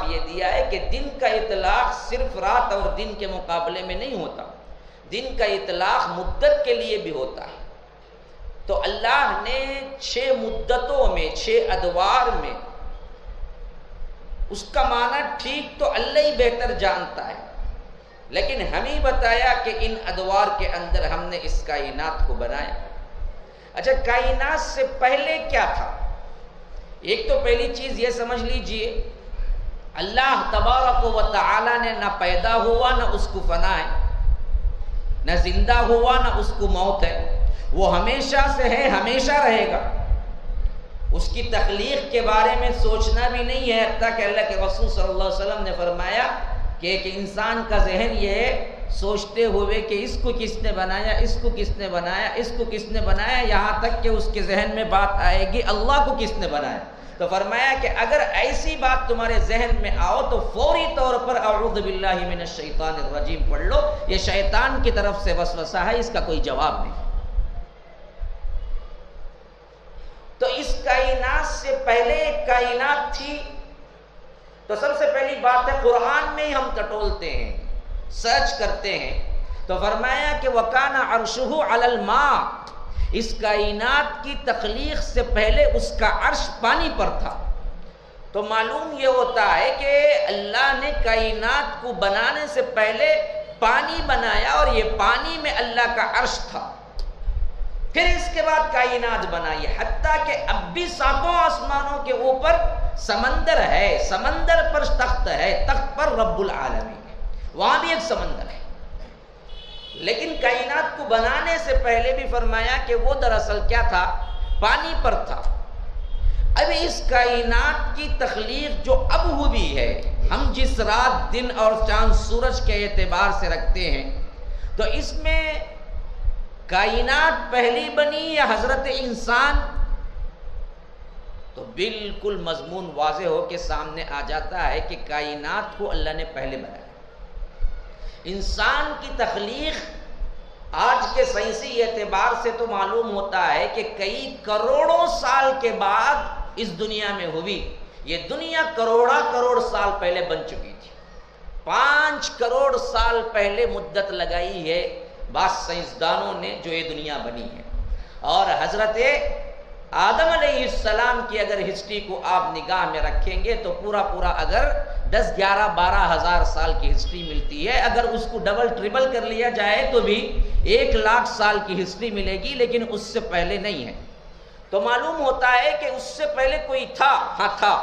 جواب یہ دیا ہے کہ دن کا اطلاق صرف رات اور دن کے مقابلے میں نہیں ہوتا، دن کا اطلاق مدت کے لیے بھی ہوتا ہے۔ تو اللہ نے 6 مدتوں میں 6 ادوار میں، اس کا معنی ٹھیک تو اللہ ہی بہتر جانتا ہے، لیکن ہمیں بتایا کہ ان ادوار کے اندر ہم نے اس کائنات کو بنایا۔ اچھا، کائنات سے پہلے کیا تھا؟ ایک تو پہلی چیز یہ سمجھ لیجئے، اللہ تبارک و تعالی نے نہ پیدا ہوا نہ اس کو فنا ہے، نہ زندہ ہوا نہ اس کو موت ہے، وہ ہمیشہ سے ہے، ہمیشہ رہے گا۔ اس کی تخلیق کے بارے میں سوچنا بھی نہیں ہے، حتیٰ کہ اللہ کے رسول صلی اللہ علیہ وسلم نے فرمایا کہ ایک انسان کا ذہن یہ سوچتے ہوئے کہ اس کو کس نے بنایا، اس کو کس نے بنایا، اس کو کس نے بنایا، یہاں تک کہ اس کے ذہن میں بات آئے گی اللہ کو کس نے بنایا، تو فرمایا کہ اگر ایسی بات تمہارے ذہن میں آؤ تو فوری طور پر اعوذ باللہ من الشیطان الرجیم پڑھ لو، یہ شیطان کی طرف سے وسوسہ ہے، اس کا کوئی جواب نہیں۔ تو اس کائنات سے پہلے ایک کائنات تھی، تو سب سے پہلی بات ہے قرآن میں ہی ہم ٹٹولتے ہیں، سرچ کرتے ہیں، تو فرمایا کہ وَكَانَ عَرْشُهُ عَلَى الْمَاءِ، اس کائنات کی تخلیق سے پہلے اس کا عرش پانی پر تھا۔ تو معلوم یہ ہوتا ہے کہ اللہ نے کائنات کو بنانے سے پہلے پانی بنایا، اور یہ پانی میں اللہ کا عرش تھا، پھر اس کے بعد کائنات بنائی، حتیٰ کہ اب بھی 7 آسمانوں کے اوپر سمندر ہے، سمندر پر تخت ہے، تخت پر رب العالمین ہے، وہاں بھی ایک سمندر ہے۔ لیکن کائنات کو بنانے سے پہلے بھی فرمایا کہ وہ دراصل کیا تھا؟ پانی پر تھا۔ اب اس کائنات کی تخلیق جو اب ہوئی ہے، ہم جس رات دن اور چاند سورج کے اعتبار سے رکھتے ہیں، تو اس میں کائنات پہلی بنی یا حضرت انسان؟ تو بالکل مضمون واضح ہو کے سامنے آ جاتا ہے کہ کائنات کو اللہ نے پہلے بنایا۔ انسان کی تخلیق آج کے سائنسی اعتبار سے تو معلوم ہوتا ہے کہ کئی کروڑوں سال کے بعد اس دنیا میں ہوئی۔ یہ دنیا کروڑ سال پہلے بن چکی تھی، 5 کروڑ سال پہلے مدت لگائی ہے بعض سائنسدانوں نے جو یہ دنیا بنی ہے۔ اور حضرت آدم علیہ السلام کی اگر ہسٹری کو آپ نگاہ میں رکھیں گے تو پورا اگر 10 11 12 ہزار سال کی ہسٹری ملتی ہے، اگر اس کو ڈبل ٹریبل کر لیا جائے تو بھی 1 لاکھ سال کی ہسٹری ملے گی، لیکن اس سے پہلے نہیں ہے۔ تو معلوم ہوتا ہے کہ اس سے پہلے کوئی تھا، ہاں تھا۔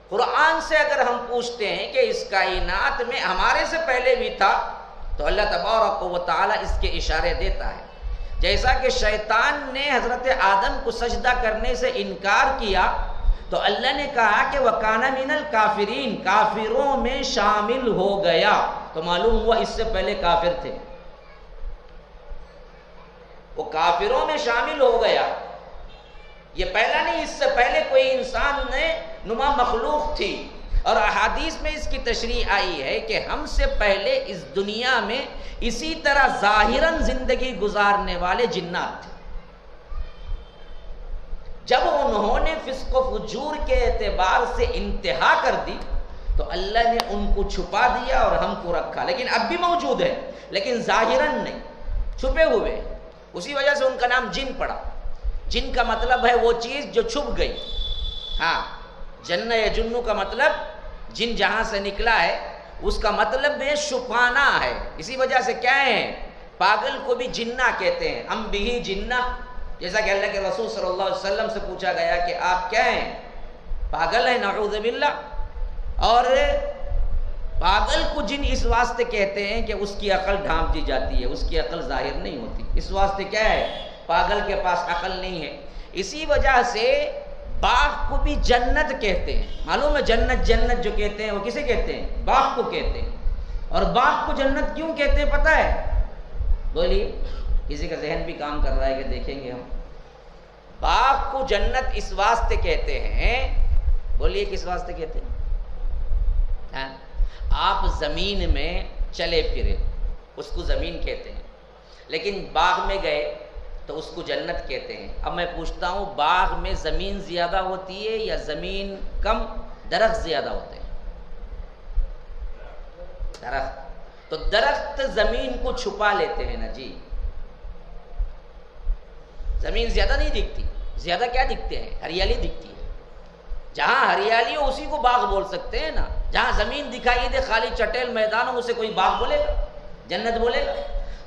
قرآن سے اگر ہم پوچھتے ہیں کہ اس کائنات میں ہمارے سے پہلے بھی تھا، تو اللہ تبارک و تعالی اس کے اشارے دیتا ہے۔ جیسا کہ شیطان نے حضرت آدم کو سجدہ کرنے سے انکار کیا، تو اللہ نے کہا کہ وَكَانَ مِنَ الْكَافِرِينَ، کافروں میں شامل ہو گیا، تو معلوم ہوا اس سے پہلے کافر تھے، وہ کافروں میں شامل ہو گیا۔ یہ پہلا نہیں، اس سے پہلے کوئی انسان نے نما مخلوق تھی، اور احادیث میں اس کی تشریح آئی ہے کہ ہم سے پہلے اس دنیا میں اسی طرح ظاہراً زندگی گزارنے والے جنات تھے۔ جب انہوں نے فسق و فجور کے اعتبار سے انتہا کر دی تو اللہ نے ان کو چھپا دیا اور ہم کو رکھا، لیکن اب بھی موجود ہے، لیکن ظاہراً نہیں، چھپے ہوئے۔ اسی وجہ سے ان کا نام جن پڑا۔ جن کا مطلب ہے وہ چیز جو چھپ گئی۔ ہاں، جن یا جنو کا مطلب جن جہاں سے نکلا ہے اس کا مطلب بھی چھپانا ہے۔ اسی وجہ سے کیا ہے، پاگل کو بھی جنہ کہتے ہیں، ہم بھی جنہ، جیسا کہ اللہ کے رسول صلی اللہ علیہ وسلم سے پوچھا گیا کہ آپ کیا ہیں، پاگل ہیں، نعوذ باللہ۔ اور پاگل کو جن اس واسطے کہتے ہیں کہ اس کی عقل ڈھانپ دی جاتی ہے، اس کی عقل ظاہر نہیں ہوتی، اس واسطے کیا ہے، پاگل کے پاس عقل نہیں ہے۔ اسی وجہ سے باغ کو بھی جنت کہتے ہیں، معلوم ہے، جنت جو کہتے ہیں وہ کسے کہتے ہیں، باغ کو کہتے ہیں۔ اور باغ کو جنت کیوں کہتے ہیں پتہ ہے؟ بولیے، کسی کا ذہن بھی کام کر رہا ہے کہ دیکھیں گے ہم۔ باغ کو جنت اس واسطے کہتے ہیں، بولیے کس واسطے کہتے ہیں؟ آپ زمین میں چلے پھرے، اس کو زمین کہتے ہیں، لیکن باغ میں گئے تو اس کو جنت کہتے ہیں۔ اب میں پوچھتا ہوں، باغ میں زمین زیادہ ہوتی ہے یا زمین کم، درخت زیادہ ہوتے ہیں؟ درخت. تو درخت زمین کو چھپا لیتے ہیں نا جی. زمین زیادہ نہیں دکھتی. زیادہ کیا دکھتے ہیں؟ ہریالی دکھتی ہے. جہاں ہریالی ہو اسی کو باغ بول سکتے ہیں نا. جہاں زمین دکھائی دے خالی چٹیل میدان ہو اسے کوئی باغ بولے گا؟ جنت بولے گا؟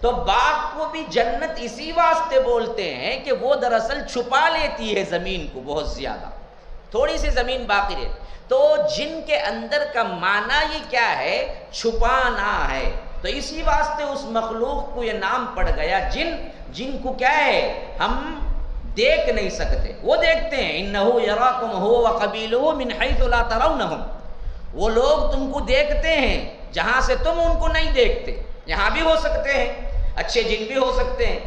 تو باغ کو بھی جنت اسی واسطے بولتے ہیں کہ وہ دراصل چھپا لیتی ہے زمین کو بہت زیادہ. تھوڑی سی زمین باقی رہے. تو جن کے اندر کا معنی یہ کیا ہے؟ چھپانا ہے. تو اسی واسطے اس مخلوق کو یہ نام پڑ گیا جن. جن کو کیا ہے؟ ہم دیکھ نہیں سکتے. وہ دیکھتے ہیں. انہو یراکم ہو وقبیلہ من حیث لا ترونہم. وہ لوگ تم کو دیکھتے ہیں جہاں سے تم ان کو نہیں دیکھتے. یہاں بھی ہو سکتے ہیں, اچھے جن بھی ہو سکتے ہیں,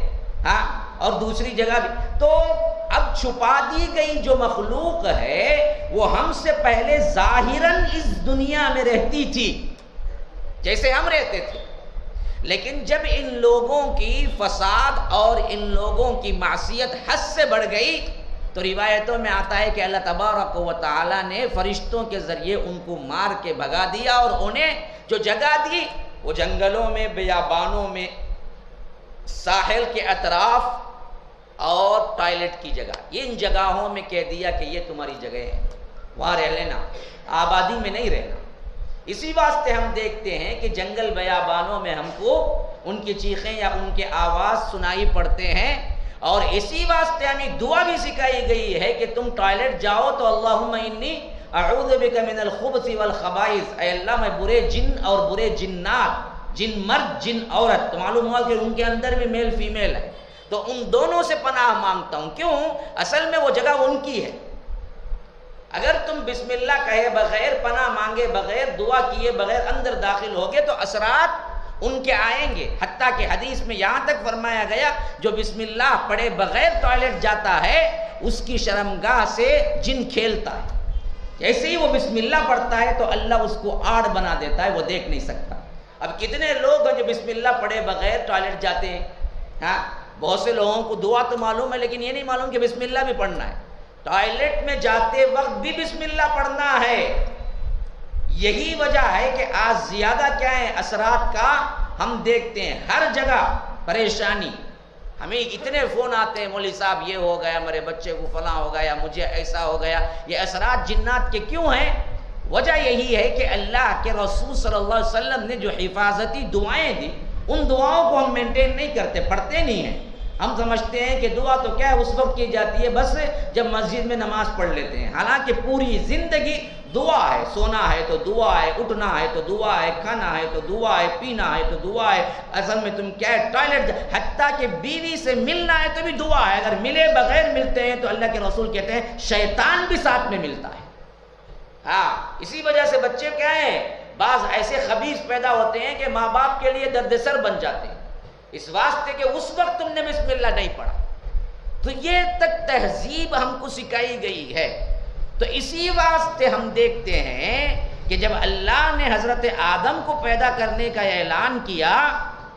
ہاں, اور دوسری جگہ بھی. تو اب چھپا دی گئی جو مخلوق ہے وہ ہم سے پہلے ظاہراً اس دنیا میں رہتی تھی جیسے ہم رہتے تھے. لیکن جب ان لوگوں کی فساد اور ان لوگوں کی معصیت حد سے بڑھ گئی تو روایتوں میں آتا ہے کہ اللہ تبارک و تعالی نے فرشتوں کے ذریعے ان کو مار کے بھگا دیا اور انہیں جو جگہ دی وہ جنگلوں میں, بیابانوں میں, ساحل کے اطراف اور ٹوائلٹ کی جگہ, یہ ان جگہوں میں کہہ دیا کہ یہ تمہاری جگہ ہے, وہاں رہ لینا, آبادی میں نہیں رہنا. اسی واسطے ہم دیکھتے ہیں کہ جنگل بیابانوں میں ہم کو ان کی چیخیں یا ان کے آواز سنائی پڑتے ہیں. اور اسی واسطے ہمیں دعا بھی سکھائی گئی ہے کہ تم ٹوائلٹ جاؤ تو اللہم انی اعوذ بک من الخبث والخبائث, اے اللہ میں برے جن اور برے جنات, جن مرد جن عورت, تو معلوم ہوا کہ ان کے اندر بھی میل فیمیل ہے, تو ان دونوں سے پناہ مانگتا ہوں. کیوں؟ اصل میں وہ جگہ ان کی ہے. اگر تم بسم اللہ کہے بغیر, پناہ مانگے بغیر, دعا کیے بغیر اندر داخل ہوگے تو اثرات ان کے آئیں گے. حتیٰ کہ حدیث میں یہاں تک فرمایا گیا جو بسم اللہ پڑھے بغیر ٹوائلٹ جاتا ہے اس کی شرمگاہ سے جن کھیلتا ہے. جیسے ہی وہ بسم اللہ پڑھتا ہے تو اللہ اس کو آڑ بنا دیتا ہے, وہ دیکھ نہیں سکتا. اب کتنے لوگ ہیں جو بسم اللہ پڑھے بغیر ٹوائلٹ جاتے ہیں؟ ہاں, بہت سے لوگوں کو دعا تو معلوم ہے لیکن یہ نہیں معلوم کہ بسم اللہ بھی پڑھنا ہے. ٹوائلٹ میں جاتے وقت بھی بسم اللہ پڑھنا ہے. یہی وجہ ہے کہ آج زیادہ کیا ہے اثرات کا ہم دیکھتے ہیں ہر جگہ پریشانی. ہمیں اتنے فون آتے ہیں, مولوی صاحب یہ ہو گیا, میرے بچے کو فلاں ہو گیا, مجھے ایسا ہو گیا. یہ اثرات جنات کے کیوں ہیں؟ وجہ یہی ہے کہ اللہ کے رسول صلی اللہ علیہ وسلم نے جو حفاظتی دعائیں دی ان دعاؤں کو ہم مینٹین نہیں کرتے, پڑھتے نہیں ہیں. ہم سمجھتے ہیں کہ دعا تو کیا ہے اس وقت کی جاتی ہے بس جب مسجد میں نماز پڑھ لیتے ہیں. حالانکہ پوری زندگی دعا ہے. سونا ہے تو دعا ہے, اٹھنا ہے تو دعا ہے, کھانا ہے تو دعا ہے, پینا ہے تو دعا ہے. اصل میں تم کیا ہے ٹوائلٹ, حتیٰ کہ بیوی سے ملنا ہے تو بھی دعا ہے. اگر ملے بغیر ملتے ہیں تو اللہ کے رسول کہتے ہیں شیطان بھی ساتھ میں ملتا ہے. ہاں, اسی وجہ سے بچے کیا ہیں بعض ایسے خبیث پیدا ہوتے ہیں کہ ماں باپ کے لیے درد سر بن جاتے ہیں اس واسطے کہ اس وقت تم نے بسم اللہ نہیں پڑھا. تو یہ تک تہذیب ہم کو سکھائی گئی ہے. تو اسی واسطے ہم دیکھتے ہیں کہ جب اللہ نے حضرت آدم کو پیدا کرنے کا اعلان کیا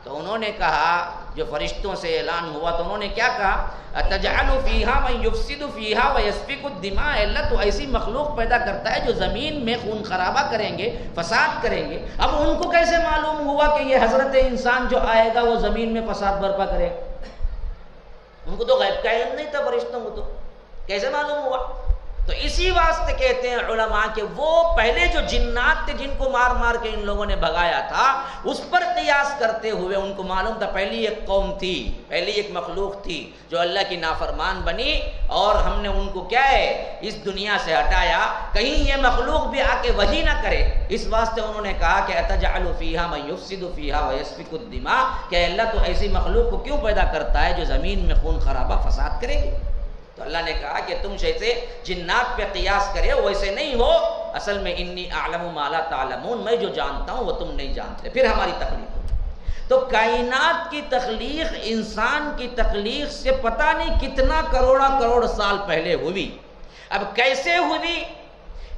تو انہوں نے کہا, جو فرشتوں سے اعلان ہوا تو انہوں نے کیا کہا, اتجعل فیہا من یفسد فیہا ویسفک الدماء. اللہ تو ایسی مخلوق پیدا کرتا ہے جو زمین میں خون خرابہ کریں گے, فساد کریں گے. اب ان کو کیسے معلوم ہوا کہ یہ حضرت انسان جو آئے گا وہ زمین میں فساد برپا کرے گا؟ ان کو تو غیب کا علم نہیں تھا, فرشتوں کو تو کیسے معلوم ہوا؟ تو اسی واسطے کہتے ہیں علماء کہ وہ پہلے جو جنات تھے جن کو مار مار کے ان لوگوں نے بھگایا تھا اس پر قیاس کرتے ہوئے ان کو معلوم تھا پہلی ایک قوم تھی, پہلی ایک مخلوق تھی جو اللہ کی نافرمان بنی اور ہم نے ان کو کیا ہے اس دنیا سے ہٹایا, کہیں یہ مخلوق بھی آ کے وحی نہ کرے. اس واسطے انہوں نے کہا کہ اتجعل فیہا من یفسد فیہا ویسفک الدماء, کہ اللہ تو ایسی مخلوق کو کیوں پیدا کرتا ہے جو زمین میں خون خرابہ فساد کرے گی. تو اللہ نے کہا کہ تم جیسے جنات پہ قیاس کرے ویسے نہیں ہو. اصل میں انی اعلم ما لا تعلمون, میں جو جانتا ہوں وہ تم نہیں جانتے. پھر ہماری تخلیق ہوئی تو کائنات کی تخلیق انسان کی تخلیق سے پتہ نہیں کتنا کروڑ سال پہلے ہوئی. اب کیسے ہوئی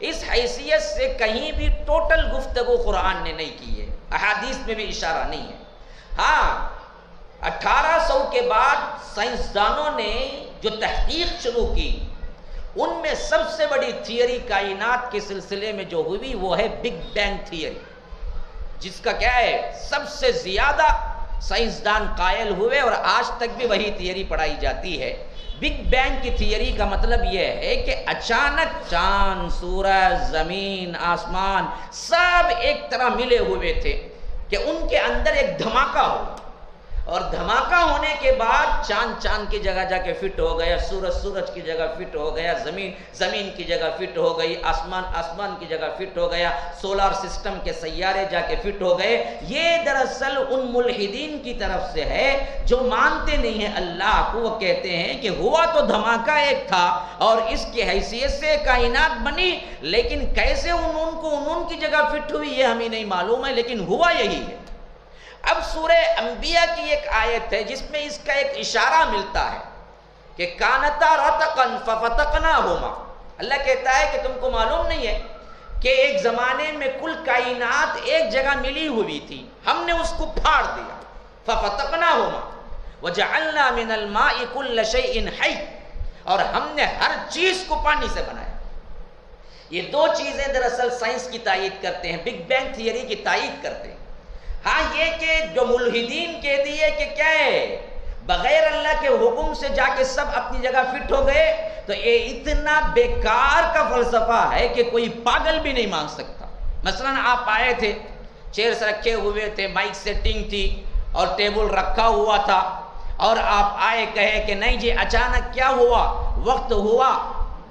اس حیثیت سے کہیں بھی ٹوٹل گفتگو قرآن نے نہیں کی ہے, احادیث میں بھی اشارہ نہیں ہے. ہاں, 1800 کے بعد سائنسدانوں نے جو تحقیق شروع کی ان میں سب سے بڑی تھیوری کائنات کے سلسلے میں جو ہوئی وہ ہے بگ بینگ تھیوری. جس کا کیا ہے سب سے زیادہ سائنسدان قائل ہوئے اور آج تک بھی وہی تھیوری پڑھائی جاتی ہے. بگ بینگ کی تھیوری کا مطلب یہ ہے کہ اچانک چاند، سورج، زمین، آسمان سب ایک طرح ملے ہوئے تھے کہ ان کے اندر ایک دھماکہ ہو، اور دھماکہ ہونے کے بعد چاند کی جگہ جا کے فٹ ہو گیا، سورج کی جگہ فٹ ہو گیا، زمین کی جگہ فٹ ہو گئی، آسمان کی جگہ فٹ ہو گیا، سولار سسٹم کے سیارے جا کے فٹ ہو گئے. یہ دراصل ان ملحدین کی طرف سے ہے جو مانتے نہیں ہیں اللہ کو. وہ کہتے ہیں کہ ہوا تو دھماکہ ایک تھا اور اس کی حیثیت سے کائنات بنی، لیکن کیسے ان کی جگہ فٹ ہوئی یہ ہمیں نہیں معلوم ہے، لیکن ہوا یہی ہے. اب سورہ انبیاء کی ایک آیت ہے جس میں اس کا ایک اشارہ ملتا ہے کہ کانتا رتقن ففتقناہما. اللہ کہتا ہے کہ تم کو معلوم نہیں ہے کہ ایک زمانے میں کل کائنات ایک جگہ ملی ہوئی تھی، ہم نے اس کو پھاڑ دیا. ففتقناہما وجعلنا من الماء كل شيء حي، اور ہم نے ہر چیز کو پانی سے بنایا. یہ دو چیزیں دراصل سائنس کی تائید کرتے ہیں، بگ بینگ تھیوری کی تائید کرتے ہیں. ہاں یہ کہ جو ملحدین کہہ دیے کہ کیا ہے بغیر اللہ کے حکم سے جا کے سب اپنی جگہ فٹ ہو گئے، تو یہ اتنا بیکار کا فلسفہ ہے کہ کوئی پاگل بھی نہیں مان سکتا. مثلا آپ آئے تھے، چیئرز رکھے ہوئے تھے، مائک سیٹنگ تھی اور ٹیبل رکھا ہوا تھا، اور آپ آئے کہے کہ نہیں جی اچانک کیا ہوا، وقت ہوا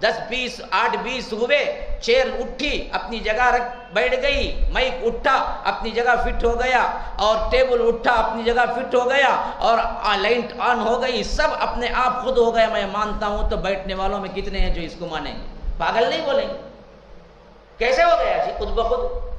10 20 8 20 ہوئے، چیئر اٹھی اپنی جگہ بیٹھ گئی، مائک اٹھا اپنی جگہ فٹ ہو گیا، اور ٹیبل اٹھا اپنی جگہ فٹ ہو گیا، اور لائٹ آن ہو گئی، سب اپنے آپ خود ہو گیا. میں مانتا ہوں تو بیٹھنے والوں میں کتنے ہیں جو اس کو مانیں گے؟ پاگل نہیں بولیں گے. کیسے ہو گیا جی؟ خود بخود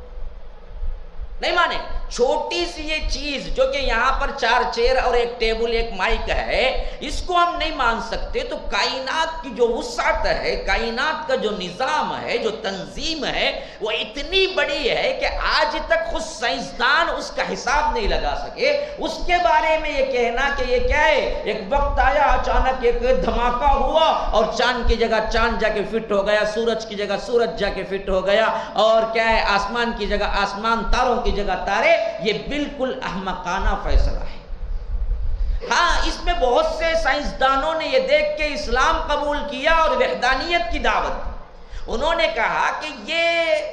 نہیں مانے. چھوٹی سی یہ چیز جو کہ یہاں پر 4 چیئر اور ایک ٹیبل ایک مائک ہے، اس کو ہم نہیں مان سکتے، تو کائنات کی جو وسعت ہے، کائنات کا جو نظام ہے، جو تنظیم ہے، وہ اتنی بڑی ہے کہ آج تک خود سائنسدان اس کا حساب نہیں لگا سکے. اس کے بارے میں یہ کہنا کہ یہ کیا ہے، ایک وقت آیا اچانک ایک دھماکہ ہوا اور چاند کی جگہ چاند جا کے فٹ ہو گیا، سورج کی جگہ سورج جا کے فٹ ہو گیا، اور کیا ہے آسمان کی جگہ آسمان، تاروں کی جگہ تارے، یہ بالکل احمقانہ فیصلہ ہے. ہاں اس میں بہت سے سائنسدانوں نے یہ دیکھ کے اسلام قبول کیا اور وحدانیت کی دعوت دی. انہوں نے کہا کہ یہ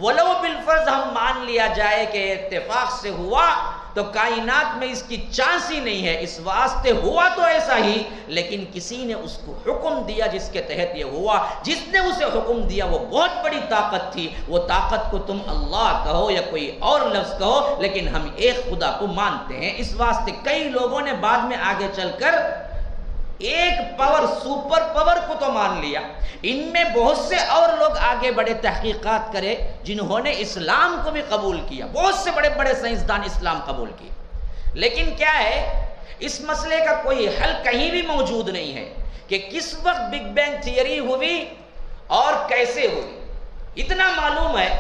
ولو بالفرض ہم مان لیا جائے کہ اتفاق سے ہوا تو کائنات میں اس کی چانس ہی نہیں ہے، اس واسطے ہوا تو ایسا ہی، لیکن کسی نے اس کو حکم دیا جس کے تحت یہ ہوا. جس نے اسے حکم دیا وہ بہت بڑی طاقت تھی. وہ طاقت کو تم اللہ کہو یا کوئی اور لفظ کہو، لیکن ہم ایک خدا کو مانتے ہیں. اس واسطے کئی لوگوں نے بعد میں آگے چل کر ایک پاور، سپر پاور کو تو مان لیا. ان میں بہت سے اور لوگ آگے بڑے تحقیقات کرے جنہوں نے اسلام کو بھی قبول کیا. بہت سے بڑے بڑے سائنسدان اسلام قبول کیے، لیکن کیا ہے اس مسئلے کا کوئی حل کہیں بھی موجود نہیں ہے کہ کس وقت بگ بینگ تھیوری ہوئی اور کیسے ہوئی. اتنا معلوم ہے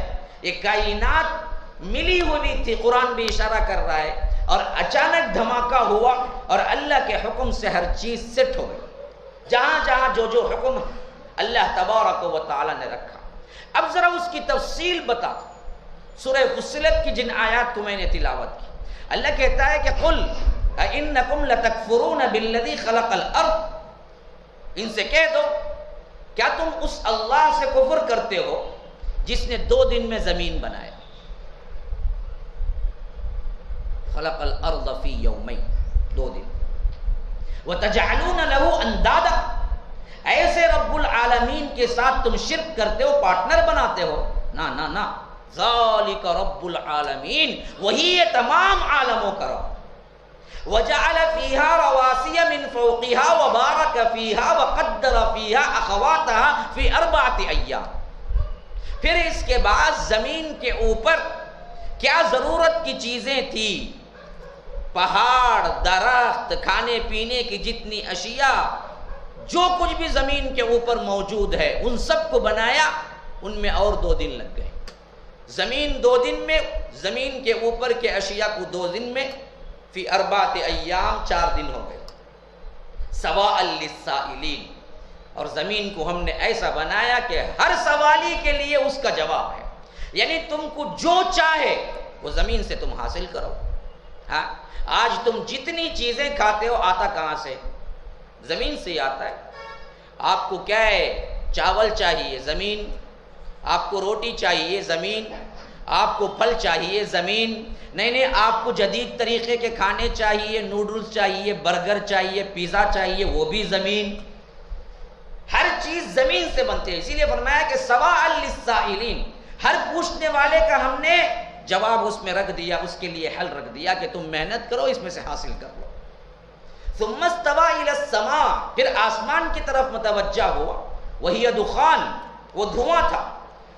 یہ کائنات ملی ہوئی تھی، قرآن بھی اشارہ کر رہا ہے، اور اچانک دھماکہ ہوا اور اللہ کے حکم سے ہر چیز سیٹ ہو گئی. جہاں جہاں جو حکم اللہ تبارک و تعالی نے رکھا. اب ذرا اس کی تفصیل بتا. سورہ فصلت کی جن آیات کو میں نے تلاوت کی، اللہ کہتا ہے کہ قل اَإِنَّكُمْ لَتَكْفُرُونَ بِالَّذِي خَلَقَ الْأَرْضَ، ان سے کہہ دو کیا تم اس اللہ سے کفر کرتے ہو جس نے 2 دن میں زمین بنایا. خلق الارض فی یومین، 2 دن. وتجعلون له اندادا، ایسے رب العالمین کے ساتھ تم شرک کرتے ہو، پارٹنر بناتے ہو. نا ذالک رب العالمین، وہی ہے تمام عالموں کا رب. وجعل فیہا رواسی من فوقہا وبارک فیہا وقدر فیہا اخواتہا فی 4 ایام. پھر اس کے بعد زمین کے اوپر کیا ضرورت کی چیزیں تھی، پہاڑ، درخت، کھانے پینے کی جتنی اشیاء، جو کچھ بھی زمین کے اوپر موجود ہے ان سب کو بنایا. ان میں اور 2 دن لگ گئے. زمین 2 دن میں، زمین کے اوپر کے اشیاء کو 2 دن میں، فی 4 ایام 4 دن ہو گئے. سواء للسائلین، اور زمین کو ہم نے ایسا بنایا کہ ہر سوالی کے لیے اس کا جواب ہے. یعنی تم کو جو چاہے وہ زمین سے تم حاصل کرو۔ ہاں آج تم جتنی چیزیں کھاتے ہو آتا کہاں سے؟ زمین سے ہی آتا ہے۔ آپ کو کیا ہے؟ چاول چاہیے، زمین۔ آپ کو روٹی چاہیے، زمین۔ آپ کو پھل چاہیے، زمین۔ نہیں آپ کو جدید طریقے کے کھانے چاہیے، نوڈلز چاہیے، برگر چاہیے، پیزا چاہیے، وہ بھی زمین۔ ہر چیز زمین سے بنتے ہیں۔ اسی لیے فرمایا کہ سواء للسائلین، ہر پوچھنے والے کا ہم نے جواب اس میں رکھ دیا، اس کے لیے حل رکھ دیا کہ تم محنت کرو، اس میں سے حاصل کر لو۔ ثم استوى الى السماء، پھر آسمان کی طرف متوجہ ہوا، وہی دخان، وہ دھواں تھا۔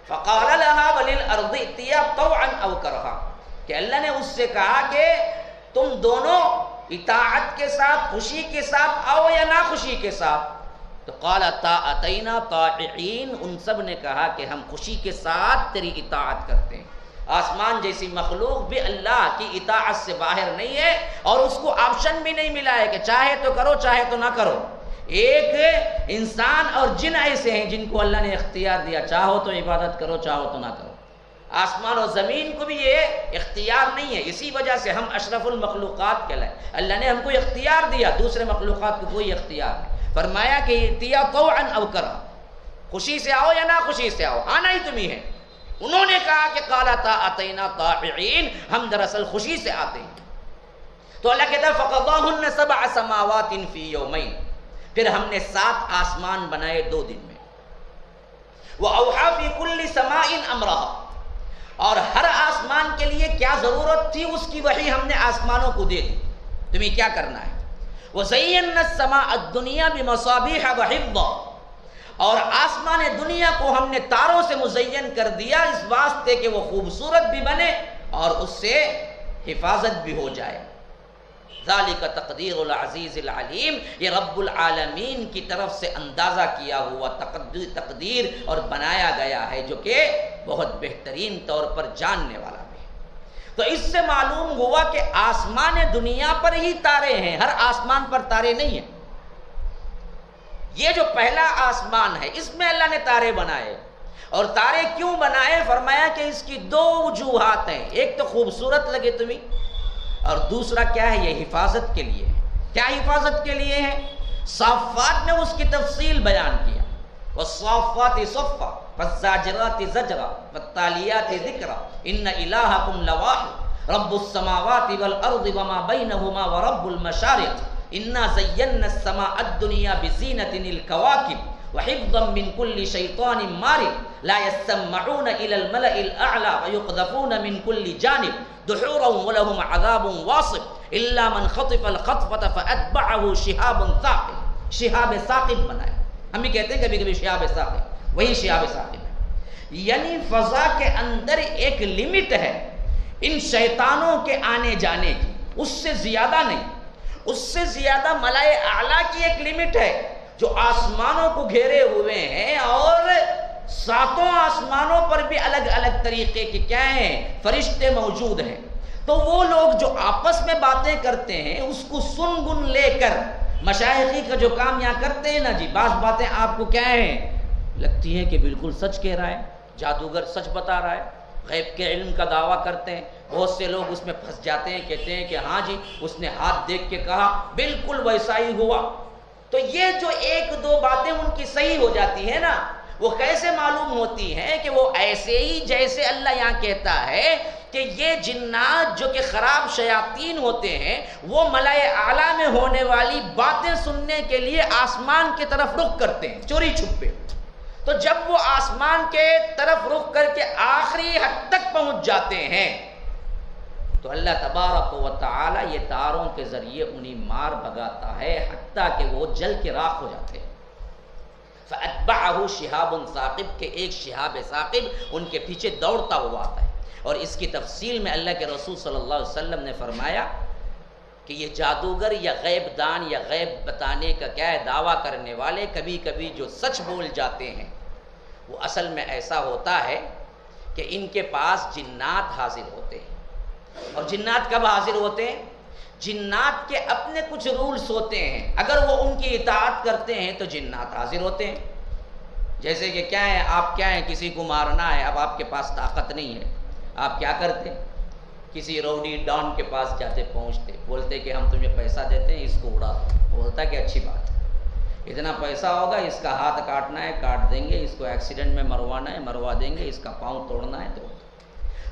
فقال لها وللارض ائتيا طوعا او كرها، کہ اللہ نے اس سے کہا کہ تم دونوں اطاعت کے ساتھ، خوشی کے ساتھ آؤ یا ناخوشی کے ساتھ؟ تو قالتا اتینا طائعین، ان سب نے کہا کہ ہم خوشی کے ساتھ تیری اطاعت کرتے ہیں۔ آسمان جیسی مخلوق بھی اللہ کی اطاعت سے باہر نہیں ہے، اور اس کو آپشن بھی نہیں ملا ہے کہ چاہے تو کرو چاہے تو نہ کرو۔ ایک انسان اور جن ایسے ہیں جن کو اللہ نے اختیار دیا، چاہو تو عبادت کرو چاہو تو نہ کرو۔ آسمان اور زمین کو بھی یہ اختیار نہیں ہے، اسی وجہ سے ہم اشرف المخلوقات کہلائے۔ اللہ نے ہم کو اختیار دیا، دوسرے مخلوقات کو کوئی اختیار نہیں۔ فرمایا کہ ائتیا طوعا او کرها، خوشی سے آؤ یا نہ خوشی سے آؤ، آنا ہی تمہیں ہے۔ انہوں نے کہا کہ قالتا اتینا طائعین، ہم دراصل خوشی سے آتے ہیں۔ تو اللہ کہتا ہے فقضاهن 7 سماوات فی یومین، پھر ہم نے 7 آسمان بنائے 2 دن میں۔ وَأَوْحَى فِي كُلِّ سَمَاءٍ أَمْرَهَا، اور ہر آسمان کے لیے کیا ضرورت تھی اس کی وحی ہم نے آسمانوں کو دے دی، تمہیں کیا کرنا ہے۔ وَزَيَّنَّا السَّمَاءَ الدُّنْيَا بِمَصَابِيحَ وَحِفْظًا، اور آسمان دنیا کو ہم نے تاروں سے مزین کر دیا اس واسطے کہ وہ خوبصورت بھی بنے اور اس سے حفاظت بھی ہو جائے۔ ذالک تقدیر العزیز العلیم، یہ رب العالمین کی طرف سے اندازہ کیا ہوا تقدیر اور بنایا گیا ہے جو کہ بہت بہترین طور پر جاننے والا بھی ہے۔ تو اس سے معلوم ہوا کہ آسمان دنیا پر ہی تارے ہیں، ہر آسمان پر تارے نہیں ہیں۔ یہ جو پہلا آسمان ہے اس میں اللہ نے تارے بنائے، اور تارے کیوں بنائے؟ فرمایا کہ اس کی 2 وجوہات ہیں، ایک تو خوبصورت لگے تمہیں، اور دوسرا کیا ہے؟ یہ حفاظت کے لیے ہے۔ کیا حفاظت کے لیے ہے؟ صافات نے اس کی تفصیل بیان کیا، والصافات صفا فالزاجرات زجرا فالتالیات ذکرا ان الہکم لواحد رب السماوات والارض وما بینہما ورب المشارق انا زینا السماء الدنیا بزینۃ الکواکب وحفظا من كل شیطان مارد لا يسمعون الى الملأ الاعلى ويقذفون من كل جانب دحورا ولهم عذاب واصب الا من خطف الخطفة فاتبعه شهاب ثاقب۔ شہاب ثاقب بنایا، ہم بھی کہتے ہیں کبھی کبھی شہاب ثاقب، وہی شہاب ثاقب ہے۔ یعنی فضا کے اندر ایک لمٹ ہے ان شیطانوں کے آنے جانے کی، اس سے زیادہ نہیں، اس سے زیادہ ملائے اعلیٰ کی ایک لمٹ ہے جو آسمانوں کو گھیرے ہوئے ہیں، اور 7 آسمانوں پر بھی الگ الگ طریقے کے کیا ہیں؟ فرشتے موجود ہیں۔ تو وہ لوگ جو آپس میں باتیں کرتے ہیں اس کو سن گن لے کر، مشائخی کا جو کام یہاں کرتے ہیں نا جی، بعض باتیں آپ کو کیا ہیں لگتی ہیں کہ بالکل سچ کہہ رہا ہے، جادوگر سچ بتا رہا ہے، غیب کے علم کا دعویٰ کرتے ہیں، بہت سے لوگ اس میں پھنس جاتے ہیں، کہتے ہیں کہ ہاں جی اس نے ہاتھ دیکھ کے کہا بالکل ویسا ہی ہوا۔ تو یہ جو 1-2 باتیں ان کی صحیح ہو جاتی ہیں نا، وہ کیسے معلوم ہوتی ہیں کہ وہ ایسے ہی جیسے اللہ یہاں کہتا ہے کہ یہ جنات جو کہ خراب شیاطین ہوتے ہیں وہ ملائے اعلیٰ میں ہونے والی باتیں سننے کے لیے آسمان کی طرف رخ کرتے ہیں چوری چھپے۔ تو جب وہ آسمان کے طرف رخ کر کے آخری حد تک پہنچ جاتے ہیں تو اللہ تبارک و تعالی یہ تاروں کے ذریعے انہیں مار بھگاتا ہے حتیٰ کہ وہ جل کے راکھ ہو جاتے ہیں۔ فَأَتْبَعَهُ شِهَابٌ ثَاقِبٌ، کہ ایک شہاب ثاقب ان کے پیچھے دوڑتا ہوا آتا ہے۔ اور اس کی تفصیل میں اللہ کے رسول صلی اللہ علیہ وسلم نے فرمایا کہ یہ جادوگر یا غیب دان یا غیب بتانے کا کیا ہے دعویٰ کرنے والے کبھی کبھی جو سچ بول جاتے ہیں وہ اصل میں ایسا ہوتا ہے کہ ان کے پاس جنات حاضر ہوتے ہیں۔ اور جنات کب حاضر ہوتے ہیں؟ جنات کے اپنے کچھ رولز ہوتے ہیں، اگر وہ ان کی اطاعت کرتے ہیں تو جنات حاضر ہوتے ہیں۔ جیسے کہ کیا ہے، آپ کیا ہیں، کسی کو مارنا ہے، اب آپ کے پاس طاقت نہیں ہے، آپ کیا کرتے ہیں؟ کسی روڈی ڈان کے پاس جاتے پہنچتے، بولتے کہ ہم تمہیں پیسہ دیتے ہیں، اس کو اڑا دو۔ بولتا کہ اچھی بات ہے، اتنا پیسہ ہوگا، اس کا ہاتھ کاٹنا ہے کاٹ دیں گے، اس کو ایکسیڈنٹ میں مروانا ہے مروا دیں گے، اس کا پاؤں توڑنا ہے تو۔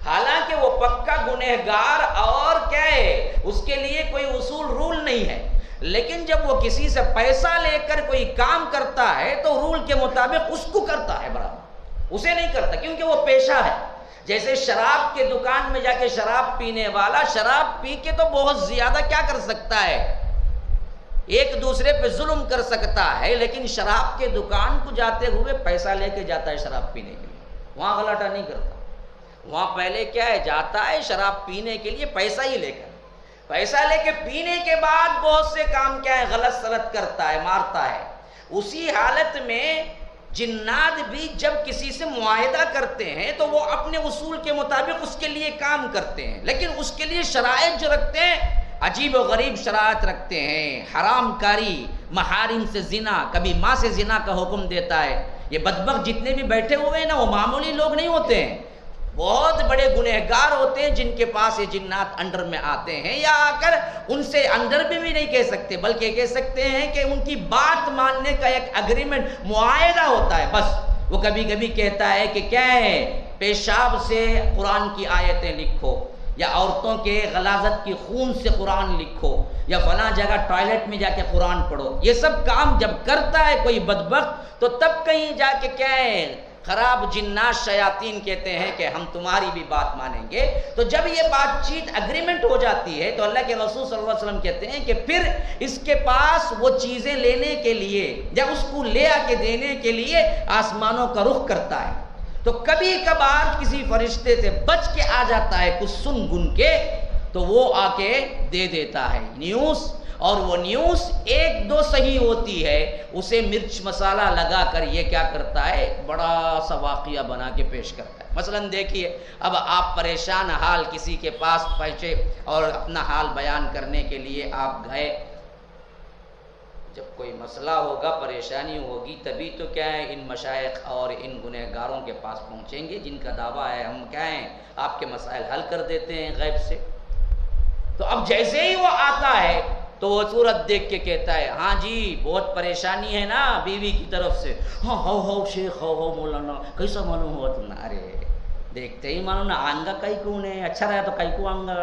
حالانکہ وہ پکا گنہگار اور کیا ہے، اس کے لیے کوئی اصول رول نہیں ہے، لیکن جب وہ کسی سے پیسہ لے کر کوئی کام کرتا ہے تو رول کے مطابق اس کو کرتا ہے برابر، اسے نہیں کرتا، کیونکہ وہ پیشہ ہے۔ جیسے شراب کے دکان میں جا کے شراب پینے والا شراب پی کے تو بہت زیادہ کیا کر سکتا ہے، ایک دوسرے پہ ظلم کر سکتا ہے، لیکن شراب کے دکان کو جاتے ہوئے پیسہ لے کے جاتا ہے شراب پینے کے لیے، وہاں غلطہ نہیں کرتا۔ وہاں پہلے کیا ہے، جاتا ہے شراب پینے کے لیے پیسہ ہی لے کر، پیسہ لے کے پینے کے بعد بہت سے کام کیا ہے، غلط سلط کرتا ہے، مارتا ہے۔ اسی حالت میں جنات بھی جب کسی سے معاہدہ کرتے ہیں تو وہ اپنے اصول کے مطابق اس کے لیے کام کرتے ہیں، لیکن اس کے لیے شرائط جو رکھتے ہیں عجیب و غریب شرائط رکھتے ہیں۔ حرام کاری، محارم سے زنا، کبھی ماں سے زنا کا حکم دیتا ہے۔ یہ بدبخت جتنے بھی بیٹھے ہوئے ہیں نا، وہ معمولی لوگ نہیں ہوتے ہیں، بہت بڑے گنہگار ہوتے ہیں جن کے پاس یہ جنات انڈر میں آتے ہیں، یا آ کر ان سے انڈر بھی نہیں کہہ سکتے، بلکہ کہہ سکتے ہیں کہ ان کی بات ماننے کا ایک اگریمنٹ، معاہدہ ہوتا ہے۔ بس وہ کبھی کبھی کہتا ہے کہ کیا ہے، پیشاب سے قرآن کی آیتیں لکھو، یا عورتوں کے غلاظت کی خون سے قرآن لکھو، یا فلاں جگہ ٹوائلٹ میں جا کے قرآن پڑھو۔ یہ سب کام جب کرتا ہے کوئی بدبخت تو تب کہیں جا کے کیا ہے، خراب جنات شیاطین کہتے ہیں کہ ہم تمہاری بھی بات مانیں گے۔ تو جب یہ بات چیت اگریمنٹ ہو جاتی ہے تو اللہ کے رسول صلی اللہ علیہ وسلم کہتے ہیں کہ پھر اس کے پاس وہ چیزیں لینے کے لیے یا اس کو لے آ کے دینے کے لیے آسمانوں کا رخ کرتا ہے۔ تو کبھی کبھار کسی فرشتے سے بچ کے آ جاتا ہے کچھ سن گن کے، تو وہ آ کے دے دیتا ہے نیوز، اور وہ نیوز ایک دو صحیح ہوتی ہے، اسے مرچ مسالہ لگا کر یہ کیا کرتا ہے، بڑا سا واقعہ بنا کے پیش کرتا ہے۔ مثلا دیکھیے، اب آپ پریشان حال کسی کے پاس پہنچے اور اپنا حال بیان کرنے کے لیے آپ گئے، جب کوئی مسئلہ ہوگا، پریشانی ہوگی، تبھی تو کیا ہے ان مشائخ اور ان گنہگاروں کے پاس پہنچیں گے جن کا دعویٰ ہے ہم کیا ہیں آپ کے مسائل حل کر دیتے ہیں غیب سے۔ تو اب جیسے ہی وہ آتا ہے تو وہ صورت دیکھ کے کہتا ہے، ہاں جی بہت پریشانی ہے نا بیوی کی طرف سے۔ ہاں ہو شیخ، ہو مولانا، کیسا معلوم ہوا تم نے؟ ارے دیکھتے ہی معلوم نہ، آنگا کئی کون ہے، اچھا رہا تو کئی کو آنگا۔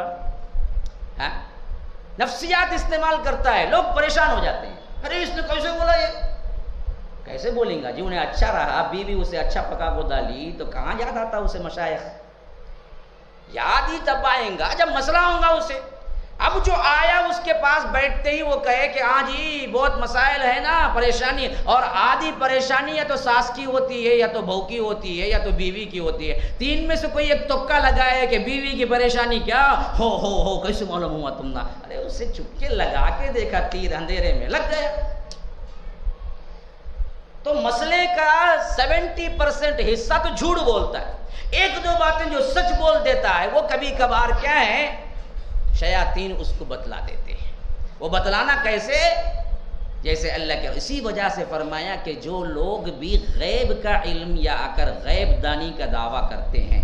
ہاں نفسیات استعمال کرتا ہے، لوگ پریشان ہو جاتے ہیں، ارے اس نے کیسے بولا، یہ کیسے بولیں گا جی، انہیں اچھا رہا، بیوی اسے اچھا پکا کو ڈالی تو کہاں یاد آتا اسے مشائخ؟ یاد ہی تب آئیں گا جب مسئلہ ہوگا اسے۔ اب جو آیا اس کے پاس بیٹھتے ہی وہ کہے کہ ہاں جی بہت مسائل ہے نا، پریشانی، اور آدھی پریشانی یا تو ساس کی ہوتی ہے، یا تو بہو کی ہوتی ہے، یا تو بیوی کی ہوتی ہے۔ تین میں سے کوئی ایک تکا لگائے کہ بیوی کی پریشانی کیا ہو کیسے معلوم ہوا تم نے؟ ارے اسے چپکے لگا کے دیکھا، تیر اندھیرے میں لگ گیا۔ تو مسئلے کا 70% حصہ تو جھوٹ بولتا ہے، ایک دو باتیں جو سچ بول دیتا ہے وہ کبھی کبھار کیا ہے، شیاطین اس کو بتلا دیتے ہیں۔ وہ بتلانا کیسے؟ جیسے اللہ کے، اسی وجہ سے فرمایا کہ جو لوگ بھی غیب کا علم یا آ کر غیب دانی کا دعویٰ کرتے ہیں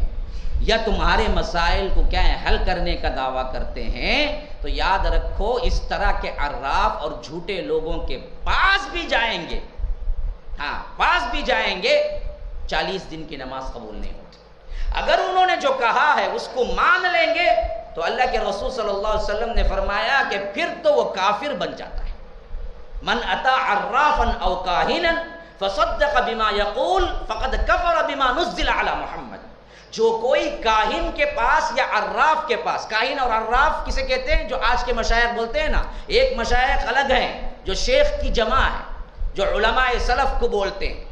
یا تمہارے مسائل کو کیا ہے حل کرنے کا دعویٰ کرتے ہیں، تو یاد رکھو اس طرح کے عراف اور جھوٹے لوگوں کے پاس بھی جائیں گے، ہاں پاس بھی جائیں گے، 40 دن کی نماز قبول نہیں ہوتی۔ اگر انہوں نے جو کہا ہے اس کو مان لیں گے تو اللہ کے رسول صلی اللہ علیہ وسلم نے فرمایا کہ پھر تو وہ کافر بن جاتا ہے۔ من اتی عرافا او کاہنا فصدق بما یقول فقد کفر بما نزل علی محمد۔ جو کوئی کاہن کے پاس یا عراف کے پاس، کاہن اور عراف کسے کہتے ہیں؟ جو آج کے مشائخ بولتے ہیں نا، ایک مشائخ الگ ہیں جو شیخ کی جمع ہے، جو علماء سلف کو بولتے ہیں،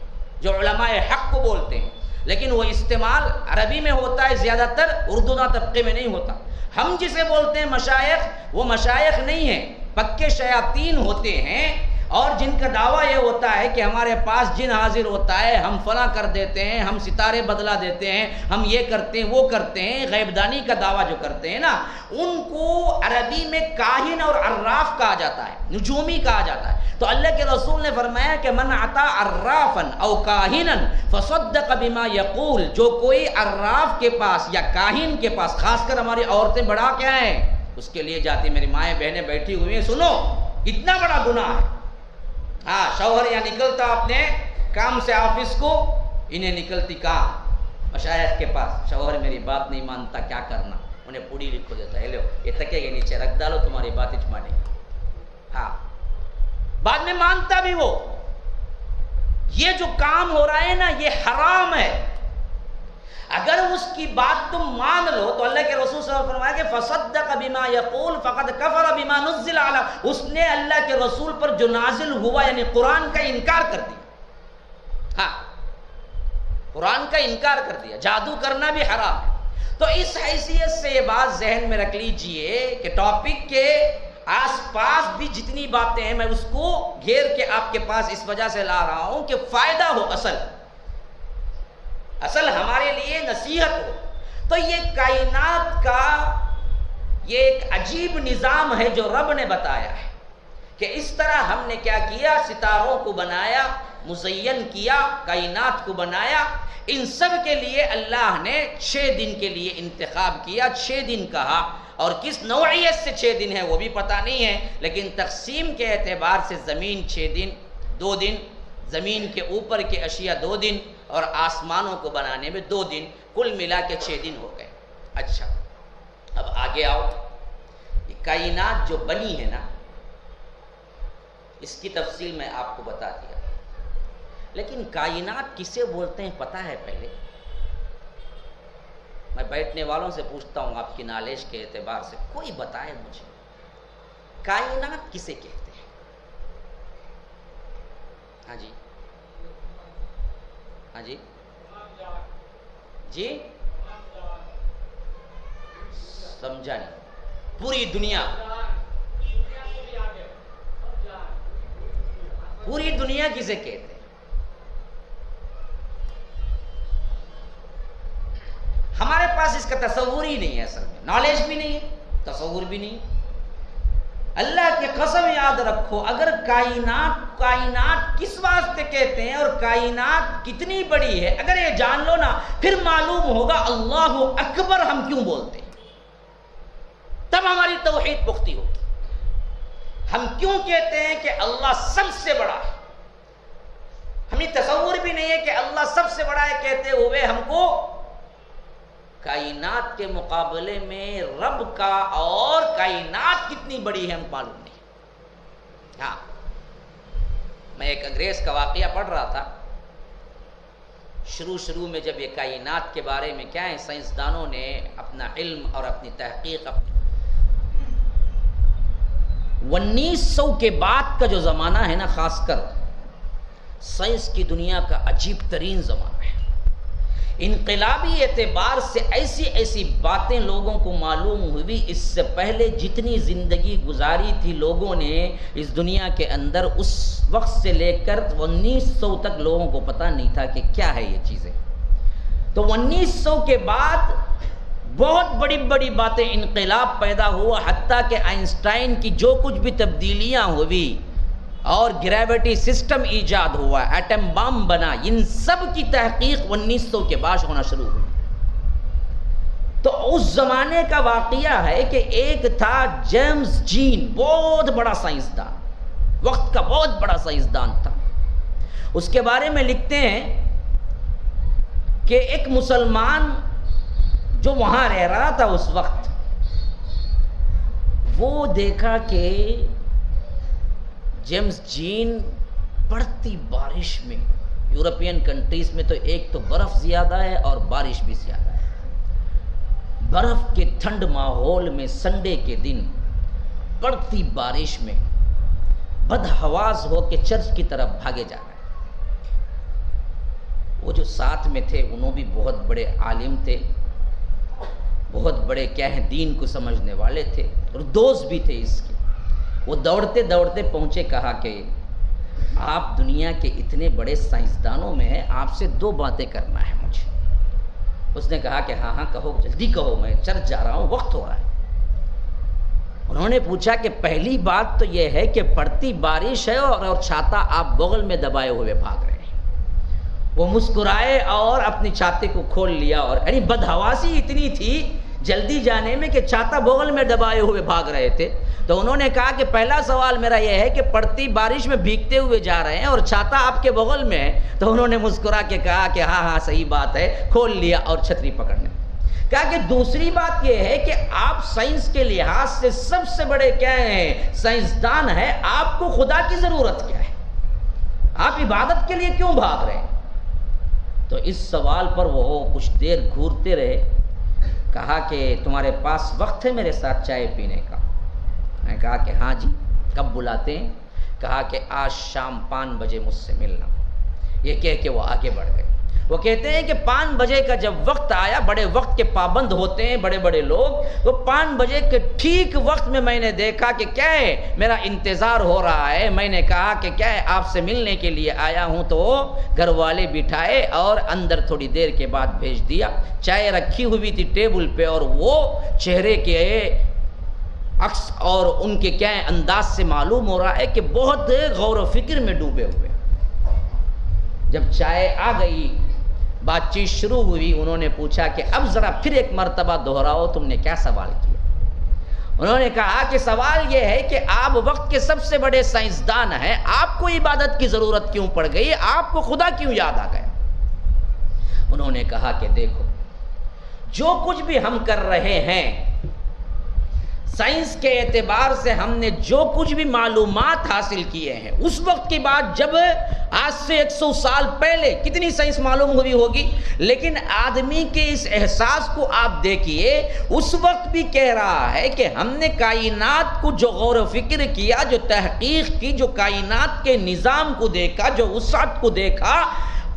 جو علماء حق کو بولتے ہیں، لیکن وہ استعمال عربی میں ہوتا ہے زیادہ تر، اردو طبقے میں نہیں ہوتا۔ ہم جسے بولتے ہیں مشائخ، وہ مشائخ نہیں ہیں، پکے شیاطین ہوتے ہیں، اور جن کا دعویٰ یہ ہوتا ہے کہ ہمارے پاس جن حاضر ہوتا ہے، ہم فلاں کر دیتے ہیں، ہم ستارے بدلا دیتے ہیں، ہم یہ کرتے ہیں وہ کرتے ہیں، غیب دانی کا دعویٰ جو کرتے ہیں نا، ان کو عربی میں کاہن اور عراف کہا جاتا ہے، نجومی کہا جاتا ہے۔ تو اللہ کے رسول نے فرمایا کہ من عطا عرافا او کاہنا فصدق بما یقول، جو کوئی عراف کے پاس یا کاہن کے پاس، خاص کر ہماری عورتیں بڑا کیا ہیں اس کے لیے جاتی، میری مائیں بہنیں بیٹھی ہوئی ہیں، سنو اتنا بڑا گناہ ہے۔ ہاں، شوہر یہاں نکلتا اپنے کام سے آفس کو، انہیں نکلتی کہاں مشائخ کے پاس، شوہر میری بات نہیں مانتا کیا کرنا، انہیں پوڑی لکھو دیتا ہے، لو یہ تکے کے نیچے رکھ ڈالو تمہاری بات ہی مانے گی۔ ہاں، بعد میں مانتا بھی وہ۔ یہ جو کام ہو رہا ہے نا یہ حرام ہے، اگر اس کی بات تم مان لو تو اللہ کے رسول صلی اللہ علیہ وسلم نے فرمایا کہ فصدق بما یقول فقد کفر بما نزل علی، اس نے اللہ کے رسول پر جو نازل ہوا یعنی قرآن کا انکار کر دیا۔ ہاں، قرآن کا انکار کر دیا۔ جادو کرنا بھی حرام ہے۔ تو اس حیثیت سے یہ بات ذہن میں رکھ لیجئے کہ ٹاپک کے آس پاس بھی جتنی باتیں ہیں میں اس کو گھیر کے آپ کے پاس اس وجہ سے لا رہا ہوں کہ فائدہ ہو، اصل ہمارے لیے نصیحت ہو۔ تو یہ کائنات کا یہ ایک عجیب نظام ہے جو رب نے بتایا ہے کہ اس طرح ہم نے کیا کیا، ستاروں کو بنایا، مزین کیا، کائنات کو بنایا۔ ان سب کے لیے اللہ نے 6 دن کے لیے انتخاب کیا، 6 دن کہا، اور کس نوعیت سے 6 دن ہے وہ بھی پتہ نہیں ہے، لیکن تقسیم کے اعتبار سے زمین 6 دن، 2 دن، زمین کے اوپر کے اشیاء 2 دن، اور آسمانوں کو بنانے میں 2 دن، کل ملا کے 6 دن ہو گئے۔ اچھا، اب آگے آؤ، یہ کائنات جو بنی ہے نا اس کی تفصیل میں آپ کو بتا دیا، لیکن کائنات کسے بولتے ہیں پتہ ہے پہلے؟ میں بیٹھنے والوں سے پوچھتا ہوں آپ کی نالج کے اعتبار سے، کوئی بتائے مجھے کائنات کسے کہتے ہیں؟ ہاں جی، ہاں جی جی، سمجھا نہیں؟ پوری دنیا، پوری دنیا کسے کہتے ہیں؟ ہمارے پاس اس کا تصور ہی نہیں ہے، اصل میں نالج بھی نہیں ہے، تصور بھی نہیں۔ اللہ کی قسم یاد رکھو، اگر کائنات کس واسطے کہتے ہیں اور کائنات کتنی بڑی ہے اگر یہ جان لو نا، پھر معلوم ہوگا اللہ اکبر ہم کیوں بولتے ہیں، تب ہماری توحید پختہ ہوگی۔ ہم کیوں کہتے ہیں کہ اللہ سب سے بڑا ہے، ہمیں تصور بھی نہیں ہے کہ اللہ سب سے بڑا ہے، کہتے ہوئے ہم کو کائنات کے مقابلے میں رب کا اور کائنات کتنی بڑی ہے ہم معلوم نہیں۔ ہاں، میں ایک انگریز کا واقعہ پڑھ رہا تھا، شروع میں جب یہ کائنات کے بارے میں کیا ہے سائنسدانوں نے اپنا علم اور اپنی تحقیق 1900 کے بعد کا جو زمانہ ہے نا، خاص کر سائنس کی دنیا کا عجیب ترین زمانہ ہے۔ انقلابی اعتبار سے ایسی باتیں لوگوں کو معلوم ہوئی، اس سے پہلے جتنی زندگی گزاری تھی لوگوں نے اس دنیا کے اندر، اس وقت سے لے کر 1900 تک لوگوں کو پتہ نہیں تھا کہ کیا ہے یہ چیزیں۔ تو 1900 کے بعد بہت بڑی باتیں، انقلاب پیدا ہوا، حتیٰ کہ آئنسٹائن کی جو کچھ بھی تبدیلیاں ہوئی اور گریویٹی سسٹم ایجاد ہوا، ایٹم بم بنا، ان سب کی تحقیق 1900 کے بعد ہونا شروع ہوئی۔ تو اس زمانے کا واقعہ ہے کہ ایک تھا جیمز جین، بہت بڑا سائنسدان، وقت کا بہت بڑا سائنسدان تھا۔ اس کے بارے میں لکھتے ہیں کہ ایک مسلمان جو وہاں رہ رہا تھا اس وقت، وہ دیکھا کہ جیمز جین پڑتی بارش میں، یورپین کنٹریز میں تو ایک تو برف زیادہ ہے اور بارش بھی زیادہ ہے، برف کے ٹھنڈ ماحول میں سنڈے کے دن پڑتی بارش میں بدحواس ہو کے چرچ کی طرف بھاگے جا رہے ہیں۔ وہ جو ساتھ میں تھے انہوں بھی بہت بڑے عالم تھے، بہت بڑے کیا ہیں دین کو سمجھنے والے تھے اور دوست بھی تھے اس کے۔ وہ دوڑتے دوڑتے پہنچے، کہا کہ آپ دنیا کے اتنے بڑے سائنسدانوں میں ہیں، آپ سے 2 باتیں کرنا ہے مجھے۔ اس نے کہا کہ ہاں کہو، جلدی کہو، میں چرچ جا رہا ہوں، وقت ہو رہا ہے۔ انہوں نے پوچھا کہ پہلی بات تو یہ ہے کہ پڑتی بارش ہے اور چھاتا آپ بغل میں دبائے ہوئے بھاگ رہے ہیں۔ وہ مسکرائے اور اپنی چھاتے کو کھول لیا، اور یعنی بدحواسی اتنی تھی جلدی جانے میں کہ چھاتا بغل میں دبائے ہوئے بھاگ رہے تھے۔ تو انہوں نے کہا کہ پہلا سوال میرا یہ ہے کہ پڑتی بارش میں بھیگتے ہوئے جا رہے ہیں اور چھاتا آپ کے بغل میں ہے۔ تو انہوں نے مسکرا کے کہا کہ ہاں صحیح بات ہے، کھول لیا اور چھتری پکڑنے۔ کہا کہ دوسری بات یہ ہے کہ آپ سائنس کے لحاظ سے سب سے بڑے کیا ہیں، سائنسدان ہیں، آپ کو خدا کی ضرورت کیا ہے؟ آپ عبادت کے لیے کیوں بھاگ رہے ہیں؟ تو اس سوال پر وہ کچھ دیر گھورتے رہے۔ کہا کہ تمہارے پاس وقت ہے میرے ساتھ چائے پینے کا؟ میں نے کہا کہ ہاں جی، کب بلاتے ہیں؟ کہا کہ آج شام 5 بجے مجھ سے ملنا۔ یہ کہہ کے وہ آگے بڑھ گئے۔ وہ کہتے ہیں کہ 5 بجے کا جب وقت آیا، بڑے وقت کے پابند ہوتے ہیں بڑے بڑے لوگ، تو 5 بجے کے ٹھیک وقت میں نے دیکھا کہ کیا ہے، میرا انتظار ہو رہا ہے۔ میں نے کہا کہ کیا ہے، آپ سے ملنے کے لیے آیا ہوں۔ تو گھر والے بٹھائے اور اندر تھوڑی دیر کے بعد بھیج دیا۔ چائے رکھی ہوئی تھی ٹیبل پہ، اور وہ چہرے کے عکس اور ان کے کیا انداز سے معلوم ہو رہا ہے کہ بہت غور و فکر میں ڈوبے ہوئے۔ جب چائے آ گئی، بات چیت شروع ہوئی، انہوں نے پوچھا کہ اب ذرا پھر ایک مرتبہ دہراؤ، تم نے کیا سوال کیا؟ انہوں نے کہا کہ سوال یہ ہے کہ آپ وقت کے سب سے بڑے سائنسدان ہیں، آپ کو عبادت کی ضرورت کیوں پڑ گئی؟ آپ کو خدا کیوں یاد آ گیا؟ انہوں نے کہا کہ دیکھو، جو کچھ بھی ہم کر رہے ہیں، سائنس کے اعتبار سے ہم نے جو کچھ بھی معلومات حاصل کیے ہیں، اس وقت کی بات جب آج سے 100 سال پہلے کتنی سائنس معلوم ہوئی ہوگی، لیکن آدمی کے اس احساس کو آپ دیکھیے، اس وقت بھی کہہ رہا ہے کہ ہم نے کائنات کو جو غور و فکر کیا، جو تحقیق کی، جو کائنات کے نظام کو دیکھا، جو وسعت کو دیکھا،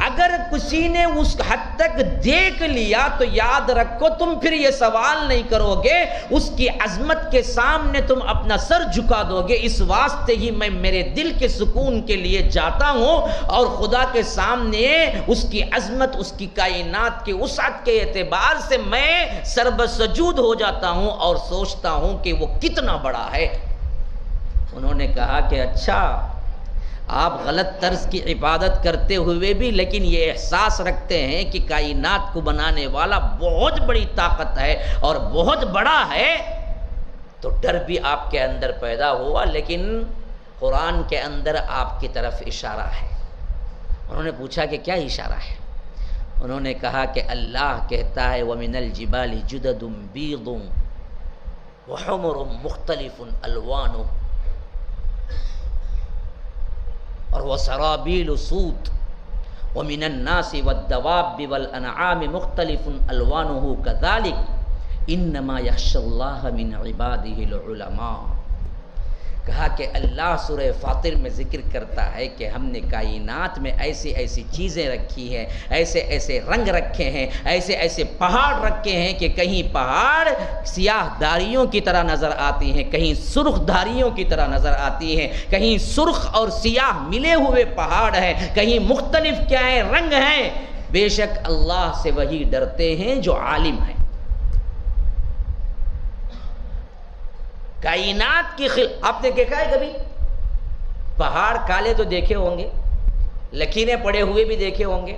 اگر کسی نے اس حد تک دیکھ لیا تو یاد رکھو تم پھر یہ سوال نہیں کرو گے، اس کی عظمت کے سامنے تم اپنا سر جھکا دو گے۔ اس واسطے ہی میں میرے دل کے سکون کے لیے جاتا ہوں اور خدا کے سامنے اس کی عظمت، اس کی کائنات کی وسعت کے اعتبار سے میں سربسجود ہو جاتا ہوں اور سوچتا ہوں کہ وہ کتنا بڑا ہے۔ انہوں نے کہا کہ اچھا، آپ غلط طرز کی عبادت کرتے ہوئے بھی لیکن یہ احساس رکھتے ہیں کہ کائنات کو بنانے والا بہت بڑی طاقت ہے اور بہت بڑا ہے، تو ڈر بھی آپ کے اندر پیدا ہوا، لیکن قرآن کے اندر آپ کی طرف اشارہ ہے۔ انہوں نے پوچھا کہ کیا اشارہ ہے؟ انہوں نے کہا کہ اللہ کہتا ہے وَمِنَ الْجِبَالِ جُدَدٌ بِيضٌ وَحُمُرٌ مُخْتَلِفٌ أَلْوَانُهُ اور وَسَرَابِيلُ سُودٌ وَمِنَ النَّاسِ وَالدَّوَابِّ وَالْأَنْعَامِ مُخْتَلِفٌ أَلْوَانُهُ كَذَلِكَ إِنَّمَا يَخْشَى اللَّهَ مِنْ عِبَادِهِ الْعُلَمَاءُ۔ کہا کہ اللہ سورہ فاطر میں ذکر کرتا ہے کہ ہم نے کائنات میں ایسی ایسی چیزیں رکھی ہیں، ایسے ایسے رنگ رکھے ہیں، ایسے ایسے پہاڑ رکھے ہیں کہ کہیں پہاڑ سیاہ دھاریوں کی طرح نظر آتی ہیں، کہیں سرخ دھاریوں کی طرح نظر آتی ہیں، کہیں سرخ اور سیاہ ملے ہوئے پہاڑ ہیں، کہیں مختلف کیا ہیں رنگ ہیں۔ بے شک اللہ سے وہی ڈرتے ہیں جو عالم ہیں۔ کائنات کی آپ نے دیکھا ہے کبھی پہاڑ کالے تو دیکھے ہوں گے، لکیریں پڑے ہوئے بھی دیکھے ہوں گے،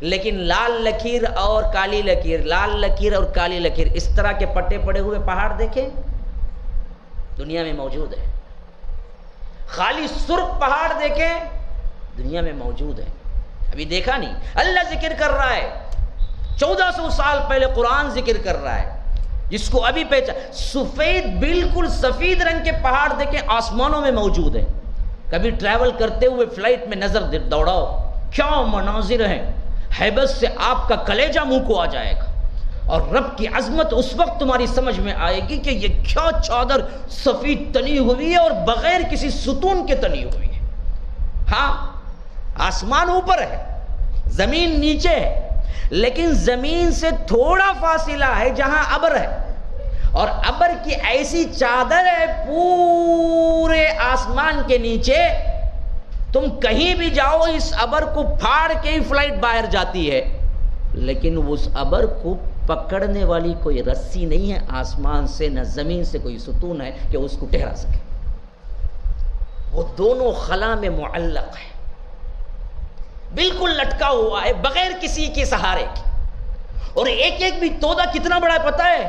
لیکن لال لکیر اور کالی لکیر، لال لکیر اور کالی لکیر، اس طرح کے پٹے پڑے ہوئے پہاڑ دیکھے دنیا میں موجود ہے۔ خالی سرخ پہاڑ دیکھیں دنیا میں موجود ہے، ابھی دیکھا نہیں۔ اللہ ذکر کر رہا ہے، 1400 سال پہلے قرآن ذکر کر رہا ہے، جس کو ابھی پہچان سفید بالکل سفید رنگ کے پہاڑ دیکھیں آسمانوں میں موجود ہیں۔ کبھی ٹریول کرتے ہوئے فلائٹ میں نظر دوڑاؤ، کیا مناظر ہیں، ہیبت سے آپ کا کلیجہ منہ کو آ جائے گا، اور رب کی عظمت اس وقت تمہاری سمجھ میں آئے گی کہ یہ کیا چادر سفید تنی ہوئی ہے اور بغیر کسی ستون کے تنی ہوئی ہے۔ ہاں آسمان اوپر ہے، زمین نیچے ہے، لیکن زمین سے تھوڑا فاصلہ ہے جہاں ابر ہے، اور ابر کی ایسی چادر ہے پورے آسمان کے نیچے تم کہیں بھی جاؤ اس ابر کو پھاڑ کے ہی فلائٹ باہر جاتی ہے، لیکن اس ابر کو پکڑنے والی کوئی رسی نہیں ہے آسمان سے، نہ زمین سے کوئی ستون ہے کہ اس کو ٹھہرا سکے. وہ دونوں خلا میں معلق ہے، بالکل لٹکا ہوا ہے بغیر کسی کے سہارے کے. اور ایک ایک بھی تودہ کتنا بڑا ہے پتہ ہے؟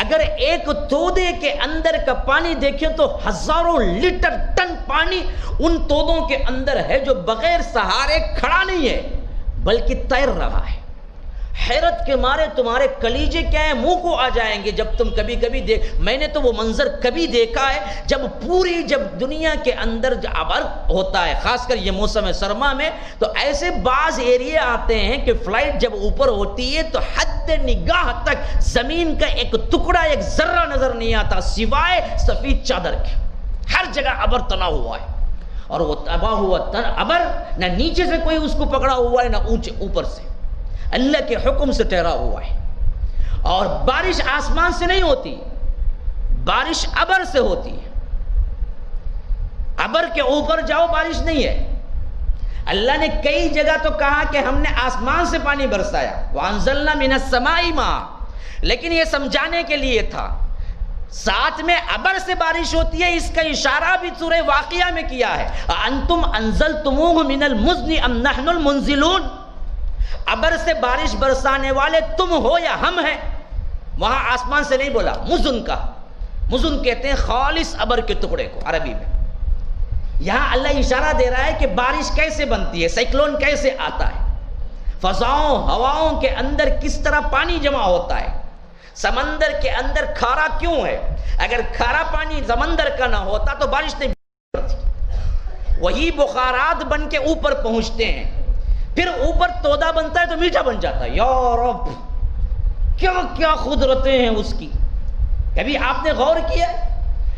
اگر ایک تودے کے اندر کا پانی دیکھیں تو ہزاروں لیٹر ٹن پانی ان تودوں کے اندر ہے، جو بغیر سہارے کھڑا نہیں ہے بلکہ تیر رہا ہے. حیرت کے مارے تمہارے کلیجے کیا ہے منہ کو آ جائیں گے جب تم کبھی کبھی میں نے تو وہ منظر کبھی دیکھا ہے جب دنیا کے اندر ابر ہوتا ہے، خاص کر یہ موسم سرما میں، تو ایسے بعض ایریے آتے ہیں کہ فلائٹ جب اوپر ہوتی ہے تو حد نگاہ تک زمین کا ایک ٹکڑا، ایک ذرہ نظر نہیں آتا سوائے سفید چادر کے. ہر جگہ ابر تنا ہوا ہے، اور وہ تباہ ہوا ابر نہ نیچے سے کوئی اس کو پکڑا ہوا ہے نہ اوپر سے، اللہ کے حکم سے ٹھہرا ہوا ہے. اور بارش آسمان سے نہیں ہوتی، بارش ابر سے ہوتی ہے. ابر کے اوپر جاؤ بارش نہیں ہے. اللہ نے کئی جگہ تو کہا کہ ہم نے آسمان سے پانی برسایا، وَأَنزَلْنَا مِنَ السَّمَاءِ مَاءً، لیکن یہ سمجھانے کے لیے تھا. ساتھ میں ابر سے بارش ہوتی ہے، اس کا اشارہ بھی سورہ واقعہ میں کیا ہے، أَأَنْتُمْ أَنزَلْتُمُوهُ مِنَ الْمُزْنِ أَمْ نَحْنُ الْمُنزِلُونَ، ابر سے بارش برسانے والے تم ہو یا ہم ہیں. وہاں آسمان سے نہیں بولا، مزن کا. مزن کہتے ہیں خالص ابر کے ٹکڑے کو عربی میں. یہاں اللہ اشارہ دے رہا ہے کہ بارش کیسے بنتی ہے، سائیکلون کیسے آتا ہے، فضاؤں ہواؤں کے اندر کس طرح پانی جمع ہوتا ہے. سمندر کے اندر کھارا کیوں ہے؟ اگر کھارا پانی سمندر کا نہ ہوتا تو بارش نہیں ہوتی. وہی بخارات بن کے اوپر پہنچتے ہیں، پھر اوپر تودا بنتا ہے تو میٹھا بن جاتا ہے. یا رب، کیا کیا قدرتیں ہیں اس کی. کبھی آپ نے غور کیا؟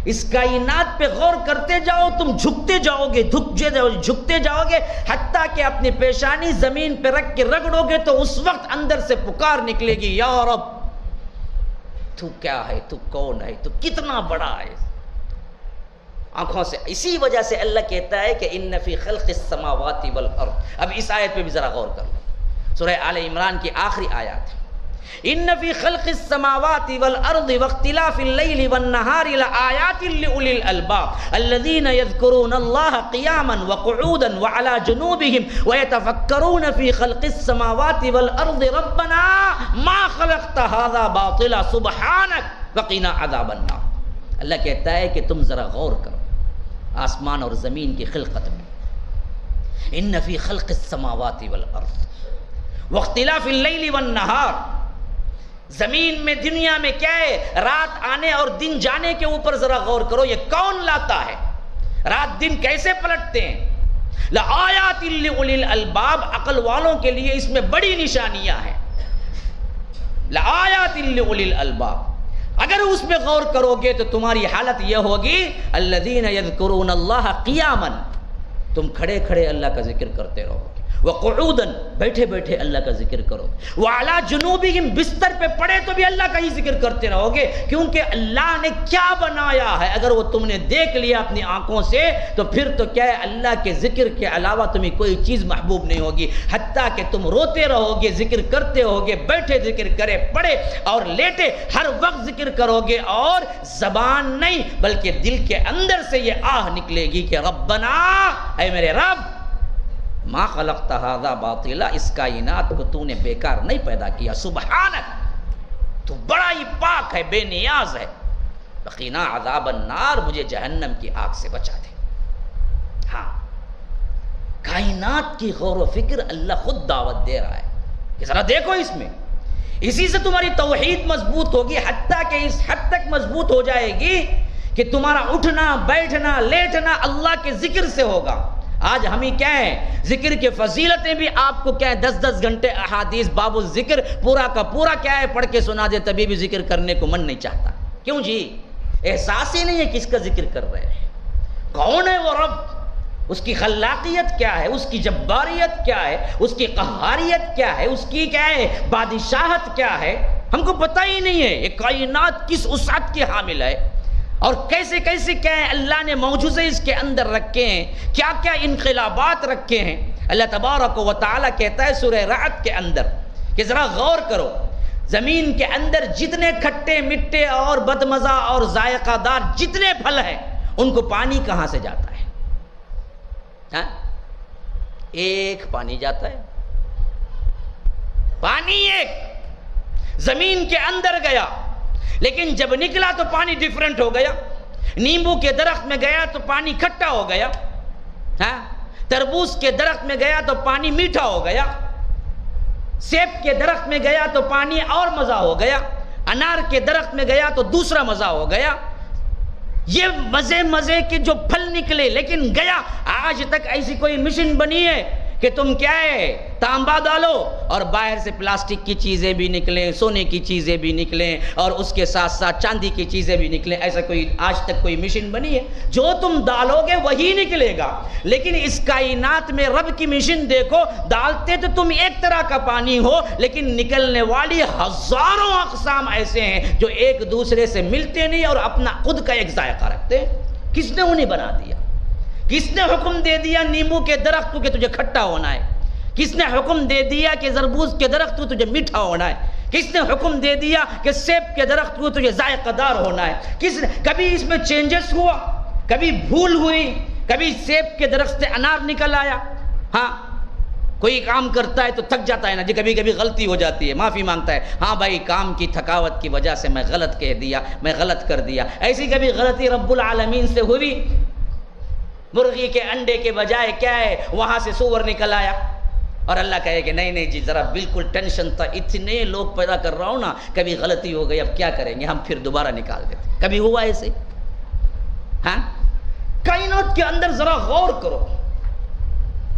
اس کائنات پہ غور کرتے جاؤ، تم جھکتے جاؤ گے، جھکتے جاؤ گے، حتیٰ کہ اپنی پیشانی زمین پہ رکھ کے رگڑو گے تو اس وقت اندر سے پکار نکلے گی، یا رب تو کیا ہے، تو کون ہے، تو کتنا بڑا ہے. آنکھوں سے. اسی وجہ سے اللہ کہتا ہے کہ ان فی خلق السماوات والارض. اب اس آیت پہ بھی ذرا غور کر لو، سورہ آل عمران کی آخری آیات. ان فی خلق السماوات والارض واختلاف اللیل والنہار لآیات لأولی الالباب الذین یذکرون اللہ قیاما وقعودا وعلی جنوبهم ویتفکرون فی خلق السماوات والارض ربنا ما خلقت هذا باطلا سبحانک وقنا عذاب النار. اللہ کہتا ہے کہ تم ذرا غور کرو آسمان اور زمین کی خلقت میں. ان فی خلق السماوات والارض واختلاف اللیل والنہار، زمین میں دنیا میں کیا ہے، رات آنے اور دن جانے کے اوپر ذرا غور کرو. یہ کون لاتا ہے؟ رات دن کیسے پلٹتے ہیں؟ لآیات لأولی الالباب، عقل والوں کے لیے اس میں بڑی نشانیاں ہیں. لآیات لأولی الالباب، اگر اس میں غور کرو گے تو تمہاری حالت یہ ہوگی الذین یذکرون اللہ قیاما، تم کھڑے کھڑے اللہ کا ذکر کرتے رہو گے، وقعودا، بیٹھے بیٹھے اللہ کا ذکر کرو گے، وعلی جنوبہم، بستر پہ پڑے تو بھی اللہ کا ہی ذکر کرتے رہو گے. کیونکہ اللہ نے کیا بنایا ہے اگر وہ تم نے دیکھ لیا اپنی آنکھوں سے تو پھر تو کیا ہے، اللہ کے ذکر کے علاوہ تمہیں کوئی چیز محبوب نہیں ہوگی. حتیٰ کہ تم روتے رہو گے ذکر کرتے رہو گے، بیٹھے ذکر کرے، پڑے اور لیٹے ہر وقت ذکر کرو گے، اور زبان نہیں بلکہ دل کے اندر سے یہ آہ نکلے گی کہ ربنا، اے میرے رب، ما خلقت هذا باطلا، اس کائنات کو تو نے بیکار نہیں پیدا کیا، سبحانک، تو بڑا ہی پاک ہے، بے نیاز ہے. وقنا عذاب النار، مجھے جہنم کی آگ سے بچا دے. ہاں، کائنات کی غور و فکر اللہ خود دعوت دے رہا ہے کہ ذرا دیکھو اس میں. اسی سے تمہاری توحید مضبوط ہوگی، حتیٰ کہ اس حد تک مضبوط ہو جائے گی کہ تمہارا اٹھنا بیٹھنا لیٹنا اللہ کے ذکر سے ہوگا. آج ہمیں کیا ہے، ذکر کے فضیلتیں بھی آپ کو کیا ہے، 10 گھنٹے احادیث باب الذکر پورا کا پورا کیا ہے پڑھ کے سنا دے، تبھی بھی ذکر کرنے کو من نہیں چاہتا. کیوں جی؟ احساس ہی نہیں ہے کس کا ذکر کر رہے ہیں. کون ہے وہ رب، اس کی خلاقیت کیا ہے، اس کی جباریت کیا ہے، اس کی قہاریت کیا ہے، اس کی کیا ہے بادشاہت کیا ہے، ہم کو پتہ ہی نہیں ہے. یہ کائنات کس وسعت کی حامل ہے. اور کیسے کیسے کیا ہے اللہ نے معجزے اس کے اندر رکھے ہیں، کیا کیا انقلابات رکھے ہیں۔ اللہ تبارک و تعالیٰ کہتا ہے سورہ رعد کے اندر کہ ذرا غور کرو، زمین کے اندر جتنے کھٹے مٹھے اور بدمزہ اور ذائقہ دار جتنے پھل ہیں ان کو پانی کہاں سے جاتا ہے؟ ہاں؟ ایک پانی جاتا ہے، پانی ایک زمین کے اندر گیا، لیکن جب نکلا تو پانی ڈیفرنٹ ہو گیا۔ نیمبو کے درخت میں گیا تو پانی کھٹا ہو گیا، ہاں؟ تربوز کے درخت میں گیا تو پانی میٹھا ہو گیا، سیب کے درخت میں گیا تو پانی اور مزہ ہو گیا، انار کے درخت میں گیا تو دوسرا مزہ ہو گیا۔ یہ مزے مزے کے جو پھل نکلے، لیکن گیا آج تک ایسی کوئی مشین بنی ہے کہ تم کیا ہے تانبا ڈالو اور باہر سے پلاسٹک کی چیزیں بھی نکلیں، سونے کی چیزیں بھی نکلیں اور اس کے ساتھ ساتھ چاندی کی چیزیں بھی نکلیں؟ ایسا کوئی آج تک کوئی مشین بنی ہے؟ جو تم ڈالو گے وہی نکلے گا۔ لیکن اس کائنات میں رب کی مشین دیکھو، ڈالتے تو تم ایک طرح کا پانی ہو، لیکن نکلنے والی ہزاروں اقسام ایسے ہیں جو ایک دوسرے سے ملتے نہیں اور اپنا خود کا ایک ذائقہ رکھتے ہیں۔ کس نے انہیں بنا دیا؟ کس نے حکم دے دیا نیمبو کے درخت کو کہ تجھے کھٹا ہونا ہے؟ کس نے حکم دے دیا کہ تربوز کے درخت کو تجھے میٹھا ہونا ہے؟ کس نے حکم دے دیا کہ سیب کے درخت کو تجھے ذائقہ دار ہونا ہے؟ کس نے کبھی اس میں چینجز ہوا؟ کبھی بھول ہوئی؟ کبھی سیب کے درخت سے انار نکل آیا؟ ہاں، کوئی کام کرتا ہے تو تھک جاتا ہے نا جی، کبھی کبھی غلطی ہو جاتی ہے، معافی مانگتا ہے، ہاں بھائی کام کی تھکاوٹ کی وجہ سے میں غلط کہہ دیا، میں غلط کر دیا۔ ایسی کبھی غلطی رب العالمین سے ہوئی؟ مرغی کے انڈے کے بجائے کیا ہے وہاں سے سور نکل آیا، اور اللہ کہے کہ نہیں نہیں جی ذرا بالکل ٹینشن تھا، اتنے لوگ پیدا کر رہا ہوں نا، کبھی غلطی ہو گئی، اب کیا کریں گے، ہم پھر دوبارہ نکال دیتے۔ کبھی ہوا ایسے؟ ہاں، کائنات کے اندر ذرا غور کرو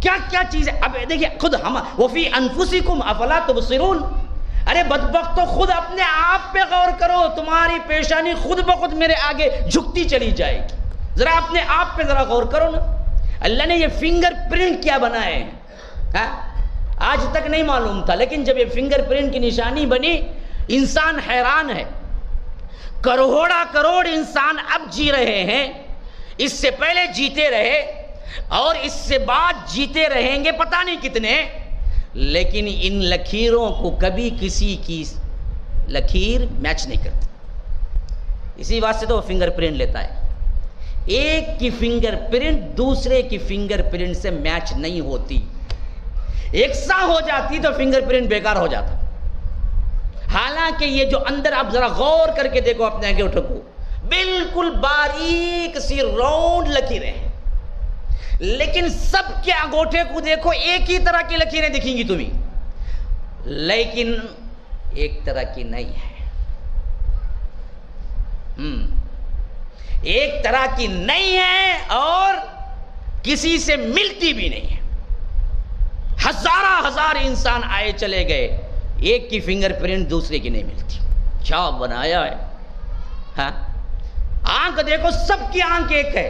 کیا کیا چیزیں۔ اب دیکھیے خود ہم وفی انفسکم افلا تبصرون، ارے بدبختو خود اپنے آپ پہ غور کرو، تمہاری پیشانی خود بخود میرے آگے جھکتی چلی جائے گی۔ ذرا اپنے آپ پہ ذرا غور کرو نا۔ اللہ نے یہ فنگر پرنٹ کیا بنائے ہیں، ہاں؟ آج تک نہیں معلوم تھا، لیکن جب یہ فنگر پرنٹ کی نشانی بنی انسان حیران ہے۔ کروڑا کروڑ انسان اب جی رہے ہیں، اس سے پہلے جیتے رہے اور اس سے بعد جیتے رہیں گے پتہ نہیں کتنے، لیکن ان لکیروں کو کبھی کسی کی لکیر میچ نہیں کرتی۔ اسی واسطے تو وہ فنگر پرنٹ لیتا ہے۔ ایک کی فنگر پرنٹ دوسرے کی فنگر پرنٹ سے میچ نہیں ہوتی، یکساں ہو جاتی تو فنگر پرنٹ بیکار ہو جاتا۔ حالانکہ یہ جو اندر آپ ذرا غور کر کے دیکھو اپنے انگوٹھے کو، بالکل باریک سی راؤنڈ لکیریں ہیں، لیکن سب کے انگوٹھے کو دیکھو ایک ہی طرح کی لکیریں دکھیں گی تمہیں، لیکن ایک طرح کی نہیں ہے۔ ایک طرح کی نہیں ہے اور کسی سے ملتی بھی نہیں ہے۔ ہزار انسان آئے چلے گئے، ایک کی فنگر پرنٹ دوسرے کی نہیں ملتی۔ کیا بنایا ہے؟ ہاں، آنکھ دیکھو سب کی آنکھ ایک ہے،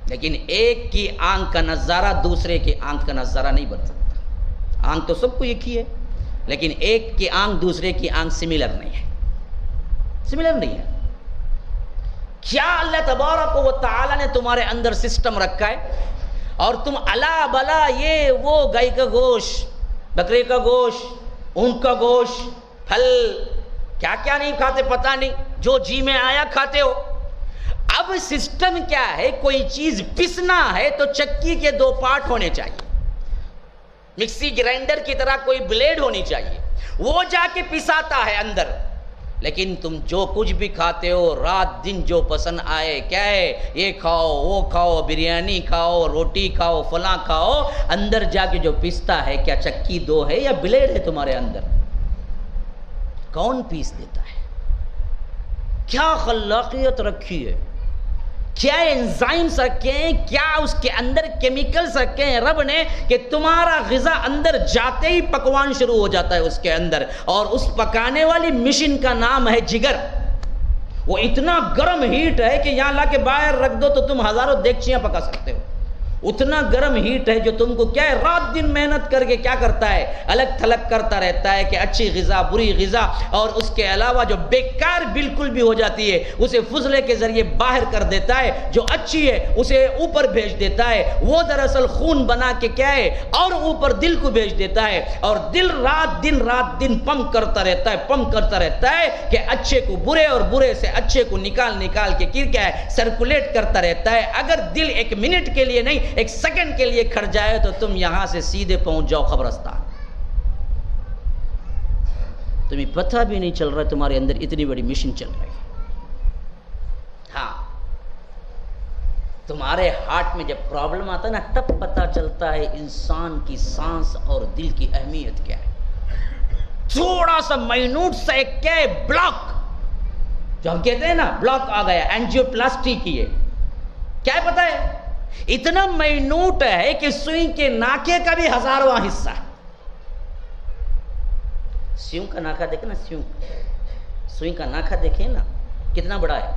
لیکن ایک کی آنکھ کا نظارہ دوسرے کی آنکھ کا نظارہ نہیں بن سکتا۔ آنکھ تو سب کو ایک ہی ہے، لیکن ایک کی آنکھ دوسرے کی آنکھ سملر نہیں ہے، سملر نہیں ہے۔ کیا اللہ تبارک و تعالی نے تمہارے اندر سسٹم رکھا ہے اور تم الا بلا یہ وہ گائے کا گوشت، بکرے کا گوشت، اونٹ کا گوشت، پھل کیا کیا نہیں کھاتے پتہ نہیں، جو جی میں آیا کھاتے ہو۔ اب سسٹم کیا ہے، کوئی چیز پسنا ہے تو چکی کے دو پارٹ ہونے چاہیے، مکسی گرائنڈر کی طرح کوئی بلیڈ ہونی چاہیے، وہ جا کے پساتا ہے اندر۔ لیکن تم جو کچھ بھی کھاتے ہو رات دن جو پسند آئے، کیا ہے یہ کھاؤ وہ کھاؤ، بریانی کھاؤ، روٹی کھاؤ، فلاں کھاؤ، اندر جا کے جو پیستا ہے کیا چکی دو ہے یا بلیڈ ہے تمہارے اندر؟ کون پیس دیتا ہے؟ کیا خلاقیت رکھی ہے، کیا انزائمز رکھے ہیں، کیا اس کے اندر کیمیکلز رکھے ہیں رب نے کہ تمہارا غذا اندر جاتے ہی پکوان شروع ہو جاتا ہے اس کے اندر، اور اس پکانے والی مشین کا نام ہے جگر۔ وہ اتنا گرم ہیٹ ہے کہ یہاں لا کے باہر رکھ دو تو تم ہزاروں دیگچیاں پکا سکتے ہو، اتنا گرم ہیٹ ہے جو تم کو کیا ہے رات دن محنت کر کے کیا کرتا ہے الگ تھلگ کرتا رہتا ہے کہ اچھی غذا بری غذا اور اس کے علاوہ جو بیکار بالکل بھی ہو جاتی ہے اسے فضلے کے ذریعے باہر کر دیتا ہے، جو اچھی ہے اسے اوپر بھیج دیتا ہے، وہ دراصل خون بنا کے کیا ہے اور اوپر دل کو بھیج دیتا ہے، اور دل رات دن پمپ کرتا رہتا ہے کہ اچھے کو برے اور برے سے اچھے کو نکال کے کیا ہے سرکولیٹ کرتا رہتا ہے۔ اگر دل ایک منٹ کے لیے نہیں ایک سیکنڈ کے لیے کھڑ جائے تو تم یہاں سے سیدھے پہنچ جاؤ قبرستان، تمہیں پتہ بھی نہیں چل رہا تمہارے اندر اتنی بڑی مشن چل رہی ہے۔ ہاں تمہارے ہارٹ میں جب پرابلم آتا ہے نا تب پتہ چلتا ہے انسان کی سانس اور دل کی اہمیت کیا ہے۔ تھوڑا سا مائنوٹ سا ایک کیا ہے بلاک، جو ہم کہتے ہیں نا بلاک آ گیا اینجیوپلاسٹی کی ہے، کیا ہے پتہ ہے اتنا مائنوٹ ہے کہ سوئی کے ناکے کا بھی 1000واں حصہ ہے۔ سیوں کا ناکا دیکھیں نا، سوئی کا ناکا دیکھیں نا کتنا بڑا ہے،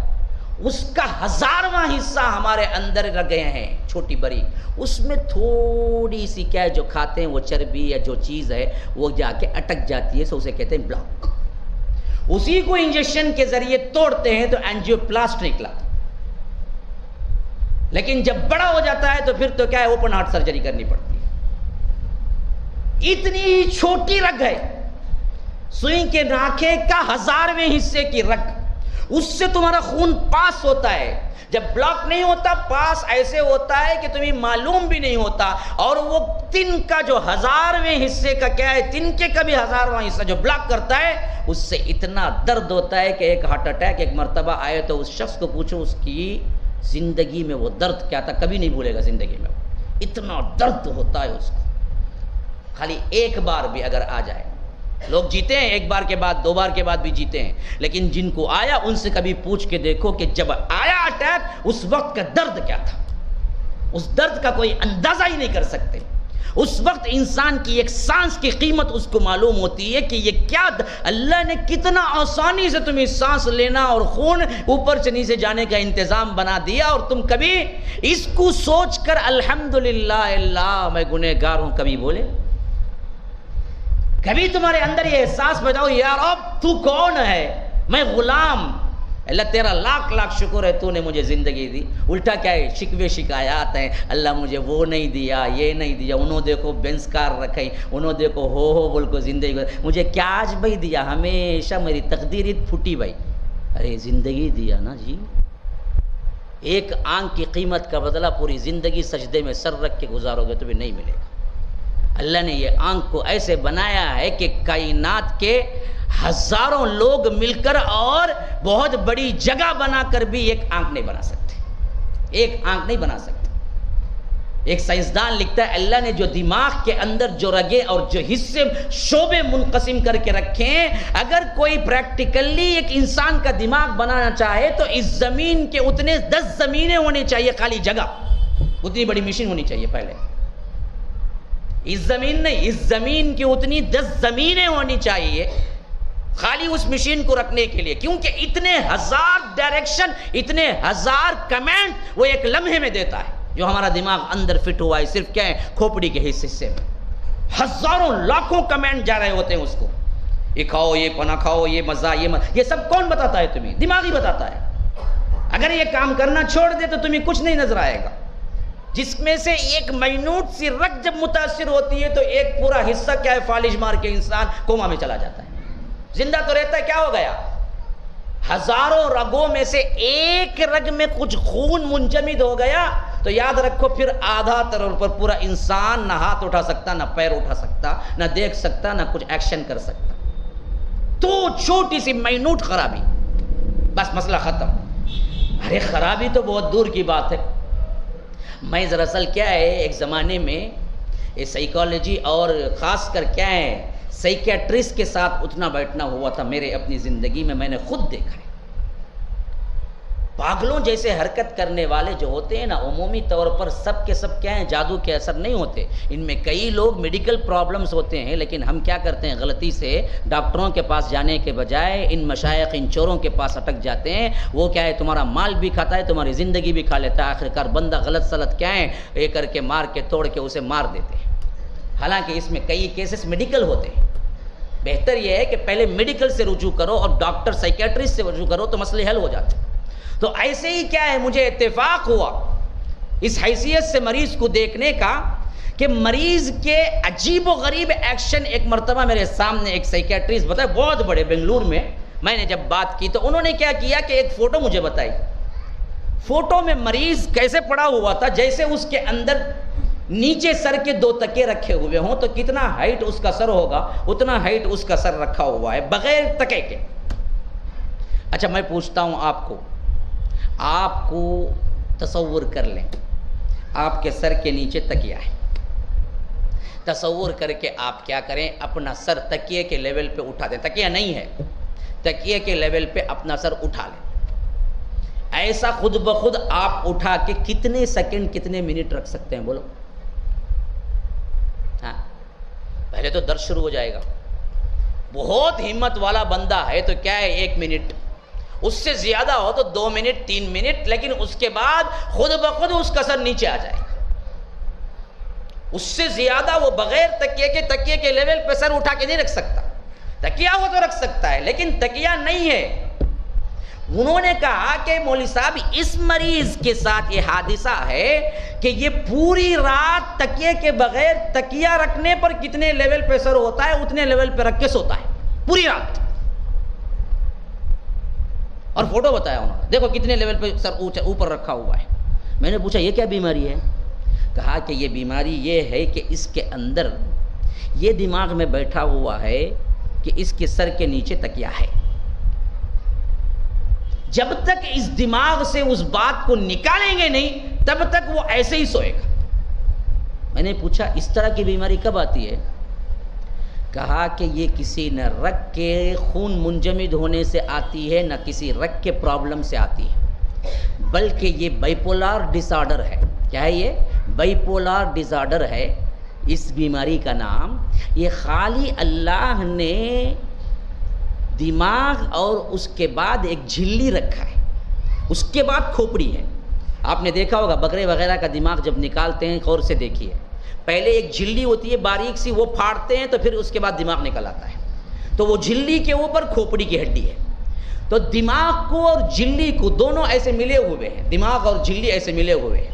اس کا 1000واں حصہ ہمارے اندر رہ گئے ہیں چھوٹی بڑی، اس میں تھوڑی سی کیا ہے جو کھاتے ہیں وہ چربی یا جو چیز ہے وہ جا کے اٹک جاتی ہے، سو اسے کہتے ہیں بلاک، اسی کو انجیکشن کے ذریعے توڑتے ہیں تو اینجیوپلاسٹ نکلا۔ لیکن جب بڑا ہو جاتا ہے تو پھر تو کیا ہے اوپن ہارٹ سرجری کرنی پڑتی ہے۔ اتنی چھوٹی رگ ہے سوئی کے ناکے کا 1000ویں حصے کی رگ، اس سے تمہارا خون پاس ہوتا ہے۔ جب بلاک نہیں ہوتا پاس ایسے ہوتا ہے کہ تمہیں معلوم بھی نہیں ہوتا، اور وہ تن کا جو 1000ویں حصے کا کیا ہے تنکے کا بھی 1000واں حصہ جو بلاک کرتا ہے اس سے اتنا درد ہوتا ہے کہ ایک ہارٹ اٹیک ایک مرتبہ آئے تو اس شخص کو پوچھو اس کی زندگی میں وہ درد کیا تھا، کبھی نہیں بھولے گا زندگی میں، اتنا درد ہوتا ہے اس کو۔ خالی ایک بار بھی اگر آ جائے، لوگ جیتے ہیں ایک بار کے بعد 2 بار کے بعد بھی جیتے ہیں، لیکن جن کو آیا ان سے کبھی پوچھ کے دیکھو کہ جب آیا اٹیک اس وقت کا درد کیا تھا، اس درد کا کوئی اندازہ ہی نہیں کر سکتے۔ اس وقت انسان کی ایک سانس کی قیمت اس کو معلوم ہوتی ہے کہ یہ کیا اللہ نے کتنا آسانی سے تمہیں سانس لینا اور خون اوپر سے نیچے جانے کا انتظام بنا دیا، اور تم کبھی اس کو سوچ کر الحمدللہ اللہ میں گنہگار ہوں کبھی بولے؟ کبھی تمہارے اندر یہ احساس پیدا ہو یا رب تو کون ہے، میں غلام، اللہ تیرا لاکھ شکر ہے تو نے مجھے زندگی دی۔ الٹا کیا ہے شکوے شکایات ہیں، اللہ مجھے وہ نہیں دیا یہ نہیں دیا، انہوں دیکھو بینس کار رکھیں، انہوں دیکھو ہو بول کو زندگی مجھے کیا آج بھائی دیا، ہمیشہ میری تقدیر پھوٹی بھائی۔ ارے زندگی دیا نا جی، ایک آنکھ کی قیمت کا بدلہ پوری زندگی سجدے میں سر رکھ کے گزارو گے تو بھی نہیں ملے گا۔ اللہ نے یہ آنکھ کو ایسے بنایا ہے کہ کائنات کے 1000 لوگ مل کر اور بہت بڑی جگہ بنا کر بھی ایک آنکھ نہیں بنا سکتے، ایک آنکھ نہیں بنا سکتے۔ ایک سائنسدان لکھتا ہے اللہ نے جو دماغ کے اندر جو رگیں اور جو حصے شعبے منقسم کر کے رکھے ہیں، اگر کوئی پریکٹیکلی ایک انسان کا دماغ بنانا چاہے تو اس زمین کے اتنے 10 زمینیں ہونی چاہیے، خالی جگہ اتنی بڑی مشین ہونی چاہیے پہلے، اس زمین نہیں، اس زمین کی اتنی 10 زمینیں ہونی چاہیے خالی اس مشین کو رکھنے کے لیے، کیونکہ اتنے 1000 ڈائریکشن اتنے 1000 کمانڈ وہ ایک لمحے میں دیتا ہے، جو ہمارا دماغ اندر فٹ ہوا ہے صرف کیا ہے کھوپڑی کے حصے میں، ہزاروں لاکھوں کمانڈ جا رہے ہوتے ہیں اس کو، یہ کھاؤ یہ پنا کھاؤ یہ مزہ یہ سب کون بتاتا ہے تمہیں؟ دماغ ہی بتاتا ہے۔ اگر یہ کام کرنا چھوڑ دے تو تمہیں کچھ نہیں نظر آئے گا۔ جس میں سے ایک مائنوٹ سی رگ جب متاثر ہوتی ہے تو ایک پورا حصہ کیا ہے فالج مار کے انسان کوما میں چلا جاتا ہے، زندہ تو رہتا ہے، کیا ہو گیا؟ ہزاروں رگوں میں سے ایک رگ میں کچھ خون منجمد ہو گیا تو یاد رکھو پھر آدھا طور پر پورا انسان نہ ہاتھ اٹھا سکتا، نہ پیر اٹھا سکتا، نہ دیکھ سکتا، نہ کچھ ایکشن کر سکتا۔ تو چھوٹی سی مائنوٹ خرابی، بس مسئلہ ختم۔ ارے خرابی تو بہت دور کی بات ہے۔ میں دراصل کیا ہے ایک زمانے میں یہ سائیکالوجی اور خاص کر کیا ہے سائیکیٹرسٹ کے ساتھ اٹھنا بیٹھنا ہوا تھا میرے اپنی زندگی میں نے خود دیکھا ہے۔ پاگلوں جیسے حرکت کرنے والے جو ہوتے ہیں نا، عمومی طور پر سب کے سب کیا ہیں، جادو کے اثر نہیں ہوتے. ان میں کئی لوگ میڈیکل پرابلمز ہوتے ہیں، لیکن ہم کیا کرتے ہیں، غلطی سے ڈاکٹروں کے پاس جانے کے بجائے ان مشائخ، ان چوروں کے پاس اٹک جاتے ہیں. وہ کیا ہے، تمہارا مال بھی کھاتا ہے، تمہاری زندگی بھی کھا لیتا ہے. آخرکار بندہ غلط سلط کیا ہے، یہ کر کے مار کے توڑ کے اسے مار دیتے ہیں. حالانکہ اس میں کئی کیسز میڈیکل ہوتے ہیں. بہتر یہ ہے کہ پہلے میڈیکل سے رجوع کرو اور ڈاکٹر سائیکیٹرسٹ سے رجوع کرو تو مسئلے حل ہو جاتے ہیں. تو ایسے ہی کیا ہے، مجھے اتفاق ہوا اس حیثیت سے مریض کو دیکھنے کا کہ مریض کے عجیب و غریب ایکشن. ایک مرتبہ میرے سامنے ایک سائیکیٹرسٹ بتائے، بہت بڑے بنگلور میں نے جب بات کی تو انہوں نے کیا کیا کہ ایک فوٹو مجھے بتائی. فوٹو میں مریض کیسے پڑا ہوا تھا، جیسے اس کے اندر نیچے سر کے 2 تکے رکھے ہوئے ہوں تو کتنا ہائٹ اس کا سر ہوگا، اتنا ہائٹ اس کا سر رکھا ہوا ہے بغیر تکے کے. اچھا میں پوچھتا ہوں آپ کو تصور کر لیں، آپ کے سر کے نیچے تکیہ ہے. تصور کر کے آپ کیا کریں، اپنا سر تکیے کے لیول پہ اٹھا دیں. تکیہ نہیں ہے، تکیے کے لیول پہ اپنا سر اٹھا لیں. ایسا خود بخود آپ اٹھا کے کتنے سیکنڈ کتنے منٹ رکھ سکتے ہیں بولو؟ ہاں پہلے تو درد شروع ہو جائے گا. بہت ہمت والا بندہ ہے تو کیا ہے 1 منٹ، اس سے زیادہ ہو تو 2 منٹ 3 منٹ، لیکن اس کے بعد خود بخود اس کا سر نیچے آ جائے گا. اس سے زیادہ وہ بغیر تکیے کے لیول پہ سر اٹھا کے نہیں رکھ سکتا. تکیہ ہو تو رکھ سکتا ہے لیکن تکیہ نہیں ہے. انہوں نے کہا کہ مولوی صاحب اس مریض کے ساتھ یہ حادثہ ہے کہ یہ پوری رات تکیے کے بغیر تکیہ رکھنے پر کتنے لیول پہ سر ہوتا ہے اتنے لیول پہ رکھ کے سوتا ہے پوری رات. اور فوٹو بتایا انہوں نے، دیکھو کتنے لیول پہ سر اوپر رکھا ہوا ہے. میں نے پوچھا یہ کیا بیماری ہے؟ کہا کہ یہ بیماری یہ ہے کہ اس کے اندر یہ دماغ میں بیٹھا ہوا ہے کہ اس کے سر کے نیچے تکیہ ہے. جب تک اس دماغ سے اس بات کو نکالیں گے نہیں تب تک وہ ایسے ہی سوئے گا. میں نے پوچھا اس طرح کی بیماری کب آتی ہے؟ کہا کہ یہ کسی نہ رگ کے خون منجمد ہونے سے آتی ہے، نہ کسی رگ کے پرابلم سے آتی ہے، بلکہ یہ بائپولار ڈس آرڈر ہے. کیا ہے یہ؟ بائپولار ڈس آرڈر ہے اس بیماری کا نام. یہ خالی اللہ نے دماغ اور اس کے بعد ایک جھلی رکھا ہے، اس کے بعد کھوپڑی ہے. آپ نے دیکھا ہوگا بکرے وغیرہ کا دماغ جب نکالتے ہیں، غور سے دیکھیے، پہلے ایک جھلی ہوتی ہے باریک سی، وہ پھاڑتے ہیں تو پھر اس کے بعد دماغ نکل آتا ہے. تو وہ جھلی کے اوپر کھوپڑی کی ہڈی ہے. تو دماغ کو اور جھلی کو دونوں ایسے ملے ہوئے ہیں، دماغ اور جھلی ایسے ملے ہوئے ہیں.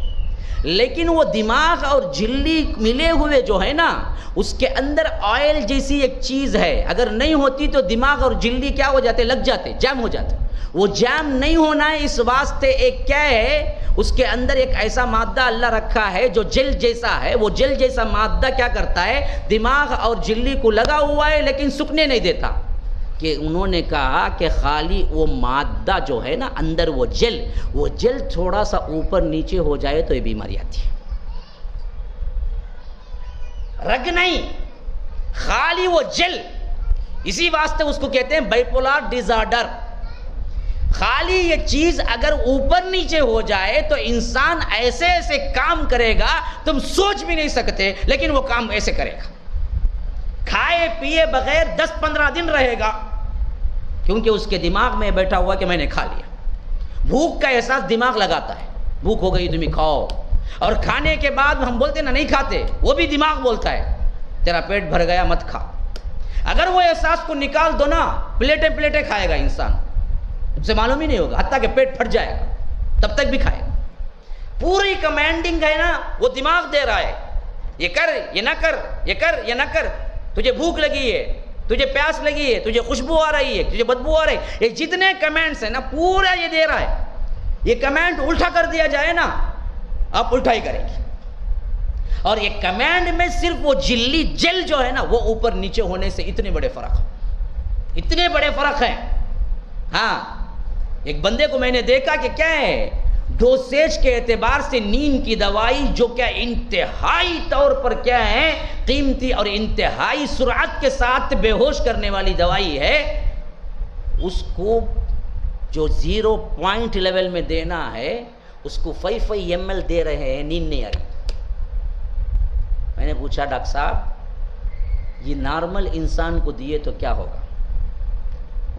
لیکن وہ دماغ اور جھلی ملے ہوئے جو ہے نا، اس کے اندر آئل جیسی ایک چیز ہے، اگر نہیں ہوتی تو دماغ اور جھلی کیا ہو جاتے، لگ جاتے، جام ہو جاتے. وہ جام نہیں ہونا ہے اس واسطے ایک کیا ہے، اس کے اندر ایک ایسا مادہ اللہ رکھا ہے جو جل جیسا ہے. وہ جل جیسا مادہ کیا کرتا ہے، دماغ اور جھلی کو لگا ہوا ہے لیکن سکنے نہیں دیتا. کہ انہوں نے کہا کہ خالی وہ مادہ جو ہے نا اندر وہ جل تھوڑا سا اوپر نیچے ہو جائے تو یہ بیماری آتی ہے. رگ نہیں، خالی وہ جل. اسی واسطے اس کو کہتے ہیں بائپولار ڈس آرڈر. خالی یہ چیز اگر اوپر نیچے ہو جائے تو انسان ایسے ایسے کام کرے گا تم سوچ بھی نہیں سکتے، لیکن وہ کام ایسے کرے گا. کھائے پیے بغیر 10-15 دن رہے گا، کیونکہ اس کے دماغ میں بیٹھا ہوا کہ میں نے کھا لیا. بھوک کا احساس دماغ لگاتا ہے، بھوک ہو گئی تمہیں کھاؤ. اور کھانے کے بعد ہم بولتے نا نہیں کھاتے، وہ بھی دماغ بولتا ہے تیرا پیٹ بھر گیا مت کھا. اگر وہ احساس کو نکال دو نا، پلیٹیں کھائے گا انسان، اسے معلوم ہی نہیں ہوگا، حتیٰ کہ پیٹ پھٹ جائے گا تب تک بھی کھائے گا. پوری کمانڈنگ ہے نا وہ دماغ دے رہا ہے، یہ کر یہ نہ کر، یہ کر یہ نہ کر. تجھے بھوک لگی ہے، تجھے پیاس لگی ہے، تجھے خوشبو آ رہی ہے، تجھے بدبو آ رہی ہے، یہ جتنے کمانڈس ہیں نا پورا یہ دے رہا ہے. یہ کمانڈ الٹا کر دیا جائے نا آپ الٹا ہی کریں گے. اور یہ کمانڈ میں صرف وہ جل جو ہے نا وہ اوپر نیچے ہونے سے اتنے بڑے فرق ہیں. ہاں ایک بندے کو میں نے دیکھا کہ کیا ہے، ڈوسیج کے اعتبار سے نیند کی دوائی جو کیا انتہائی طور پر کیا ہے قیمتی اور انتہائی سرعت کے ساتھ بے ہوش کرنے والی دوائی ہے، اس کو جو 0 لیول میں دینا ہے اس کو 5 ml دے رہے ہیں، نیند نہیں آ رہی۔ میں نے پوچھا ڈاکٹر صاحب یہ نارمل انسان کو دیے تو کیا ہوگا؟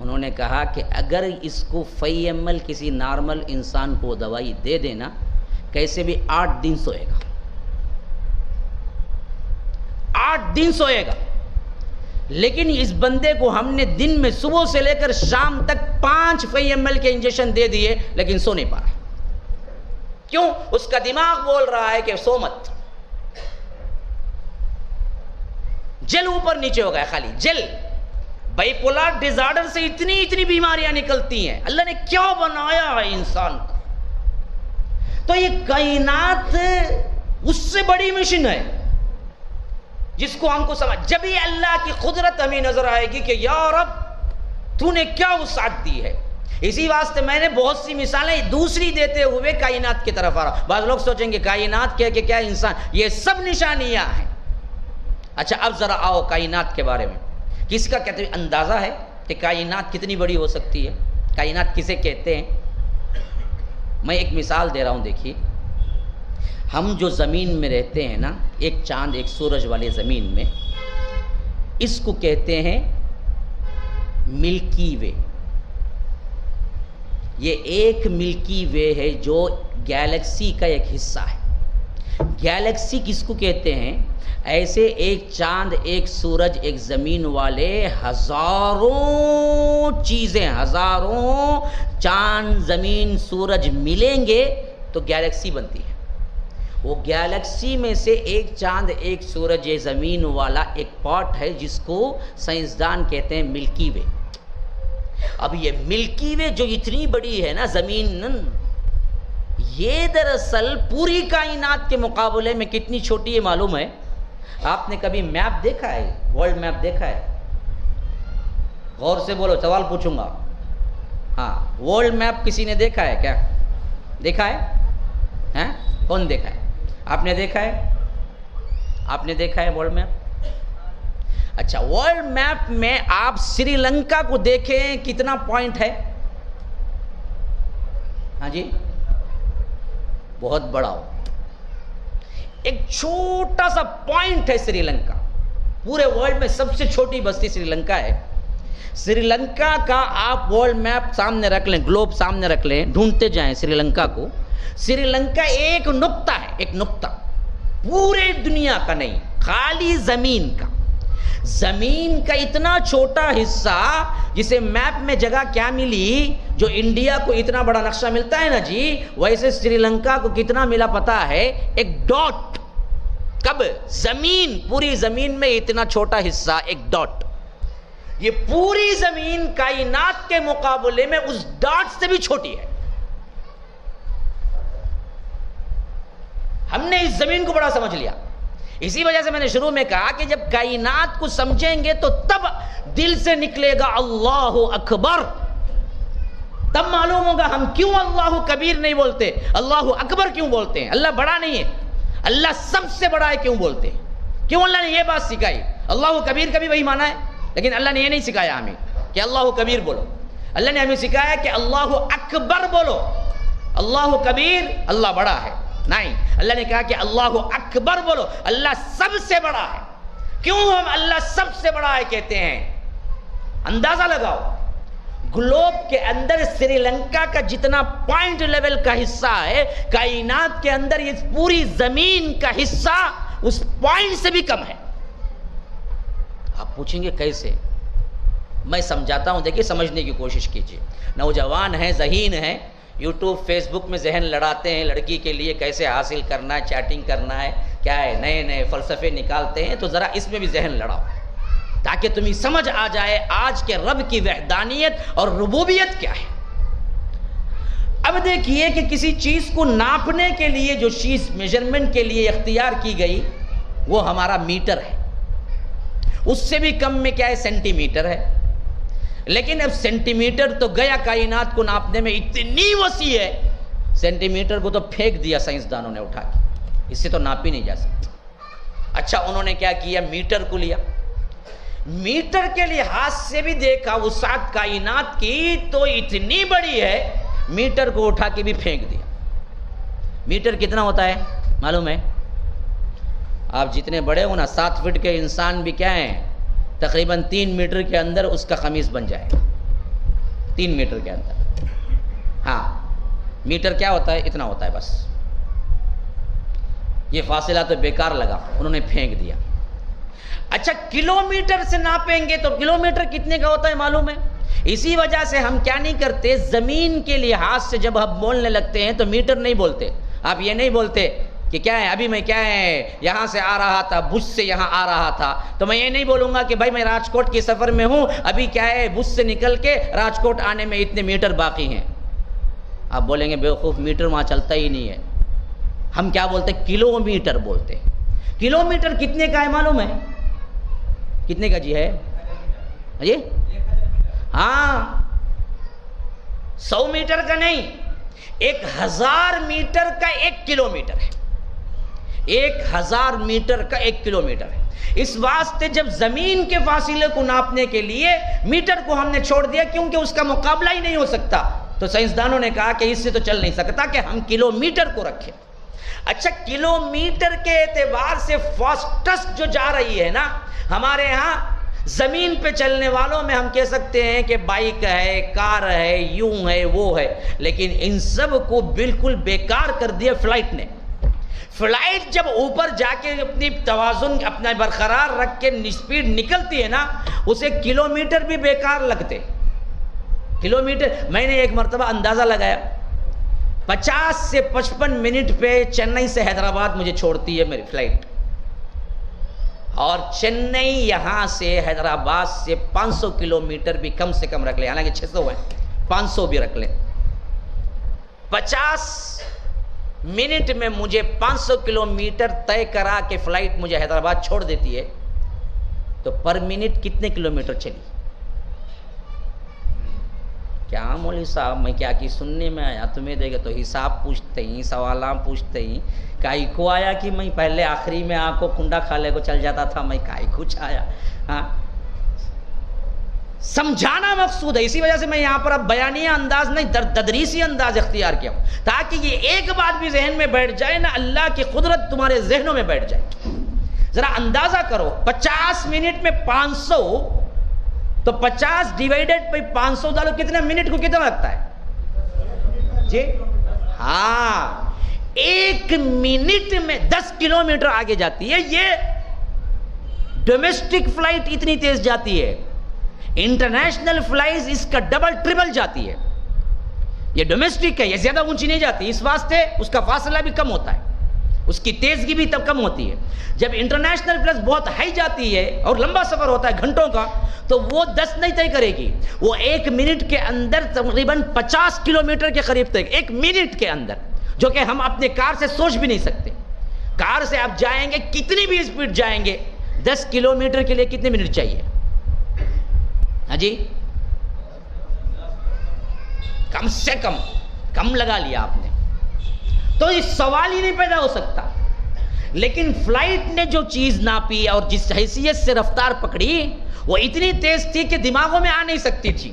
انہوں نے کہا کہ اگر اس کو 5 ml کسی نارمل انسان کو دوائی دے دینا، کیسے بھی 8 دن سوئے گا، 8 دن سوئے گا۔ لیکن اس بندے کو ہم نے دن میں صبح سے لے کر شام تک 5 ml کے انجیکشن دے دیے، لیکن سو نہیں پا رہا۔ کیوں؟ اس کا دماغ بول رہا ہے کہ سو مت، جل اوپر نیچے ہو گیا، خالی جل۔ بائی پولار ڈیزارڈر سے اتنی بیماریاں نکلتی ہیں۔ اللہ نے کیا بنایا ہے انسان کو؟ تو یہ کائنات اس سے بڑی مشن ہے جس کو ہم کو سمجھ، جب ہی اللہ کی قدرت ہمیں نظر آئے گی کہ یا رب تو نے کیا وسعت دی ہے۔ اسی واسطے میں نے بہت سی مثالیں دوسری دیتے ہوئے کائنات کی طرف آ رہا۔ بعض لوگ سوچیں گے کائنات کیا کہ کیا انسان، یہ سب نشانیاں ہیں۔ اچھا اب ذرا آؤ کائنات کے بارے میں، کس کا کہتے ہیں اندازہ ہے کہ کائنات کتنی بڑی ہو سکتی ہے؟ کائنات کسے کہتے ہیں؟ میں ایک مثال دے رہا ہوں، دیکھیے ہم جو زمین میں رہتے ہیں نا، ایک چاند ایک سورج والے زمین میں، اس کو کہتے ہیں ملکی وے۔ یہ ایک ملکی وے ہے جو گیلیکسی کا ایک حصہ ہے۔ گیلیکسی کس کو کہتے ہیں؟ ایسے ایک چاند ایک سورج ایک زمین والے ہزاروں چیزیں، ہزاروں چاند زمین سورج ملیں گے تو گیلیکسی بنتی ہے۔ وہ گیلیکسی میں سے ایک چاند ایک سورج ایک زمین والا ایک پارٹ ہے جس کو سائنسدان کہتے ہیں ملکی وے۔ اب یہ ملکی وے جو اتنی بڑی ہے نا زمین، یہ دراصل پوری کائنات کے مقابلے میں کتنی چھوٹی ہے معلوم ہے؟ آپ نے کبھی میپ دیکھا ہے؟ ورلڈ میپ دیکھا ہے؟ غور سے بولو، سوال پوچھوں گا۔ ہاں، ورلڈ میپ کسی نے دیکھا ہے کیا؟ دیکھا ہے؟ کون دیکھا ہے؟ آپ نے دیکھا ہے؟ آپ نے دیکھا ہے ورلڈ میپ؟ اچھا، ورلڈ میپ میں آپ سری لنکا کو دیکھیں کتنا پوائنٹ ہے؟ ہاں جی، بہت بڑا ہو، ایک چھوٹا سا پوائنٹ ہے سری لنکا۔ پورے ورلڈ میں سب سے چھوٹی بستی سری لنکا ہے۔ سری لنکا کا آپ ورلڈ میپ سامنے رکھ لیں، گلوب سامنے رکھ لیں، ڈھونڈتے جائیں سری لنکا کو۔ سری لنکا ایک نقطہ ہے، ایک نقطہ، پورے دنیا کا نہیں، خالی زمین کا۔ زمین کا اتنا چھوٹا حصہ جسے میپ میں جگہ کیا ملی، جو انڈیا کو اتنا بڑا نقشہ ملتا ہے نا جی، ویسے سری لنکا کو کتنا ملا پتا ہے؟ ایک ڈاٹ۔ کب؟ زمین، پوری زمین میں اتنا چھوٹا حصہ ایک ڈاٹ۔ یہ پوری زمین کائنات کے مقابلے میں اس ڈاٹ سے بھی چھوٹی ہے۔ ہم نے اس زمین کو بڑا سمجھ لیا۔ اسی وجہ سے میں نے شروع میں کہا کہ جب کائنات کو سمجھیں گے تو تب دل سے نکلے گا اللہ اکبر، تب معلوم ہوگا ہم کیوں اللہ کبیر نہیں بولتے، اللہ اکبر کیوں بولتے ہیں۔ اللہ بڑا نہیں ہے، اللہ سب سے بڑا ہے کیوں بولتے ہیں؟ کیوں اللہ نے یہ بات سکھائی؟ اللہ کبیر کا بھی وہی معنی ہے، لیکن اللہ نے یہ نہیں سکھایا ہمیں کہ اللہ کبیر بولو۔ اللہ نے ہمیں سکھایا کہ اللہ اکبر بولو۔ اللہ کبیر، اللہ بڑا ہے، نہیں، اللہ نے کہا کہ اللہ اکبر بولو، اللہ سب سے بڑا ہے۔ کیوں ہم اللہ سب سے بڑا ہے کہتے ہیں؟ اندازہ لگاؤ، گلوب کے اندر سری لنکا کا جتنا پوائنٹ لیول کا حصہ ہے، کائنات کے اندر یہ پوری زمین کا حصہ اس پوائنٹ سے بھی کم ہے۔ آپ پوچھیں گے کیسے؟ میں سمجھاتا ہوں، دیکھیے سمجھنے کی کوشش کیجیے۔ نوجوان ہیں، ذہین ہیں، یوٹیوب فیس بک میں ذہن لڑاتے ہیں لڑکی کے لیے کیسے حاصل کرنا ہے، چیٹنگ کرنا ہے، کیا ہے، نئے نئے فلسفے نکالتے ہیں، تو ذرا اس میں بھی ذہن لڑاؤ تاکہ تمہیں سمجھ آ جائے آج کے رب کی وحدانیت اور ربوبیت کیا ہے۔ اب دیکھیے کہ کسی چیز کو ناپنے کے لیے جو چیز میجرمنٹ کے لیے اختیار کی گئی وہ ہمارا میٹر ہے، اس سے بھی کم میں کیا ہے، سینٹی میٹر ہے۔ لیکن اب سینٹی میٹر تو گیا، کائنات کو ناپنے میں اتنی وسیع ہے، سینٹی میٹر کو تو پھینک دیا سائنسدانوں نے اٹھا کے، اس سے تو ناپی نہیں جا سکتی۔ اچھا، انہوں نے کیا کیا؟ میٹر کو لیا، میٹر کے لحاظ سے بھی دیکھا وسعت کائنات کی تو اتنی بڑی ہے، میٹر کو اٹھا کے بھی پھینک دیا۔ میٹر کتنا ہوتا ہے معلوم ہے؟ آپ جتنے بڑے ہو نا، 7 فٹ کے انسان بھی کیا ہیں، تقریباً 3 میٹر کے اندر اس کا قمیص بن جائے گا، 3 میٹر کے اندر۔ ہاں، میٹر کیا ہوتا ہے؟ اتنا ہوتا ہے بس۔ یہ فاصلہ تو بیکار لگا، انہوں نے پھینک دیا۔ اچھا، کلومیٹر سے ناپیں گے تو کلومیٹر کتنے کا ہوتا ہے معلوم ہے؟ اسی وجہ سے ہم کیا نہیں کرتے، زمین کے لحاظ سے جب ہم بولنے لگتے ہیں تو میٹر نہیں بولتے۔ آپ یہ نہیں بولتے کہ کیا ہے، ابھی میں کیا ہے یہاں سے آ رہا تھا، بج سے یہاں آ رہا تھا، تو میں یہ نہیں بولوں گا کہ بھائی میں راجکوٹ کے سفر میں ہوں، ابھی کیا ہے بج سے نکل کے راجکوٹ آنے میں اتنے میٹر باقی ہیں۔ آپ بولیں گے بیوقوف، میٹر وہاں چلتا ہی نہیں ہے۔ ہم کیا بولتے؟ کلو میٹر بولتے۔ کلو میٹر کتنے کا ہے معلوم ہے؟ کتنے کا جی ہے جی؟ ہاں، 100 میٹر کا نہیں، 1000 میٹر کا 1 کلو میٹر ہے۔ 1000 میٹر کا 1 کلو میٹر ہے۔ اس واسطے جب زمین کے فاصلے کو ناپنے کے لیے میٹر کو ہم نے چھوڑ دیا، کیونکہ اس کا مقابلہ ہی نہیں ہو سکتا، تو سائنسدانوں نے کہا کہ اس سے تو چل نہیں سکتا کہ ہم کلو میٹر کو رکھیں۔ اچھا، کلو میٹر کے اعتبار سے فاسٹسٹ جو جا رہی ہے نا، ہمارے ہاں زمین پہ چلنے والوں میں ہم کہہ سکتے ہیں کہ بائک ہے، کار ہے، یوں ہے، وہ ہے، لیکن ان سب کو بالکل بیکار کر دیا فلائٹ نے۔ فلائٹ جب اوپر جا کے اپنی توازن اپنا برقرار رکھ کے اسپیڈ نکلتی ہے نا، اسے کلومیٹر بھی بیکار لگتے۔ کلومیٹر، میں نے ایک مرتبہ اندازہ لگایا، 50 سے 55 منٹ پہ چنئی سے حیدرآباد مجھے چھوڑتی ہے میری فلائٹ، اور چنئی یہاں سے حیدرآباد سے 500 کلومیٹر بھی کم سے کم رکھ لیں، حالانکہ 600 ہے، 500 بھی رکھ لیں۔ 50 منٹ میں مجھے 500 کلومیٹر طے کرا کہ فلائٹ مجھے حیدرآباد چھوڑ دیتی ہے، تو پر منٹ کتنے کلومیٹر چلی؟ کیا مولوی صاحب میں کیا کی سننے میں آیا، تمہیں دے گا تو حساب پوچھتے ہی، سوالات پوچھتے ہی، کائی کو آیا کہ میں پہلے آخری میں آپ کو کنڈا کھالے کو چل جاتا تھا، میں کائی کچھ آیا۔ ہاں، سمجھانا مقصود ہے، اسی وجہ سے میں یہاں پر اب بیانیہ انداز نہیں، تدریسی انداز اختیار کیا ہوں، تاکہ یہ ایک بات بھی ذہن میں بیٹھ جائے نا، اللہ کی قدرت تمہارے ذہنوں میں بیٹھ جائے۔ ذرا اندازہ کرو، 50 منٹ میں 500، تو 50 ڈیوائیڈڈ بائی 500 ڈالو، کتنے منٹ کو کتنا لگتا ہے جی؟ ہاں، 1 منٹ میں 10 کلومیٹر آگے جاتی ہے۔ یہ ڈومیسٹک فلائٹ اتنی تیز جاتی ہے، انٹرنیشنل فلائٹ اس کا ڈبل ٹربل جاتی ہے۔ یہ ڈومیسٹک ہے، یہ زیادہ اونچی نہیں جاتی، اس واسطے اس کا فاصلہ بھی کم ہوتا ہے، اس کی تیزگی بھی تب کم ہوتی ہے۔ جب انٹرنیشنل فلائٹ بہت ہائی جاتی ہے اور لمبا سفر ہوتا ہے گھنٹوں کا، تو وہ 10 نہیں طے کرے گی، وہ 1 منٹ کے اندر تقریباً 50 کلومیٹر کے قریب تک، 1 منٹ کے اندر، جو کہ ہم اپنے کار سے سوچ بھی نہیں سکتے۔ کار سے آپ جائیں گے، کتنی بھی اسپیڈ جائیں گے، 10 کلومیٹر کے لیے کتنے منٹ چاہیے؟ ہاں جی، کم سے کم لگا لیا آپ نے، تو یہ سوال ہی نہیں پیدا ہو سکتا۔ لیکن فلائٹ نے جو چیز ناپی اور جس حیثیت سے رفتار پکڑی، وہ اتنی تیز تھی کہ دماغوں میں آ نہیں سکتی تھی۔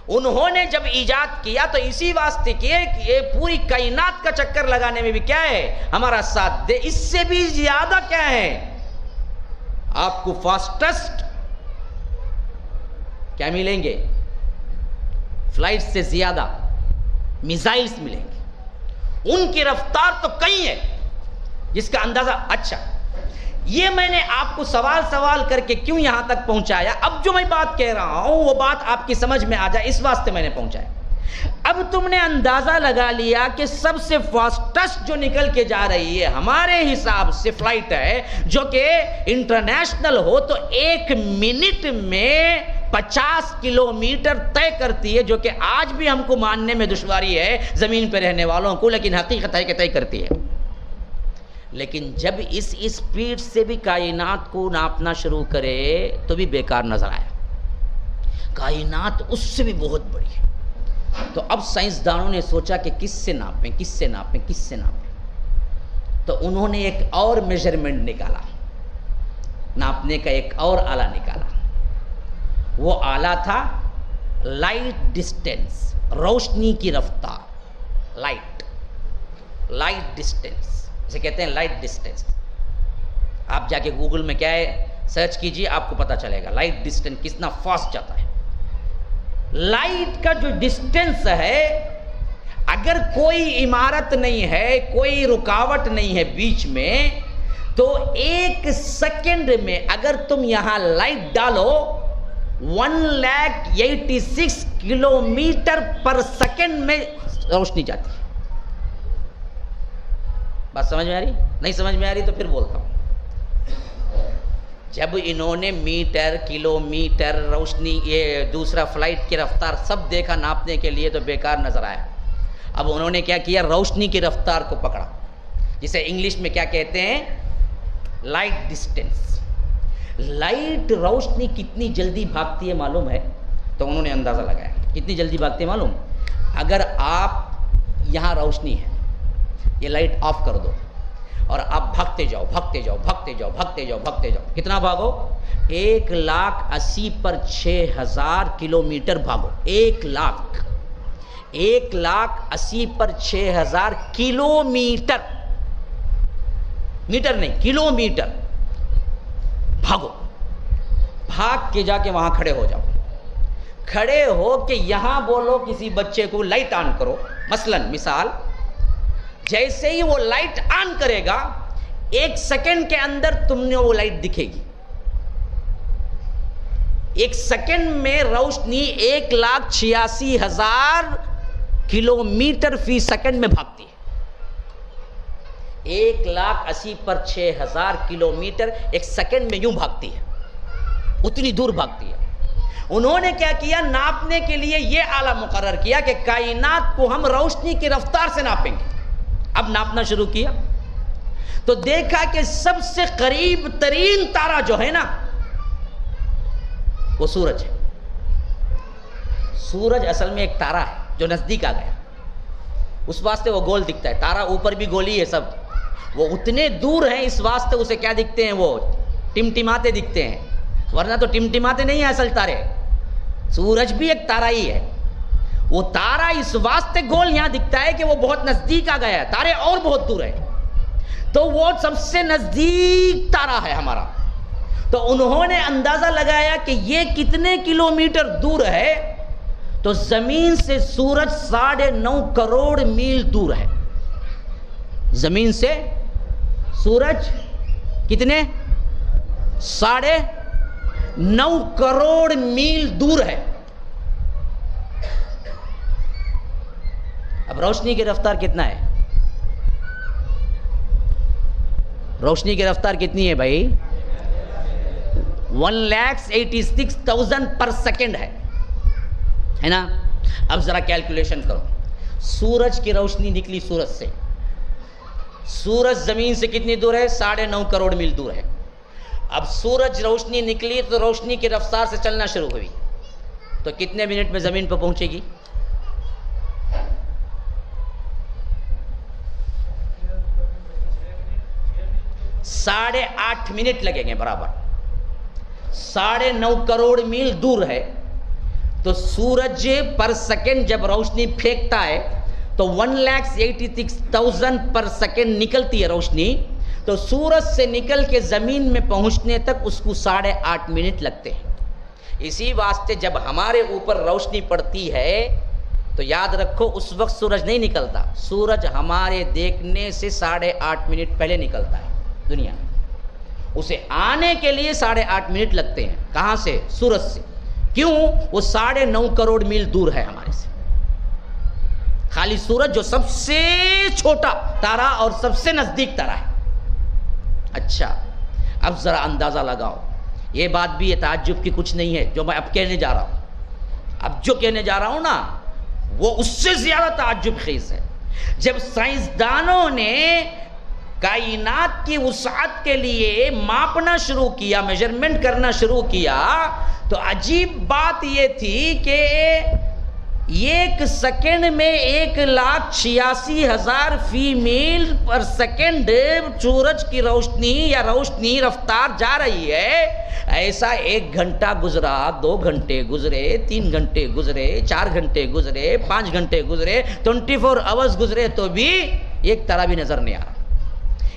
انہوں نے جب ایجاد کیا تو اسی واسطے کیے کہ یہ پوری کائنات کا چکر لگانے میں بھی کیا ہے، ہمارا ساتھ دے۔ اس سے بھی زیادہ کیا ہے، آپ کو فاسٹسٹ کیا ملیں گے، فلائٹ سے زیادہ میزائلز ملیں گے، ان کی رفتار تو کئی ہے جس کا اندازہ۔ اچھا، یہ میں نے آپ کو سوال کر کے کیوں یہاں تک پہنچایا، اب جو میں بات کہہ رہا ہوں وہ بات آپ کی سمجھ میں آ جائے، اس واسطے میں نے پہنچایا۔ اب تم نے اندازہ لگا لیا کہ سب سے فاسٹسٹ جو نکل کے جا رہی ہے ہمارے حساب سے فلائٹ ہے، جو کہ انٹرنیشنل ہو تو 1 منٹ میں 50 کلومیٹر طے کرتی ہے، جو کہ آج بھی ہم کو ماننے میں دشواری ہے زمین پہ رہنے والوں کو، لیکن حقیقت ہے کہ طے کرتی ہے۔ لیکن جب اس اسپیڈ سے بھی کائنات کو ناپنا شروع کرے تو بھی بیکار نظر آیا، کائنات اس سے بھی بہت بڑی ہے۔ تو اب سائنسدانوں نے سوچا کہ کس سے ناپیں، تو انہوں نے ایک اور میجرمنٹ نکالا، ناپنے کا ایک اور آلہ نکالا۔ وہ آلہ تھا لائٹ ڈسٹینس، روشنی کی رفتار، لائٹ ڈسٹینس، اسے کہتے ہیں لائٹ ڈسٹینس. آپ جا کے گوگل میں کیا ہے سرچ کیجئے، آپ کو پتہ چلے گا لائٹ ڈسٹینس کتنا فاسٹ جاتا ہے. لائٹ کا جو ڈسٹینس ہے، اگر کوئی عمارت نہیں ہے، کوئی رکاوٹ نہیں ہے بیچ میں، تو 1 سیکنڈ میں اگر تم یہاں لائٹ ڈالو 186 کلومیٹر پر سیکنڈ میں روشنی جاتی ہے. بات سمجھ میں آ رہی؟ نہیں سمجھ میں آ رہی تو پھر بولتا ہوں. جب انہوں نے میٹر، کلومیٹر، روشنی، یہ دوسرا فلائٹ کی رفتار سب دیکھا ناپنے کے لیے تو بیکار نظر آیا. اب انہوں نے کیا کیا، روشنی کی رفتار کو پکڑا، جسے انگلش میں کیا کہتے ہیں، لائٹ ڈسٹینس. لائٹ، روشنی کتنی جلدی بھاگتی ہے معلوم ہے؟ تو انہوں نے اندازہ لگایا کتنی جلدی بھاگتی ہے معلوم. اگر آپ یہاں روشنی ہے، یہ لائٹ آف کر دو اور آپ بھاگتے جاؤ بھاگتے جاؤ بھاگتے جاؤ بھاگتے جاؤ بھاگتے جاؤ، کتنا بھاگو؟ 180 پر 6000 کلومیٹر بھاگو. 180 پر 6000 کلومیٹر، میٹر نہیں کلومیٹر بھاگو. بھاگ کے جا کے وہاں کھڑے ہو جاؤ. کھڑے ہو کے یہاں بولو کسی بچے کو لائٹ آن کرو، مثال جیسے ہی وہ لائٹ آن کرے گا 1 سیکنڈ کے اندر تم نے وہ لائٹ دکھے گی. 1 سیکنڈ میں روشنی 1,86,000 کلومیٹر فی سیکنڈ میں بھاگتی ہے. 1,80,000 پر 6000 کلومیٹر 1 سیکنڈ میں یوں بھاگتی ہے، اتنی دور بھاگتی ہے. انہوں نے کیا کیا، ناپنے کے لیے یہ آلہ مقرر کیا کہ کائنات کو ہم روشنی کی رفتار سے ناپیں گے. اب ناپنا شروع کیا تو دیکھا کہ سب سے قریب ترین تارا جو ہے نا وہ سورج ہے. سورج اصل میں ایک تارا ہے جو نزدیک آ گیا، اس واسطے وہ گول دکھتا ہے. تارا اوپر بھی گولی ہے سب، وہ اتنے دور ہیں اس واسطے اسے کیا دکھتے ہیں، وہ ٹمٹماتے دکھتے ہیں، ورنہ تو ٹمٹماتے نہیں ہیں اصل تارے. سورج بھی ایک تارا ہی ہے. وہ تارا اس واسطے گول یہاں دکھتا ہے کہ وہ بہت نزدیک آ گیا ہے، تارے اور بہت دور ہیں، تو وہ سب سے نزدیک تارا ہے ہمارا. تو انہوں نے اندازہ لگایا کہ یہ کتنے کلومیٹر دور ہے، تو زمین سے سورج 9.5 کروڑ میل دور ہے. زمین سے سورج کتنے؟ 9.5 کروڑ میل دور ہے. اب روشنی کی رفتار کتنا ہے؟ روشنی کی رفتار کتنی ہے بھائی؟ 1,86,000 پر سیکنڈ ہے نا. اب ذرا کیلکولیشن کرو. سورج کی روشنی نکلی سورج سے، سورج زمین سے کتنی دور ہے؟ 9.5 کروڑ میل دور ہے. اب سورج روشنی نکلی تو روشنی کی رفتار سے چلنا شروع ہوئی، تو کتنے منٹ میں زمین پر پہنچے گی؟ 8.5 منٹ لگیں گے برابر. 9.5 کروڑ میل دور ہے تو سورج پر سیکنڈ جب روشنی پھینکتا ہے تو 1,86,000 پر سیکنڈ نکلتی ہے روشنی. تو سورج سے نکل کے زمین میں پہنچنے تک اس کو 8.5 منٹ لگتے ہیں. اسی واسطے جب ہمارے اوپر روشنی پڑتی ہے تو یاد رکھو اس وقت سورج نہیں نکلتا، سورج ہمارے دیکھنے سے 8.5 منٹ پہلے نکلتا ہے دنیا میں. اسے آنے کے لیے 8.5 منٹ لگتے ہیں. کہاں سے؟ سورج سے. کیوں؟ وہ 9.5 کروڑ میل دور ہے ہمارے سے. خالی سورج جو سب سے چھوٹا تارا اور سب سے نزدیک تارا ہے. اچھا اب ذرا اندازہ لگاؤ. یہ بات بھی یہ تعجب کی کچھ نہیں ہے جو میں اب کہنے جا رہا ہوں. اب جو کہنے جا رہا ہوں نا وہ اس سے زیادہ تعجب خیز ہے. جب سائنسدانوں نے کائنات کی وسعت کے لیے ماپنا شروع کیا، میجرمنٹ کرنا شروع کیا، تو عجیب بات یہ تھی کہ ایک سیکنڈ میں 1,86,000 فی میل پر سیکنڈ سورج کی روشنی یا روشنی رفتار جا رہی ہے. ایسا 1 گھنٹہ گزرا، 2 گھنٹے گزرے، 3 گھنٹے گزرے، 4 گھنٹے گزرے، 5 گھنٹے گزرے، 24 آورز گزرے تو بھی ایک طرح بھی نظر نہیں آ رہا.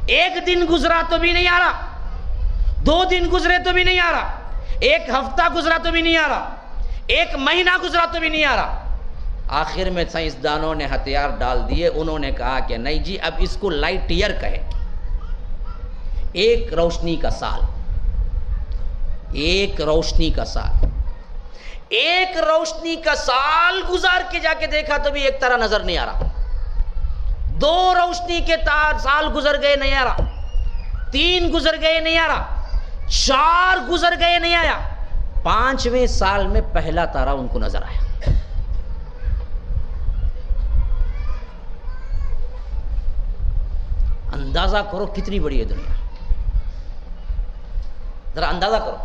1 دن گزرا تو بھی نہیں آ رہا، 2 دن گزرے تو بھی نہیں آ رہا، 1 ہفتہ گزرا تو بھی نہیں آ رہا، 1 مہینہ گزرا تو بھی نہیں آ رہا. آخر میں سائنسدانوں نے ہتھیار ڈال دیے. انہوں نے کہا کہ نہیں جی اب اس کو لائٹ ایئر کہیں. 1 روشنی کا سال، 1 روشنی کا سال، 1 روشنی کا سال گزار کے جا کے دیکھا تو بھی ایک طرح نظر نہیں آ رہا. 2 روشنی کے سال گزر گئے نہیں آ رہا، 3 گزر گئے نہیں آ رہا، 4 گزر گئے نہیں آیا، 5ویں سال میں پہلا تارا ان کو نظر آیا. اندازہ کرو کتنی بڑی ہے دنیا، ذرا اندازہ کرو.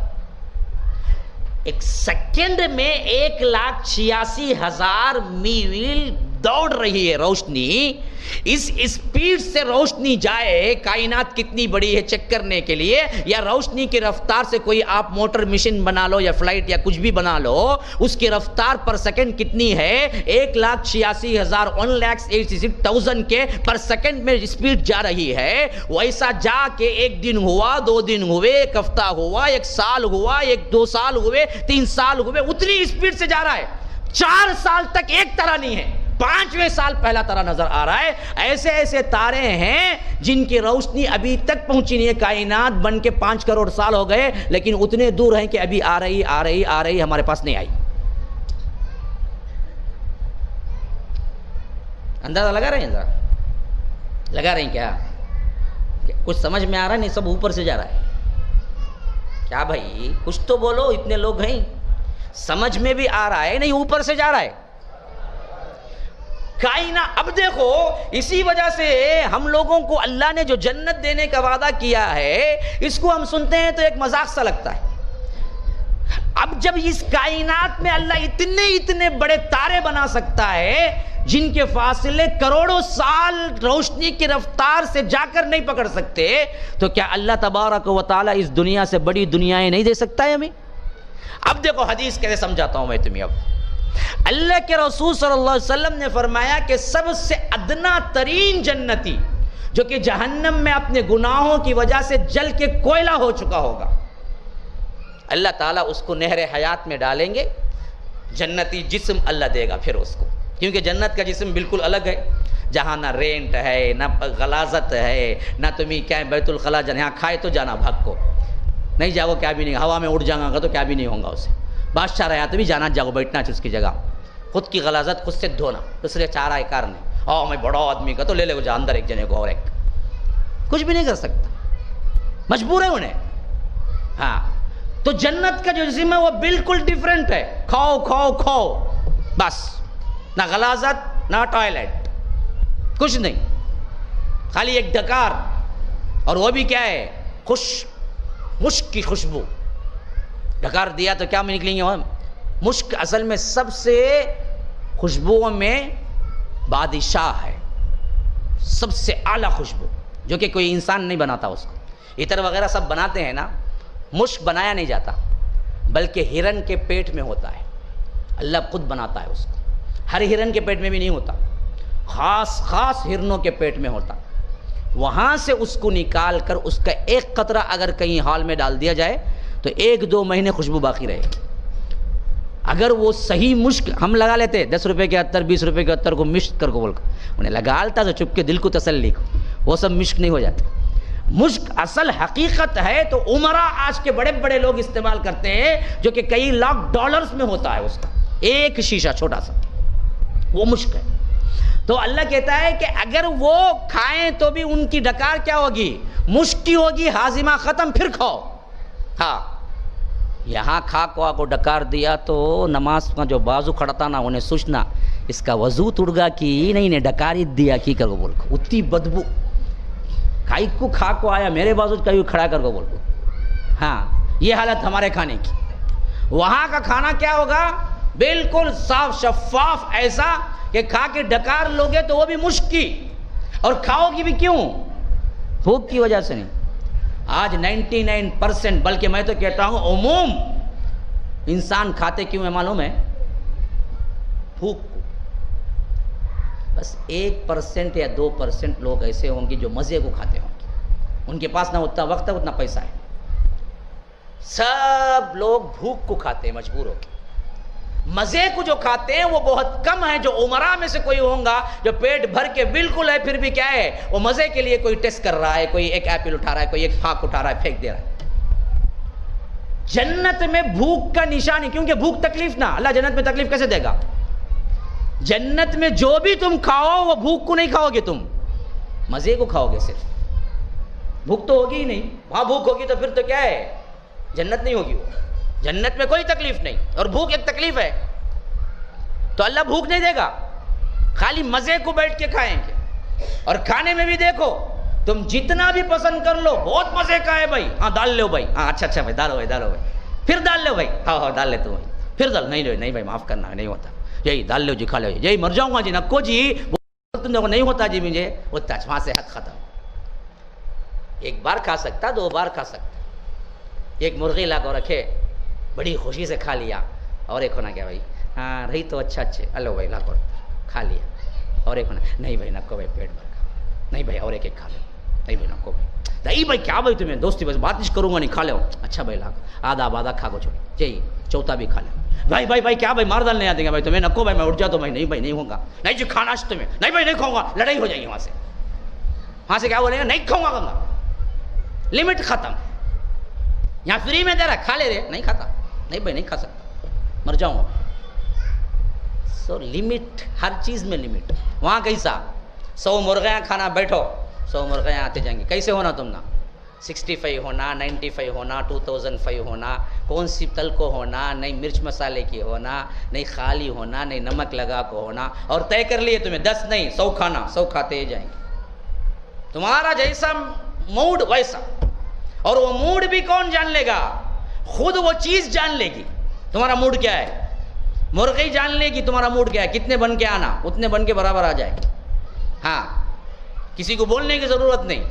1 سیکنڈ میں 1,86,000 میل دوڑ رہی ہے روشنی. اس اسپیڈ سے روشنی جائے، کائنات کتنی بڑی ہے چیک کرنے کے لیے. یا روشنی کی رفتار سے کوئی آپ موٹر مشین بنا لو یا فلائٹ یا کچھ بھی بنا لو، اس کی رفتار پر سیکنڈ کتنی ہے؟ 1,86,000 1,86,000 کے پر سیکنڈ میں اسپیڈ جا رہی ہے. ویسا جا کے 1 دن ہوا، 2 دن ہوئے، 1 ہفتہ ہوا، 1 سال ہوا، 2 سال ہوئے، 3 سال ہوئے. اتنی اسپیڈ سے جا رہا ہے. 4 سال تک ایک طرح نہیں ہے، 5ویں سال پہلا تارا نظر آ رہا ہے. ایسے ایسے تارے ہیں جن کی روشنی ابھی تک پہنچی نہیں ہے. کائنات بن کے 5 کروڑ سال ہو گئے لیکن اتنے دور ہیں کہ ابھی آ رہی ہمارے پاس نہیں آئی. اندازہ لگا رہے ہیں؟ ذرا لگا رہے ہیں کیا؟ کچھ سمجھ میں آ رہا ہے؟ نہیں، سب اوپر سے جا رہا ہے. کیا بھائی کچھ تو بولو، اتنے لوگ ہیں. سمجھ میں بھی آ رہا ہے نہیں اوپر سے جا رہا ہے کائنات. اب دیکھو اسی وجہ سے ہم لوگوں کو اللہ نے جو جنت دینے کا وعدہ کیا ہے اس کو ہم سنتے ہیں تو ایک مذاق سا لگتا ہے. اب جب اس کائنات میں اللہ اتنے بڑے تارے بنا سکتا ہے جن کے فاصلے کروڑوں سال روشنی کی رفتار سے جا کر نہیں پکڑ سکتے، تو کیا اللہ تبارک و تعالیٰ اس دنیا سے بڑی دنیایں نہیں دے سکتا ہے ہمیں؟ اب دیکھو حدیث کیسے سمجھاتا ہوں میں تمہیں. اب اللہ کے رسول صلی اللہ علیہ وسلم نے فرمایا کہ سب سے ادنا ترین جنتی جو کہ جہنم میں اپنے گناہوں کی وجہ سے جل کے کوئلہ ہو چکا ہوگا، اللہ تعالیٰ اس کو نہر حیات میں ڈالیں گے. جنتی جسم اللہ دے گا پھر اس کو، کیونکہ جنت کا جسم بالکل الگ ہے، جہاں نہ رینٹ ہے، نہ غلاظت ہے، نہ تمہیں کیا بیت الخلا جانا، یہاں کھائے تو جانا بھگ کو نہیں جاؤ، کیا بھی نہیں، ہوا میں اڑ جاؤں گا تو کیا بھی نہیں ہوگا اسے. بادشاہ رہا تو بھی جانا جاؤ، بیٹھنا اس کی جگہ، خود کی غلاظت خود سے دھونا، دوسرے چارہ کار نہیں. میں بڑا آدمی کا تو لے لے جا اندر ایک جنے کو، اور ایک کچھ بھی نہیں کر سکتا، مجبور ہے انہیں. ہاں تو جنت کا جو جسم ہے وہ بالکل ڈیفرنٹ ہے. کھاؤ کھاؤ کھاؤ بس، نہ غلاظت نہ ٹوائلٹ، کچھ نہیں، خالی ایک ڈکار. اور وہ بھی کیا ہے؟ مشک کی خوشبو. ڈکار دیا تو کیا میں نکلیں گے؟ مشک اصل میں سب سے خوشبوؤں میں بادشاہ ہے، سب سے اعلیٰ خوشبو جو کہ کوئی انسان نہیں بناتا. اس کو عطر وغیرہ سب بناتے ہیں نا، مشک بنایا نہیں جاتا بلکہ ہرن کے پیٹ میں ہوتا ہے. اللہ خود بناتا ہے اس کو. ہر ہرن کے پیٹ میں بھی نہیں ہوتا، خاص ہرنوں کے پیٹ میں ہوتا. وہاں سے اس کو نکال کر اس کا ایک قطرہ اگر کہیں ہال میں ڈال دیا جائے تو 1-2 مہینے خوشبو باقی رہے گی. اگر وہ صحیح مشک ہم لگا لیتے 10 روپے کے عطر 20 روپے کے عطر کو مشک کر کو بول کر انہیں لگا لیتا تو چپ کے دل کو تسلی کو، وہ سب مشک نہیں ہو جاتے. مشک اصل حقیقت ہے تو عمرہ آج کے بڑے بڑے لوگ استعمال کرتے ہیں جو کہ کئی لاکھ ڈالرز میں ہوتا ہے. اس کا ایک شیشہ چھوٹا سا وہ مشک ہے. تو اللہ کہتا ہے کہ اگر وہ کھائیں تو بھی ان کی ڈکار کیا ہوگی؟ مشک کی ہوگی. ہاضمہ ختم پھر کھاؤ. ہاں یہاں کھا کو ڈکار دیا تو نماز کا جو بازو کھڑتا نا انہیں سوچنا اس کا وضو تڑگا کی نہیں نے ڈکاری دیا کی کر کو بول کو، اتنی بدبو کھائی کو کھا کو آیا میرے بازو کہیں کھڑا کر کو بول کو. ہاں یہ حالت ہمارے کھانے کی. وہاں کا کھانا کیا ہوگا؟ بالکل صاف شفاف، ایسا کہ کھا کے ڈکار لوگے تو وہ بھی مشک کی، اور کھاؤ گی بھی کیوں؟ بھوک کی وجہ سے نہیں۔ آج 99% بلکہ میں تو کہتا ہوں عموم انسان کھاتے کیوں ہے معلوم ہے؟ بھوک کو۔ بس 1% یا 2% لوگ ایسے ہوں گے جو مزے کو کھاتے ہوں گے، ان کے پاس نہ اتنا وقت ہے اتنا پیسہ ہے۔ سب لوگ بھوک کو کھاتے ہیں مجبور ہو کے، مزے کو جو کھاتے ہیں وہ بہت کم ہے۔ جو عمرہ میں سے کوئی ہوگا جو پیٹ بھر کے بالکل ہے پھر بھی کیا ہے، وہ مزے کے لیے کوئی ٹیسٹ کر رہا ہے، کوئی ایک ایپل اٹھا رہا ہے، کوئی ایک پھاک اٹھا رہا ہے، پھینک دے رہا ہے۔ جنت میں بھوک کا نشانی، کیونکہ بھوک تکلیف نہ، اللہ جنت میں تکلیف کیسے دے گا؟ جنت میں جو بھی تم کھاؤ وہ بھوک کو نہیں کھاؤ گے، تم مزے کو کھاؤ گے صرف، بھوک تو ہوگی ہی نہیں۔ وہاں بھوک ہوگی تو پھر تو کیا ہے، جنت نہیں ہوگی۔ وہ جنت میں کوئی تکلیف نہیں، اور بھوک ایک تکلیف ہے، تو اللہ بھوک نہیں دے گا، خالی مزے کو بیٹھ کے کھائیں گے۔ اور کھانے میں بھی دیکھو، تم جتنا بھی پسند کر لو، بہت مزے کا ہے بھائی، ہاں ڈال لو بھائی، ہاں اچھا بھائی ڈالو بھائی، ڈالو بھائی، پھر ڈال لو بھائی، ہاں ڈال لے تو بھائی، پھر ڈال، نہیں بھائی معاف کرنا، نہیں ہوتا، یہی ڈال لو جی، کھا لو جی، مر جاؤں گا جی، نکو جی، تم دیکھو نہیں ہوتا جی مجھے ہوتا، وہاں سے حد ختم۔ ایک بار کھا سکتا، 2 بار کھا سکتا، ایک مرغی لا کر رکھے بڑی خوشی سے کھا لیا، اور ایک ہونا کیا بھائی، ہاں رہی تو اچھا ہلو بھائی لا کر کھا لیا، اور ایک ہونا نہیں بھائی نکو بھائی پیٹ بھر کھا، نہیں بھائی اور ایک کھا لو، نہیں بھائی نکو بھائی، نہیں بھائی کیا بھائی تمہیں دوستی بس بات نہیں کروں گا، نہیں کھا لو، اچھا بھائی لا آدھا کھا کو چھوڑ جی، چوتھا بھی کھا لو، بھائی کیا بھائی مار ڈال نہیں آتے گا بھائی تمہیں، نکو بھائی میں اٹھ جاتا ہوں بھائی، نہیں بھائی نہیں ہوگا، نہیں جی کھانا تمہیں، نہیں بھائی نہیں کھاؤں گا، لڑائی ہو جائے گی وہاں سے کیا بولے گا، نہیں کھاؤں گا، لمٹ ختم۔ یہاں فری میں دے رہا کھا لے رہے، نہیں کھاتا، نہیں بھائی نہیں کھا سکتا، مر جاؤں گا۔ سو لمٹ، ہر چیز میں لمٹ۔ وہاں کیسا 100 مرغیاں کھانا بیٹھو، 100 مرغیاں آتے جائیں گے، کیسے ہونا تم نا، 65 ہونا، 95 ہونا، 2005 ہونا، کون سی تل کو ہونا، نہیں مرچ مسالے کی ہونا، نہیں خالی ہونا، نہیں نمک لگا کو ہونا، اور طے کر لیے تمہیں 10 نہیں 100 کھانا، 100 کھاتے ہی جائیں گے، تمہارا جیسا موڈ ویسا۔ اور وہ موڈ بھی کون جان لے گا؟ خود وہ چیز جان لے گی تمہارا موڈ کیا ہے، مرغی جان لے گی تمہارا موڈ کیا ہے، کتنے بن کے آنا، اتنے بن کے برابر آ جائے۔ ہاں کسی کو بولنے کی ضرورت نہیں،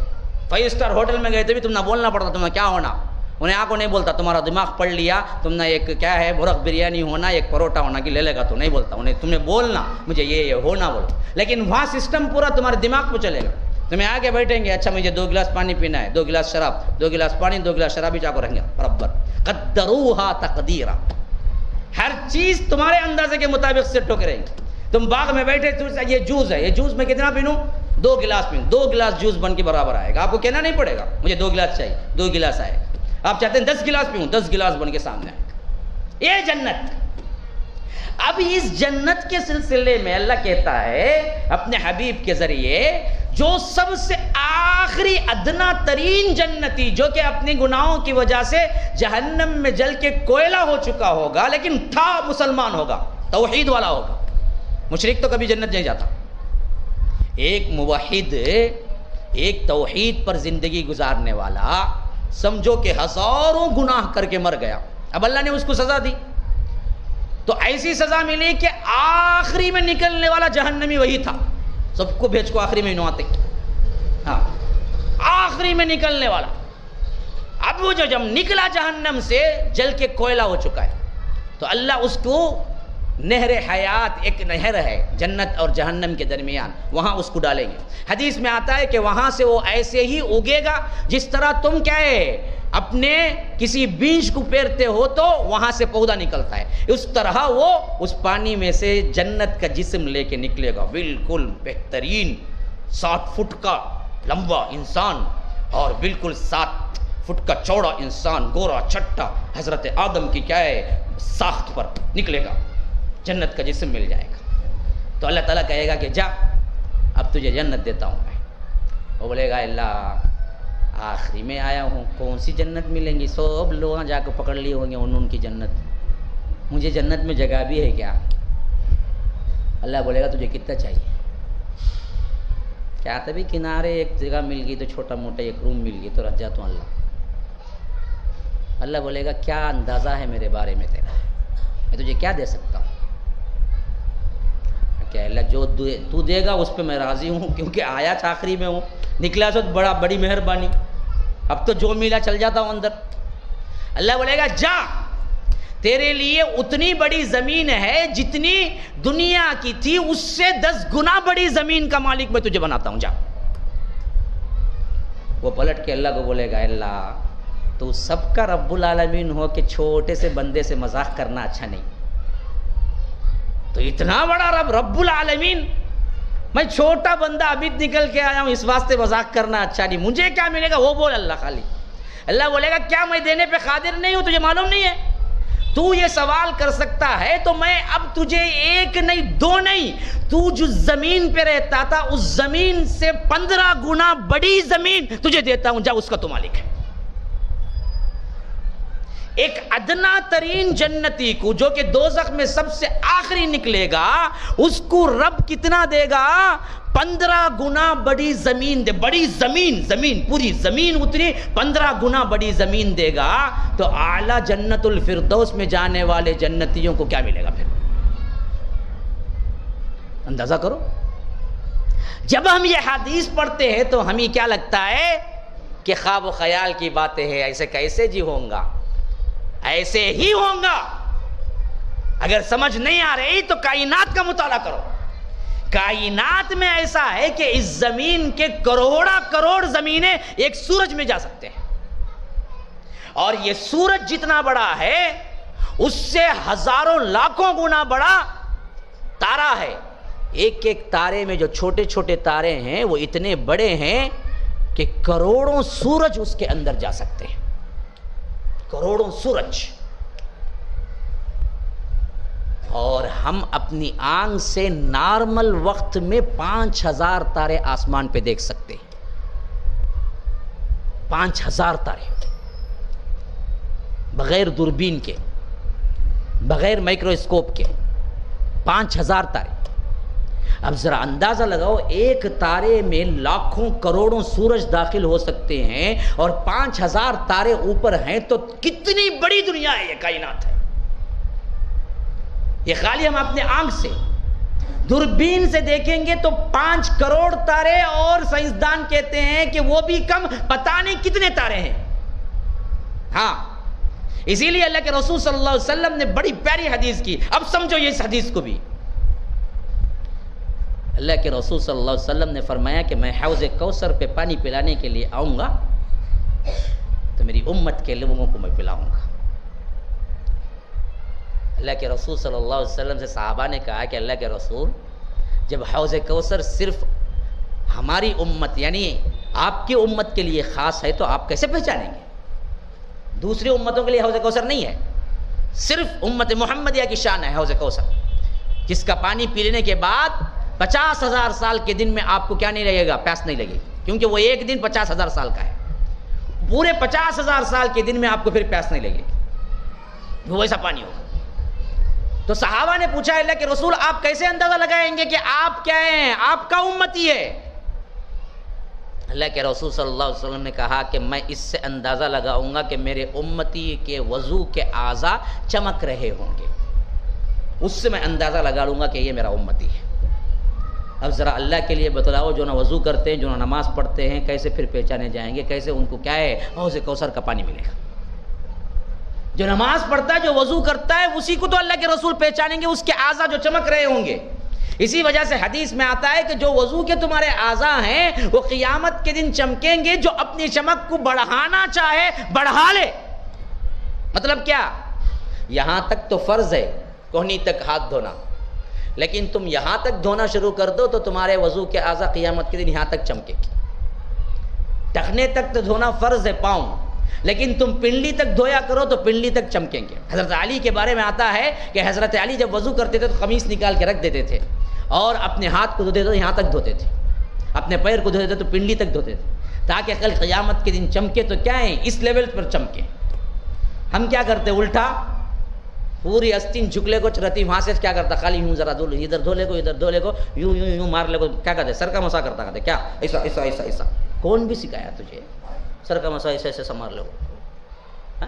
5 اسٹار ہوٹل میں گئے تھے بھی تم نہ بولنا پڑتا، تمہیں کیا ہونا، انہیں آنکھوں نہیں بولتا، تمہارا دماغ پڑھ لیا تم نے، ایک کیا ہے مرغ بریانی ہونا، ایک پروٹا ہونا کہ لے لے گا، تو نہیں بولتا، انہیں تم نے بولنا مجھے یہ ہونا بولو، لیکن وہاں سسٹم پورا تمہارے دماغ پہ چلے گا، تمہیں آگے بیٹھیں گے، اچھا مجھے 2 گلاس پانی پینا ہے، 2 گلاس شراب، 2 گلاس پانی، 2 گلاس شراب ہی چاہ کر رہیں گے برابر، قدروہا تقدیرا، ہر چیز تمہارے اندازے کے مطابق سیٹ ہو کے رہیں گے۔ تم باغ میں بیٹھے تو یہ جوس ہے، یہ جوس میں کتنا پینوں، 2 گلاس پینوں، 2 گلاس جوس بن کے برابر آئے گا، آپ کو کہنا نہیں پڑے گا مجھے 2 گلاس چاہیے، 2 گلاس آئے گا، آپ چاہتے ہیں 10 گلاس پیوں، 10 گلاس بن کے سامنے آئے گا، یہ جنت۔ اب اس جنت کے سلسلے میں اللہ کہتا ہے اپنے حبیب کے ذریعے، جو سب سے آخری ادنا ترین جنتی، جو کہ اپنے گناہوں کی وجہ سے جہنم میں جل کے کوئلہ ہو چکا ہوگا، لیکن تھا مسلمان ہوگا، توحید والا ہوگا، مشرک تو کبھی جنت نہیں جاتا۔ ایک موحد، ایک توحید پر زندگی گزارنے والا، سمجھو کہ ہزاروں گناہ کر کے مر گیا، اب اللہ نے اس کو سزا دی، تو ایسی سزا ملی کہ آخری میں نکلنے والا جہنمی وہی تھا، سب کو بھیج کو آخری میں انہوں آتے، ہاں آخری میں نکلنے والا، اب وہ جو جب نکلا جہنم سے جل کے کوئلہ ہو چکا ہے، تو اللہ اس کو نہر حیات، ایک نہر ہے جنت اور جہنم کے درمیان، وہاں اس کو ڈالیں گے۔ حدیث میں آتا ہے کہ وہاں سے وہ ایسے ہی اگے گا جس طرح تم کیا ہے اپنے کسی بیج کو پیرتے ہو تو وہاں سے پودا نکلتا ہے، اس طرح وہ اس پانی میں سے جنت کا جسم لے کے نکلے گا، بالکل بہترین 60 فٹ کا لمبا انسان اور بالکل 7 فٹ کا چوڑا انسان، گورا چھٹا، حضرت آدم کی کیا ہے ساخت پر نکلے گا، جنت کا جسم مل جائے گا، تو اللہ تعالیٰ کہے گا کہ جا اب تجھے جنت دیتا ہوں میں، وہ بولے گا اللہ آخری میں آیا ہوں، کون سی جنت ملیں گی، سب لوگ جا کے پکڑ لیے ہوں گے ان کی جنت، مجھے جنت میں جگہ بھی ہے کیا؟ اللہ بولے گا تجھے کتنا چاہیے؟ کیا تبھی کنارے ایک جگہ مل گئی تو چھوٹا موٹا ایک روم مل گئی تو رہ جاتا ہوں اللہ بولے گا کیا اندازہ ہے میرے بارے میں تیرا، میں تجھے کیا دے سکتا ہوں؟ کہ اللہ جو تو دے گا اس پہ میں راضی ہوں، کیونکہ آیا تھا آخری میں ہوں، نکلا تو بڑی مہربانی، اب تو جو ملا چل جاتا ہوں اندر۔ اللہ بولے گا جا، تیرے لیے اتنی بڑی زمین ہے جتنی دنیا کی تھی، اس سے 10 گنا بڑی زمین کا مالک میں تجھے بناتا ہوں، جا۔ وہ پلٹ کے اللہ کو بولے گا اللہ تو سب کا رب العالمین ہو کہ چھوٹے سے بندے سے مذاق کرنا اچھا نہیں، تو اتنا بڑا رب العالمین، میں چھوٹا بندہ ابھی نکل کے آیا ہوں، اس واسطے مذاق کرنا اچھا نہیں، مجھے کیا ملے گا وہ بول اللہ خالی۔ اللہ بولے گا کیا میں دینے پہ قادر نہیں ہوں؟ تجھے معلوم نہیں ہے؟ تو یہ سوال کر سکتا ہے تو میں اب تجھے 1 نہیں 2 نہیں، تو جو زمین پہ رہتا تھا اس زمین سے 15 گنا بڑی زمین تجھے دیتا ہوں، جا اس کا تو مالک ہے۔ ایک ادنا ترین جنتی کو جو کہ دوزخ میں سب سے آخری نکلے گا، اس کو رب کتنا دے گا؟ 15 گنا بڑی زمین دے، بڑی زمین پوری زمین اتنی 15 گنا بڑی زمین دے گا، تو اعلیٰ جنت الفردوس میں جانے والے جنتیوں کو کیا ملے گا پھر؟ اندازہ کرو۔ جب ہم یہ حدیث پڑھتے ہیں تو ہمیں کیا لگتا ہے کہ خواب و خیال کی باتیں ہیں، ایسے کیسے جی ہوں گا؟ ایسے ہی ہوں گا۔ اگر سمجھ نہیں آ رہی تو کائنات کا مطالعہ کرو۔ کائنات میں ایسا ہے کہ اس زمین کے کروڑ زمینیں ایک سورج میں جا سکتے ہیں، اور یہ سورج جتنا بڑا ہے اس سے ہزاروں لاکھوں گنا بڑا تارا ہے۔ ایک ایک تارے میں جو چھوٹے چھوٹے تارے ہیں وہ اتنے بڑے ہیں کہ کروڑوں سورج اس کے اندر جا سکتے ہیں، کروڑوں سورج۔ اور ہم اپنی آنکھ سے نارمل وقت میں 5000 تارے آسمان پہ دیکھ سکتے ہیں، 5000 تارے، بغیر دوربین کے، بغیر مائکروسکوپ کے 5000 تارے۔ اب ذرا اندازہ لگاؤ، ایک تارے میں لاکھوں کروڑوں سورج داخل ہو سکتے ہیں اور 5000 تارے اوپر ہیں، تو کتنی بڑی دنیا ہے، یہ کائنات ہے۔ یہ خالی ہم اپنے آنکھ سے دوربین سے دیکھیں گے تو 5 کروڑ تارے، اور سائنسدان کہتے ہیں کہ وہ بھی کم، پتہ نہیں کتنے تارے ہیں۔ ہاں، اسی لیے اللہ کے رسول صلی اللہ علیہ وسلم نے بڑی پیاری حدیث کی۔ اب سمجھو یہ اس حدیث کو بھی۔ اللہ کے رسول صلی اللہ علیہ وسلم نے فرمایا کہ میں حوض کوثر پہ پانی پلانے کے لیے آؤں گا تو میری امت کے لوگوں کو میں پلاؤں گا۔ اللہ کے رسول صلی اللہ علیہ وسلم سے صحابہ نے کہا کہ اللہ کے رسول، جب حوض کوثر صرف ہماری امت یعنی آپ کی امت کے لیے خاص ہے تو آپ کیسے پہچانیں گے؟ دوسری امتوں کے لیے حوض کوثر نہیں ہے، صرف امت محمدیہ کی شان ہے حوض کوثر، جس کا پانی پی لینے کے بعد 50,000 سال کے دن میں آپ کو کیا نہیں لگے گا؟ پیاس نہیں لگے گی، کیونکہ وہ ایک دن 50,000 سال کا ہے۔ پورے 50,000 سال کے دن میں آپ کو پھر پیاس نہیں لگے گی، وہ ایسا پانی ہوگا۔ تو صحابہ نے پوچھا اللہ کے رسول آپ کیسے اندازہ لگائیں گے کہ آپ کیا ہیں؟ آپ کا امتی ہے۔ اللہ کے رسول صلی اللہ علیہ وسلم نے کہا کہ میں اس سے اندازہ لگاؤں گا کہ میرے امتی کے وضو کے اعضاء چمک رہے ہوں گے، اس سے میں اندازہ لگا لوں گا کہ یہ میرا امتی ہے۔ اب ذرا اللہ کے لیے بتلاؤ، جو نہ وضو کرتے ہیں، جو نہ نماز پڑھتے ہیں، کیسے پھر پہچانے جائیں گے؟ کیسے ان کو کیا ہے؟ حوض کوثر کا پانی ملے گا۔ جو نماز پڑھتا ہے، جو وضو کرتا ہے، اسی کو تو اللہ کے رسول پہچانیں گے، اس کے اعضاء جو چمک رہے ہوں گے۔ اسی وجہ سے حدیث میں آتا ہے کہ جو وضو کے تمہارے اعضاء ہیں وہ قیامت کے دن چمکیں گے، جو اپنی چمک کو بڑھانا چاہے بڑھا لے۔ مطلب کیا؟ یہاں تک تو فرض ہے کوہنی تک ہاتھ دھونا، لیکن تم یہاں تک دھونا شروع کر دو تو تمہارے وضو کے اعضاء قیامت کے دن یہاں تک چمکے گی۔ ٹخنے تک تو دھونا فرض ہے پاؤں، لیکن تم پنڈلی تک دھویا کرو تو پنڈلی تک چمکیں گے۔ حضرت علی کے بارے میں آتا ہے کہ حضرت علی جب وضو کرتے تھے تو قمیص نکال کے رکھ دیتے تھے، اور اپنے ہاتھ کو دھوتے تھے یہاں تک دھوتے تھے، اپنے پیر کو دھوتے تھے تو پنڈلی تک دھوتے تھے، تاکہ کل قیامت کے دن چمکے تو کیا ہے، اس لیول پر چمکے۔ ہم کیا کرتے الٹا، پوری استین جھکلے کو چرتی، وہاں سے کیا کرتا خالی یوں ذرا دھو، ادھر دھو لے کو، ادھر دھو لے کو، یوں یوں یوں مار لے کو، کیا کہتے سر کا مسا کرتا کہتے کیا ایسا ایسا ایسا ایسا۔ کون بھی سکھایا تجھے سر کا مسا ایسا ایسا مار لے کو؟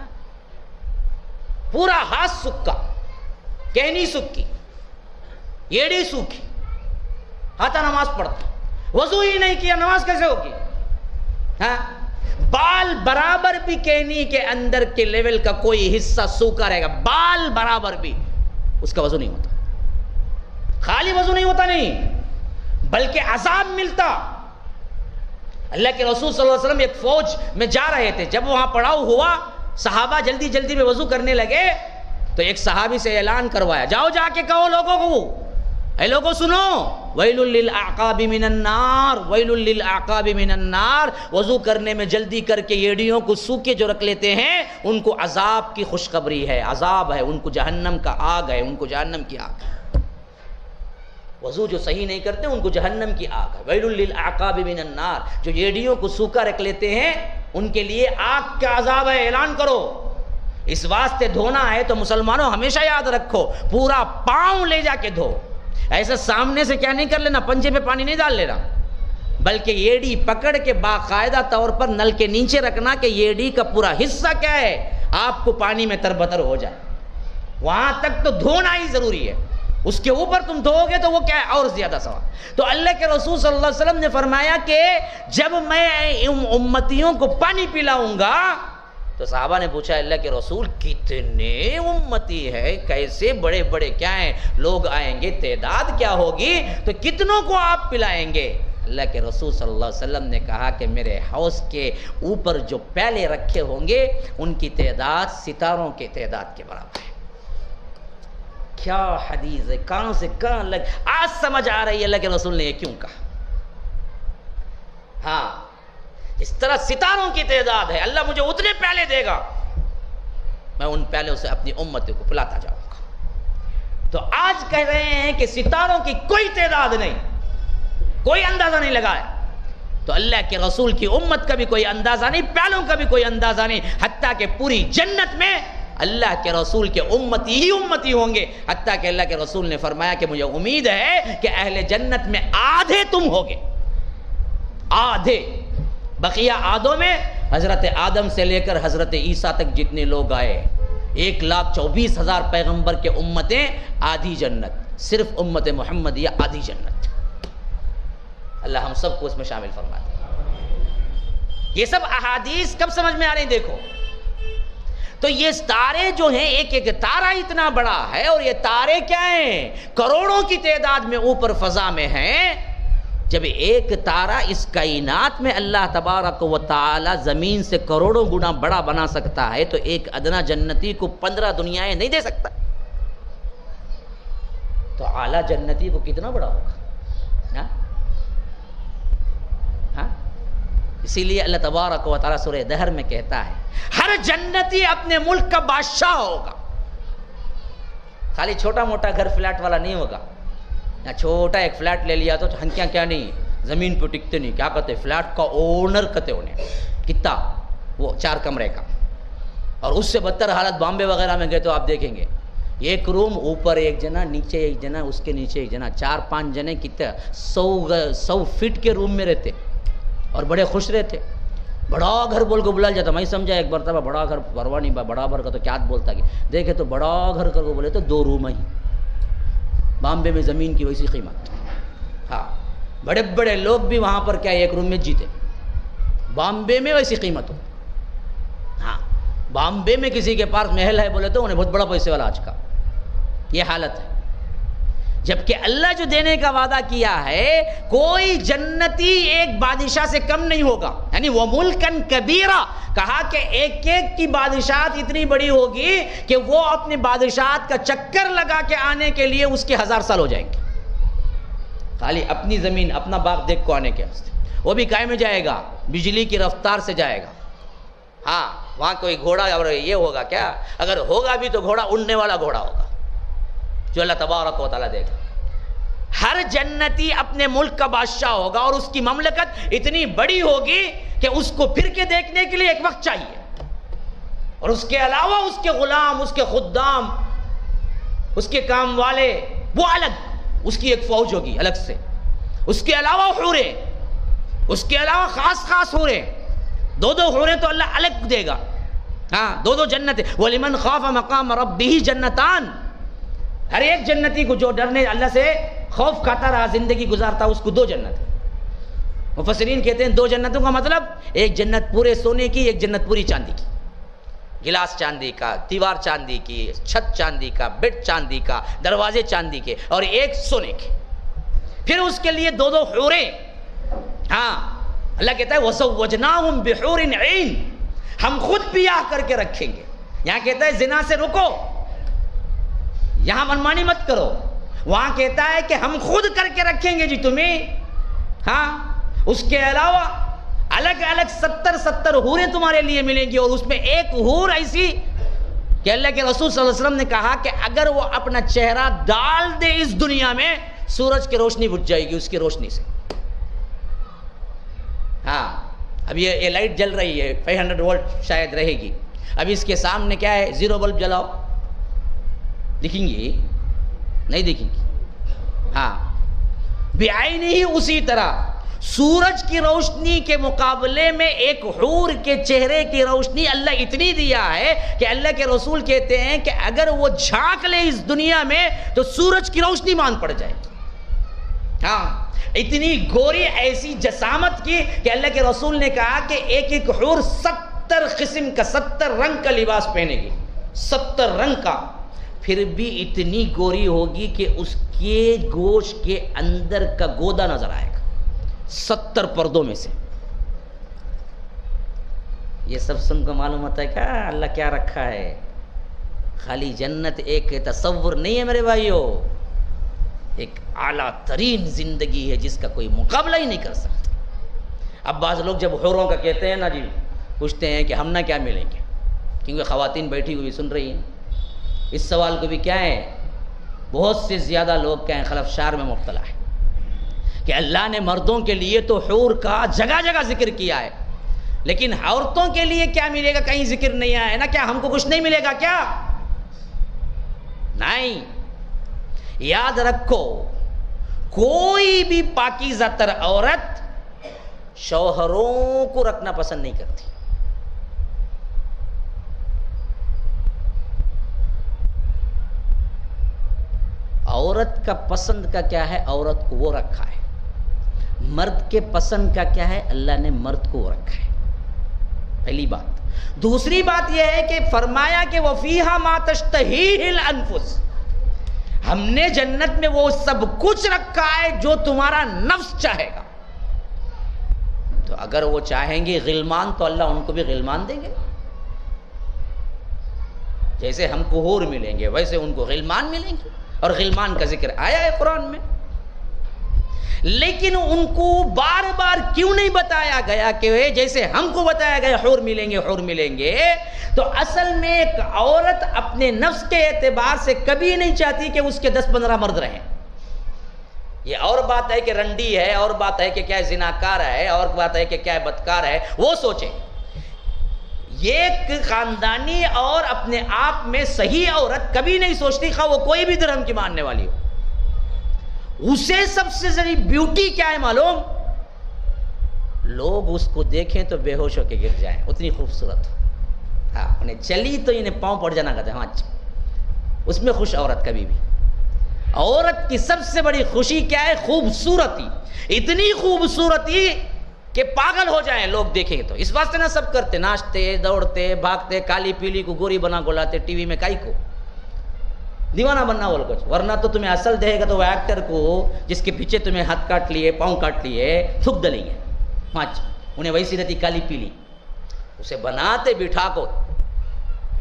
پورا ہاتھ سکا، کہنی سکی، ایڑی سوکھی، آتا نماز پڑھتا، وضو ہی نہیں کیا نماز کیسے ہوگی؟ ہاں، بال برابر بھی کینی کے اندر کے لیول کا کوئی حصہ سوکھا رہے گا، بال برابر بھی، اس کا وضو نہیں ہوتا. خالی وضو نہیں ہوتا نہیں، بلکہ عذاب ملتا. اللہ کے رسول صلی اللہ علیہ وسلم ایک فوج میں جا رہے تھے، جب وہاں پڑاؤ ہوا صحابہ جلدی جلدی میں وضو کرنے لگے تو ایک صحابی سے اعلان کروایا، جاؤ جا کے کہو لوگوں کو، اے لوگوں سنو، ویل للعقاب من النار، ویل للعقاب من النار، وضو کرنے میں جلدی کر کے ایڑیوں کو سوکھے جو رکھ لیتے ہیں ان کو عذاب کی خوشخبری ہے، عذاب ہے، ان کو جہنم کا آگ ہے، ان کو جہنم کی آگ ہے. وضو جو صحیح نہیں کرتے ان کو جہنم کی آگ ہے. ویل للعقاب من النار، جو ایڑیوں کو سوکھا رکھ لیتے ہیں ان کے لیے آگ کا عذاب ہے، اعلان کرو. اس واسطے دھونا ہے تو مسلمانوں ہمیشہ یاد رکھو، پورا پاؤں لے جا کے دھو. ایسا سامنے سے کیا نہیں کر لینا، پنجے پہ پانی نہیں ڈال لینا، بلکہ ایڑی پکڑ کے باقاعدہ طور پر نل کے نیچے رکھنا کہ ایڑی کا پورا حصہ کیا ہے آپ کو پانی میں تربتر ہو جائے. وہاں تک تو دھونا ہی ضروری ہے، اس کے اوپر تم دھو گے تو وہ کیا ہے اور زیادہ ثواب. تو اللہ کے رسول صلی اللہ علیہ وسلم نے فرمایا کہ جب میں امتیوں کو پانی پلاؤں گا، تو صحابہ نے پوچھا اللہ کے رسول کتنے امتی ہے، کیسے بڑے بڑے کیا ہیں لوگ آئیں گے، تعداد کیا ہوگی، تو کتنوں کو آپ پلائیں گے؟ اللہ کے رسول صلی اللہ علیہ وسلم نے کہا کہ میرے حوض کے اوپر جو پیالے رکھے ہوں گے ان کی تعداد ستاروں کی تعداد کے برابر ہے. کیا حدیث ہے، کہاں سے کہاں آج سمجھ آ رہی ہے اللہ کے رسول نے یہ کیوں کہا. ہاں، اس طرح ستاروں کی تعداد ہے، اللہ مجھے اتنے پیالے دے گا، میں ان پیالوں سے اپنی امت کو پلاتا جاؤں گا. تو آج کہہ رہے ہیں کہ ستاروں کی کوئی تعداد نہیں، کوئی اندازہ نہیں لگایا، تو اللہ کے رسول کی امت کا بھی کوئی اندازہ نہیں، پیالوں کا بھی کوئی اندازہ نہیں، حتیٰ کہ پوری جنت میں اللہ کے رسول کے امتی ہی امتی ہوں گے. حتیٰ کہ اللہ کے رسول نے فرمایا کہ مجھے امید ہے کہ اہل جنت میں آدھے تم ہوگے، آدھے. بقیہ آدھوں میں حضرت آدم سے لے کر حضرت عیسیٰ تک جتنے لوگ آئے، 1,24,000 پیغمبر کے امتیں، آدھی جنت. صرف امت محمدیہ آدھی جنت. اللہ ہم سب کو اس میں شامل فرما دے. یہ سب احادیث کب سمجھ میں آ رہی ہیں؟ دیکھو تو یہ تارے جو ہیں، ایک ایک تارہ اتنا بڑا ہے، اور یہ تارے کیا ہیں، کروڑوں کی تعداد میں اوپر فضا میں ہیں. جب ایک تارہ اس کائنات میں اللہ تبارک و تعالی زمین سے کروڑوں گنا بڑا بنا سکتا ہے، تو ایک ادنا جنتی کو 15 دنیایں نہیں دے سکتا، تو اعلیٰ جنتی کو کتنا بڑا ہوگا. ہاں، اسی لیے اللہ تبارک و تعالی سورہ دہر میں کہتا ہے ہر جنتی اپنے ملک کا بادشاہ ہوگا. خالی چھوٹا موٹا گھر فلیٹ والا نہیں ہوگا. چھوٹا ایک فلیٹ لے لیا تو ہنکیاں کیا نہیں، زمین پہ ٹکتے نہیں، کیا کہتے فلیٹ کا اونر کہتے انہیں، کتا وہ 4 کمرے کا. اور اس سے بدتر حالت بامبے وغیرہ میں گئے تو آپ دیکھیں گے، ایک روم، اوپر ایک جنا، نیچے ایک جنا، اس کے نیچے ایک جنا، 4-5 جنے کتنے 100 فٹ کے روم میں رہتے اور بڑے خوش رہتے. بڑا گھر بول کو بلا جاتا. میں سمجھا ایک مرتبہ بڑا گھر پرواہ نہیں، بڑا گھر کا تو کیا بولتا کہ دیکھے تو بڑا گھر کر کو بولے تو 2 روم ہی. بامبے میں زمین کی ویسی قیمت. ہاں، بڑے بڑے لوگ بھی وہاں پر کیا ایک روم میں جیتے، بامبے میں ویسی قیمت ہو. ہاں، بامبے میں کسی کے پاس محل ہے بولے تو انہیں بہت بڑا پیسے والا آج کا. یہ حالت ہے. جبکہ اللہ جو دینے کا وعدہ کیا ہے، کوئی جنتی ایک بادشاہ سے کم نہیں ہوگا. یعنی وہ ملکن کبیرہ، کہا کہ ایک ایک کی بادشاہت اتنی بڑی ہوگی کہ وہ اپنی بادشاہت کا چکر لگا کے آنے کے لیے اس کے 1000 سال ہو جائیں گے. خالی اپنی زمین اپنا باغ دیکھ کو آنے کے واسطے. وہ بھی کائے میں جائے گا، بجلی کی رفتار سے جائے گا. ہاں، وہاں کوئی گھوڑا اور یہ ہوگا کیا، اگر ہوگا بھی تو گھوڑا اڑنے والا گھوڑا ہوگا جو اللہ تبارک و تعالیٰ دے گا. ہر جنتی اپنے ملک کا بادشاہ ہوگا، اور اس کی مملکت اتنی بڑی ہوگی کہ اس کو پھر کے دیکھنے کے لیے ایک وقت چاہیے. اور اس کے علاوہ اس کے غلام، اس کے خدام، اس کے کام والے، وہ الگ، اس کی ایک فوج ہوگی الگ سے. اس کے علاوہ حوریں، اس کے علاوہ خاص حوریں، 2 حوریں تو اللہ الگ دے گا. ہاں، 2 جنتیں. وَلِمَنْ خَافَ مَقَامَ رَبِّهِ جَنَّتَانِ. ہر ایک جنتی کو جو ڈرنے اللہ سے خوف کھاتا رہا, زندگی گزارتا, اس کو 2 جنت. مفسرین کہتے ہیں 2 جنتوں کا مطلب ایک جنت پورے سونے کی, ایک جنت پوری چاندی کی, گلاس چاندی کا, دیوار چاندی کی, چھت چاندی کا, بیڈ چاندی کا, دروازے چاندی کے, اور ایک سونے کے. پھر اس کے لیے 2 حوریں. ہاں اللہ کہتا ہے وَزَوَّجْنَاهُمْ بِحُورٍ عِينٍ, ہم خود بیاہ کر کے رکھیں گے. یہاں کہتا ہے زنا سے رکو, یہاں منمانی مت کرو. وہاں کہتا ہے کہ ہم خود کر کے رکھیں گے جی تمہیں. ہاں اس کے علاوہ الگ الگ 70 حوریں تمہارے لیے ملیں گی, اور اس میں ایک حور ایسی کہ اللہ کے رسول صلی اللہ علیہ وسلم نے کہا کہ اگر وہ اپنا چہرہ ڈال دے اس دنیا میں, سورج کی روشنی بجھ جائے گی اس کی روشنی سے. ہاں اب یہ لائٹ جل رہی ہے 500 وولٹ شاید رہے گی, اب اس کے سامنے کیا ہے, 0 بلب جلاؤ, دکھیں گی نہیں دکھیں گی. ہاں بعینہ ہی اسی طرح سورج کی روشنی کے مقابلے میں ایک حور کے چہرے کی روشنی اللہ اتنی دیا ہے کہ اللہ کے رسول کہتے ہیں کہ اگر وہ جھانک لے اس دنیا میں تو سورج کی روشنی مان پڑ جائے. ہاں اتنی گوری, ایسی جسامت کی کہ اللہ کے رسول نے کہا کہ ایک ایک حور 70 قسم کا 70 رنگ کا لباس پہنے گی, 70 رنگ کا, پھر بھی اتنی گوری ہوگی کہ اس کے گوشت کے اندر کا گودا نظر آئے گا 70 پردوں میں سے. یہ سب سن کو معلوم ہوتا ہے کیا اللہ کیا رکھا ہے. خالی جنت ایک تصور نہیں ہے میرے بھائیو, ایک اعلیٰ ترین زندگی ہے جس کا کوئی مقابلہ ہی نہیں کر سکتا. اب بعض لوگ جب حوروں کا کہتے ہیں نا جی, پوچھتے ہیں کہ ہم نہ کیا ملیں گے, کیونکہ خواتین بیٹھی ہوئی سن رہی ہیں اس سوال کو بھی. کیا ہے, بہت سے زیادہ لوگ کیا ہیں خلفشار میں مبتلا ہے کہ اللہ نے مردوں کے لیے تو حور کا جگہ جگہ ذکر کیا ہے, لیکن عورتوں کے لیے کیا ملے گا کہیں ذکر نہیں آیا ہے نا. کیا ہم کو کچھ نہیں ملے گا کیا؟ نہیں. یاد رکھو, کوئی بھی پاکیزہ تر عورت شوہروں کو رکھنا پسند نہیں کرتی. عورت کا پسند کا کیا ہے, عورت کو وہ رکھا ہے. مرد کے پسند کا کیا ہے, اللہ نے مرد کو وہ رکھا ہے. پہلی بات. دوسری بات یہ ہے کہ فرمایا کہ وَفِيهَا مَا تَشْتَهِيهِ الْأَنفُسُ, ہم نے جنت میں وہ سب کچھ رکھا ہے جو تمہارا نفس چاہے گا. تو اگر وہ چاہیں گے غلمان تو اللہ ان کو بھی غلمان دیں گے. جیسے ہم کو حور ملیں گے ویسے ان کو غلمان ملیں گے, اور غلمان کا ذکر آیا ہے قرآن میں. لیکن ان کو بار بار کیوں نہیں بتایا گیا کہ جیسے ہم کو بتایا گیا حور ملیں گے حور ملیں گے؟ تو اصل میں ایک عورت اپنے نفس کے اعتبار سے کبھی نہیں چاہتی کہ اس کے 10-15 مرد رہیں. یہ اور بات ہے کہ رنڈی ہے, اور بات ہے کہ کیا زناکار ہے, اور بات ہے کہ کیا بدکار ہے, وہ سوچیں. یہ خاندانی اور اپنے آپ میں صحیح عورت کبھی نہیں سوچتی, خواہ وہ کوئی بھی درہم کی ماننے والی ہو. اسے سب سے زیادہ بیوٹی کیا ہے معلوم؟ لوگ اس کو دیکھیں تو بے ہوش ہو کے گر جائیں, اتنی خوبصورت ہو. ہاں انہیں چلی تو انہیں پاؤں پڑ جانا کہتے ہیں. ہاں اس میں خوش عورت کبھی بھی. عورت کی سب سے بڑی خوشی کیا ہے؟ خوبصورتی. اتنی خوبصورتی کہ پاگل ہو جائیں لوگ دیکھیں تو. اس واسطے نہ سب کرتے, ناچتے دوڑتے بھاگتے, کالی پیلی کو گوری بنا کو لاتے ٹی وی میں, کائی کو دیوانہ بننا بول کچھ. ورنہ تو تمہیں اصل دے گا تو وہ ایکٹر کو جس کے پیچھے تمہیں ہاتھ کاٹ لیے پاؤں کاٹ لیے تھک ڈلیں گے. پانچ انہیں ویسی رہتی کالی پیلی, اسے بناتے بٹھا کو,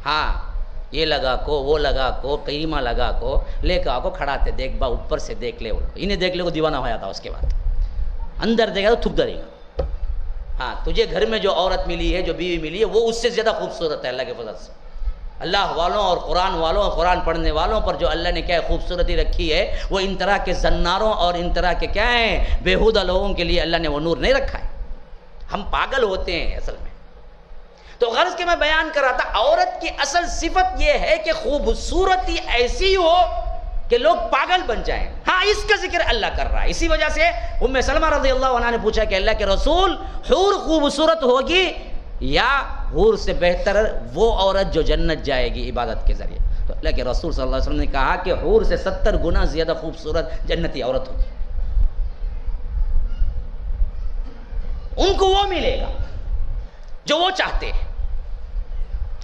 ہاں یہ لگا کو وہ لگا کو قیمہ لگا کو لے کے آ کو کھڑاتے, دیکھ با اوپر سے دیکھ لے, انہیں دیکھ لے کو دیوانہ ہو جاتا. اس کے بعد اندر دیکھا تو تھک ڈلے گا. ہاں تجھے گھر میں جو عورت ملی ہے, جو بیوی ملی ہے, وہ اس سے زیادہ خوبصورت ہے اللہ کے فضل سے. اللہ والوں اور قرآن والوں اور قرآن پڑھنے والوں پر جو اللہ نے کیا خوبصورتی رکھی ہے, وہ ان طرح کے زناروں اور ان طرح کے کیا ہیں بےہودہ لوگوں کے لیے اللہ نے وہ نور نہیں رکھا ہے. ہم پاگل ہوتے ہیں اصل میں. تو غرض کہ میں بیان کر رہا تھا, عورت کی اصل صفت یہ ہے کہ خوبصورتی ایسی ہو کہ لوگ پاگل بن جائیں. ہاں اس کا ذکر اللہ کر رہا ہے. اسی وجہ سے ام سلمہ رضی اللہ عنہ نے پوچھا کہ اللہ کے رسول, حور خوبصورت ہوگی یا حور سے بہتر وہ عورت جو جنت جائے گی عبادت کے ذریعے؟ تو اللہ کے رسول صلی اللہ علیہ وسلم نے کہا کہ حور سے 70 گنا زیادہ خوبصورت جنتی عورت ہوگی، ان کو وہ ملے گا جو وہ چاہتے ہیں۔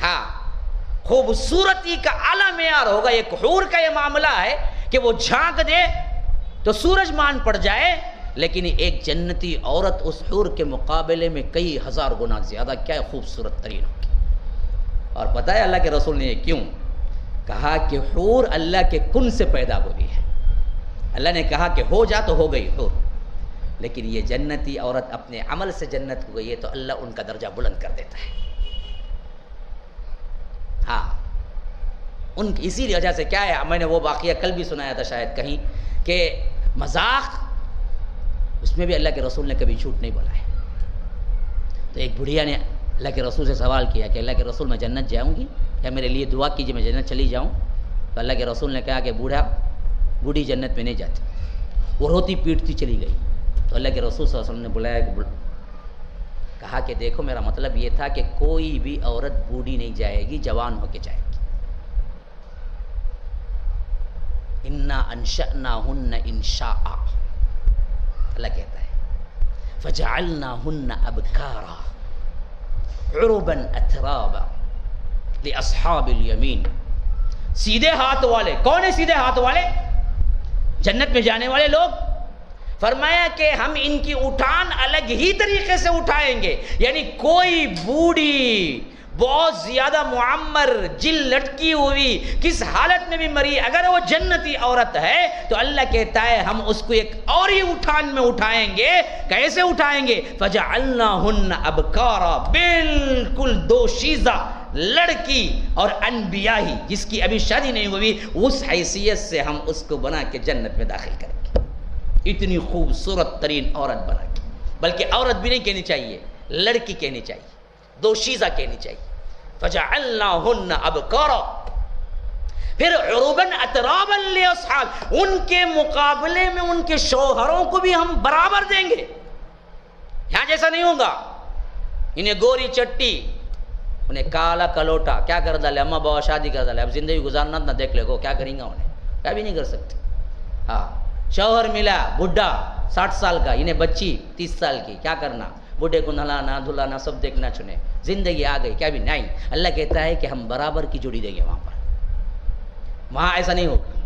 ہاں، خوبصورتی کا اعلیٰ معیار ہوگا۔ ایک حور کا یہ معاملہ ہے کہ وہ جھانک دے تو سورج مان پڑ جائے، لیکن ایک جنتی عورت اس حور کے مقابلے میں کئی ہزار گنا زیادہ کیا خوبصورت ترین ہوگی۔ اور بتایا اللہ کے رسول نے یہ کیوں کہا کہ حور اللہ کے کن سے پیدا ہوئی ہے۔ اللہ نے کہا کہ ہو جا تو ہو گئی حور، لیکن یہ جنتی عورت اپنے عمل سے جنت ہو گئی ہے تو اللہ ان کا درجہ بلند کر دیتا ہے۔ ہاں، ان کی اسی وجہ سے کیا ہے، میں نے وہ واقعہ کل بھی سنایا تھا شاید کہیں، کہ مذاق اس میں بھی اللہ کے رسول نے کبھی جھوٹ نہیں بولا ہے۔ تو ایک بڑھیا نے اللہ کے رسول سے سوال کیا کہ اللہ کے رسول میں جنت جاؤں گی یا میرے لیے دعا کیجیے میں جنت چلی جاؤں؟ تو اللہ کے رسول نے کہا کہ بوڑھی جنت میں نہیں جاتی، وہ روتی پیٹتی چلی گئی۔ تو اللہ کے رسول صلی اللہ علیہ وسلم نے بلایا، کہا کہ دیکھو میرا مطلب یہ تھا کہ کوئی بھی عورت بوڑھی نہیں جائے گی، جوان ہو کے جائے گی۔ انا انشأناہن انشاء، اللہ کہتا ہے فجعلناہن ابکارا عربا اترابا لاصحاب الیمین۔ سیدھے ہاتھ والے کون ہیں؟ سیدھے ہاتھ والے جنت میں جانے والے لوگ۔ فرمایا کہ ہم ان کی اٹھان الگ ہی طریقے سے اٹھائیں گے، یعنی کوئی بوڑھی بہت زیادہ معمر جل لٹکی ہوئی کس حالت میں بھی مری اگر وہ جنتی عورت ہے تو اللہ کہتا ہے ہم اس کو ایک اور ہی اٹھان میں اٹھائیں گے۔ کیسے اٹھائیں گے؟ فجعلناہن ابکارا، بالکل دوشیزہ لڑکی اور انبیاء ہی جس کی ابھی شادی نہیں ہوئی اس حیثیت سے ہم اس کو بنا کے جنت میں داخل کریں گے۔ اتنی خوبصورت ترین عورت بنا کے، بلکہ عورت بھی نہیں کہنی چاہیے، لڑکی کہنی چاہیے، دوشیزہ کہنی چاہیے۔ فجعلناہن ابکارا، پھر عربا اترابا لاصحاب، ان کے مقابلے میں ان کے شوہروں کو بھی ہم برابر دیں گے۔ یہاں جیسا نہیں ہوگا، انہیں گوری چٹی، انہیں کالا کلوٹا، کیا کر ڈالے اما بابا شادی کر ڈالے، اب زندگی گزارنا نہ دیکھ لے گو کیا کریں گا، انہیں کیا بھی نہیں کر سکتے۔ ہاں، شوہر ملا بڈھا 60 سال کا، انہیں بچی 30 سال کی، کیا کرنا، بڈھے کو نہلانا دھلانا سب دیکھنا چنے، زندگی آ گئی، کیا بھی نہیں۔ اللہ کہتا ہے کہ ہم برابر کی جوڑی دیں گے وہاں پر، وہاں ایسا نہیں ہوگا،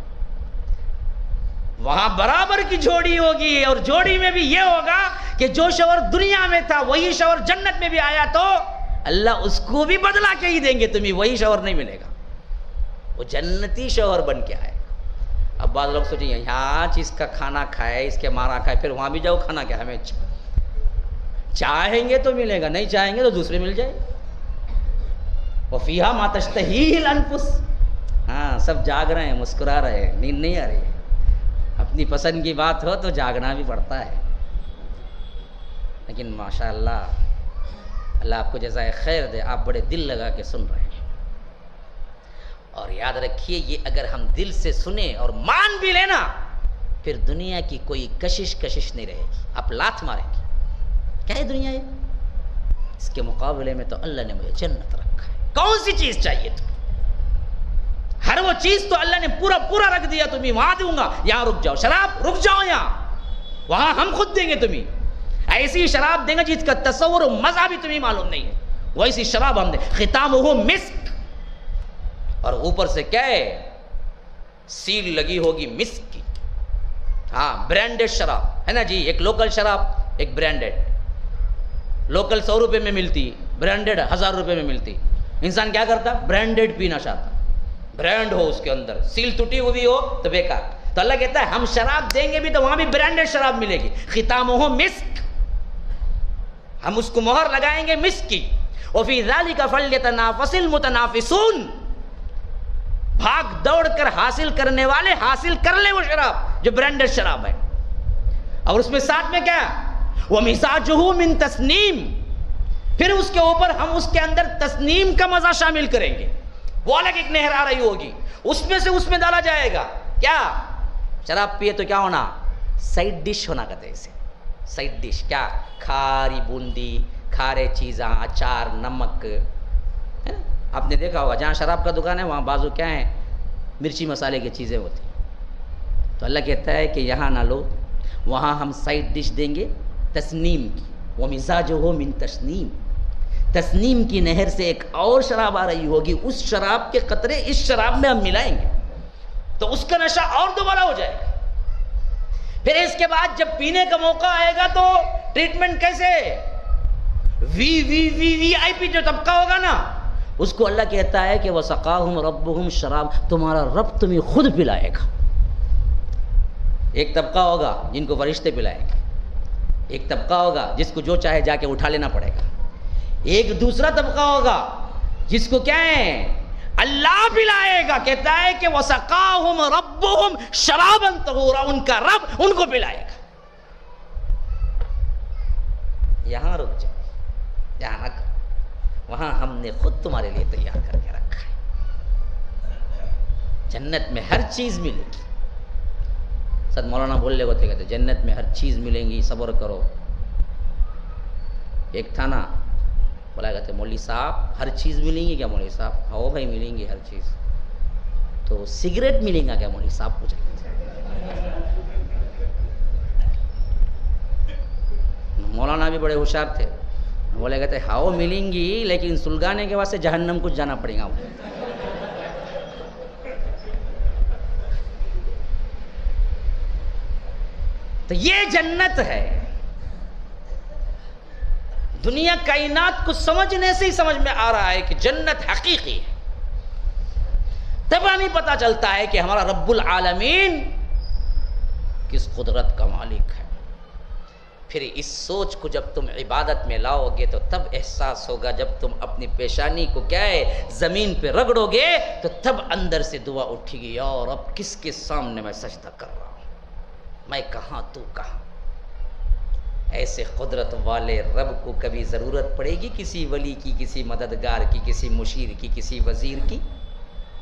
وہاں برابر کی جوڑی ہوگی۔ اور جوڑی میں بھی یہ ہوگا کہ جو شوہر دنیا میں تھا وہی شوہر جنت میں بھی آیا تو اللہ اس کو بھی بدلا کے ہی دیں گے، تمہیں وہی شوہر نہیں ملے گا، وہ جنتی شوہر بن کے آئے گا۔ اب بعض لوگ سوچیں یہاں چیز کا کھانا کھائے، اس کے مارا کھائے، پھر وہاں بھی جاؤ کھانا کیا، ہمیں چاہیں گے تو ملے گا، نہیں چاہیں گے تو دوسرے مل جائے۔ وَفِيهَا مَا تَشْتَهِيهِ الْأَنفُسُ، ہاں سب جاگ رہے ہیں، مسکرا رہے ہیں، نیند نہیں آ رہی ہے۔ اپنی پسند کی بات ہو تو جاگنا بھی پڑتا ہے، لیکن ماشاءاللہ اللہ آپ کو جزائے خیر دے، آپ بڑے دل لگا کے سن رہے ہیں۔ اور یاد رکھیے یہ اگر ہم دل سے سنیں اور مان بھی لینا پھر دنیا کی کوئی کشش نہیں رہے گی، آپ لات ماریں گے، کیا ہے دنیا یہ؟ اس کے مقابلے میں تو اللہ نے مجھے جنت رکھا ہے، کون سی چیز چاہیے تو ہر وہ چیز تو اللہ نے پورا رکھ دیا، تمہیں وہاں دوں گا، یہاں رک جاؤ، شراب رک جاؤ یہاں، وہاں ہم خود دیں گے تمہیں، ایسی شراب دیں گے جس کا تصور و مزہ بھی تمہیں معلوم نہیں ہے، ویسی شراب ہم دیں، ختامہ مسک، اور اوپر سے کیا ہے سیل لگی ہوگی مسک کی۔ ہاں برانڈڈ شراب ہے نا جی، ایک لوکل شراب ایک برانڈڈ، لوکل 100 روپے میں ملتی، برانڈڈ 1000 روپے میں ملتی۔ انسان کیا کرتا؟ برانڈڈ پینا چاہتا، برانڈ ہو اس کے اندر، سیل ٹوٹی ہوئی ہو تو بیکار۔ تو اللہ کہتا ہے ہم شراب دیں گے بھی تو وہاں بھی برانڈڈ شراب ملے گی، ختامہ مسک، ہم اس کو مہر لگائیں گے مسک کی۔ وفی ذلک فلیتنافس المتنافسون، بھاگ دوڑ کر حاصل کرنے والے حاصل کر لے وہ شراب جو برانڈڈ شراب ہے۔ اور اس میں ساتھ میں کیا؟ وَمِزَاجُهُ مِن تسنیم، پھر اس کے اوپر ہم اس کے اندر تسنیم کا مزہ شامل کریں گے، وہ الگ ایک نہر آ رہی ہوگی، اس میں ڈالا جائے گا۔ کیا شراب پیے تو کیا ہونا؟ سائڈ ڈش ہونا کہتے ہیں اسے، سائڈ ڈش کیا؟ کھاری بوندی، کھارے چیزاں، اچار، نمک۔ آپ نے دیکھا ہوگا جہاں شراب کا دکان ہے وہاں بازو کیا ہے؟ مرچی مسالے کی چیزیں ہوتی ہیں. تو اللہ کہتا ہے کہ یہاں نہ لو، وہاں ہم سائڈ ڈش دیں گے تسنیم کی. وَمِزَاجُهُ مِن تسنیم، تسنیم کی نہر سے ایک اور شراب آ رہی ہوگی، اس شراب کے قطرے اس شراب میں ہم ملائیں گے تو اس کا نشہ اور دوبارہ ہو جائے گا. پھر اس کے بعد جب پینے کا موقع آئے گا تو ٹریٹمنٹ کیسے؟ وی آئی پی جو طبقہ ہوگا نا، اس کو اللہ کہتا ہے کہ وَسَقَاهُمْ رَبُّهُمْ شراب، تمہارا رب تمہیں خود پلائے گا. ایک طبقہ ہوگا جن کو فرشتے پلائیں گے، ایک طبقہ ہوگا جس کو جو چاہے جا کے اٹھا لینا پڑے گا، ایک دوسرا طبقہ ہوگا جس کو کیا ہے اللہ پلائے گا. کہتا ہے کہ وَسَقَاهُمْ رَبُّهُمْ شَرَابًا طَهُورًا، ان کا رب ان کو پلائے گا. یہاں رک جاؤ، یہاں نہ کرو، وہاں ہم نے خود تمہارے لیے تیار کر کے رکھا ہے. جنت میں ہر چیز ملے گی. سد مولانا بولنے کو کہتے جنت میں ہر چیز ملیں گی، صبر کرو. ایک تھا نا، بولا کہتے مولوی صاحب ہر چیز ملیں گی کیا؟ مولوی صاحب ہاں بھائی ملیں گی ہر چیز. تو سگریٹ ملیں گا کیا مولوی صاحب؟ پوچھ رہے مولانا بھی بڑے ہوشیار تھے، بولے کہتے ہاؤ ملیں گی لیکن سلگانے کے واسطے جہنم کو جانا پڑے گا. تو یہ جنت ہے. دنیا کائنات کو سمجھنے سے ہی سمجھ میں آ رہا ہے کہ جنت حقیقی ہے. تب ہمیں پتہ چلتا ہے کہ ہمارا رب العالمین کس قدرت کا مالک ہے. پھر اس سوچ کو جب تم عبادت میں لاؤ گے تو تب احساس ہوگا. جب تم اپنی پیشانی کو کیا ہے زمین پہ رگڑو گے تو تب اندر سے دعا اٹھے گی، یا رب کس کے سامنے میں سجدہ کر رہا ہوں، میں کہاں تو کہاں. ایسے قدرت والے رب کو کبھی ضرورت پڑے گی کسی ولی کی، کسی مددگار کی، کسی مشیر کی، کسی وزیر کی؟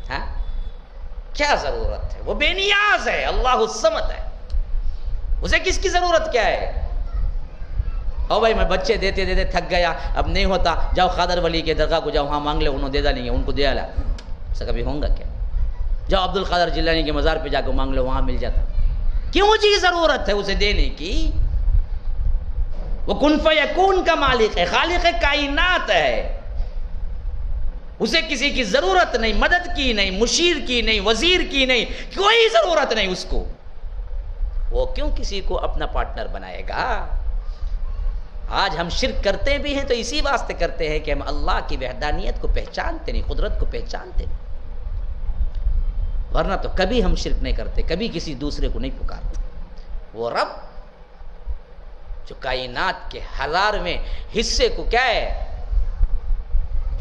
ہاں کیا ضرورت ہے؟ وہ بے نیاز ہے، اللہ الصمد ہے. اسے کس کی ضرورت کیا ہے؟ او بھائی میں بچے دیتے دیتے تھک گیا، اب نہیں ہوتا، جاؤ خادر ولی کے درگاہ کو جاؤ، وہاں مانگ لے، انہوں دے ڈالیں گے، ان کو دے ڈالا. ایسا کبھی ہوگا کیا؟ جاؤ عبد القادر جیلانی کے مزار پہ جا کے مانگ لو، وہاں مل جاتا. کیوں جی ضرورت ہے اسے دینے کی؟ وہ کن فیکون کا مالک ہے، خالق کائنات ہے. اسے کسی کی ضرورت نہیں، مدد کی نہیں، مشیر کی نہیں، وزیر کی نہیں، کوئی ضرورت نہیں اس کو. وہ کیوں کسی کو اپنا پارٹنر بنائے گا؟ آج ہم شرک کرتے بھی ہیں تو اسی واسطے کرتے ہیں کہ ہم اللہ کی وحدانیت کو پہچانتے نہیں، قدرت کو پہچانتے نہیں. ورنہ تو کبھی ہم شرک نہیں کرتے، کبھی کسی دوسرے کو نہیں پکارتے. وہ رب جو کائنات کے ہزارویں حصے کو کیا ہے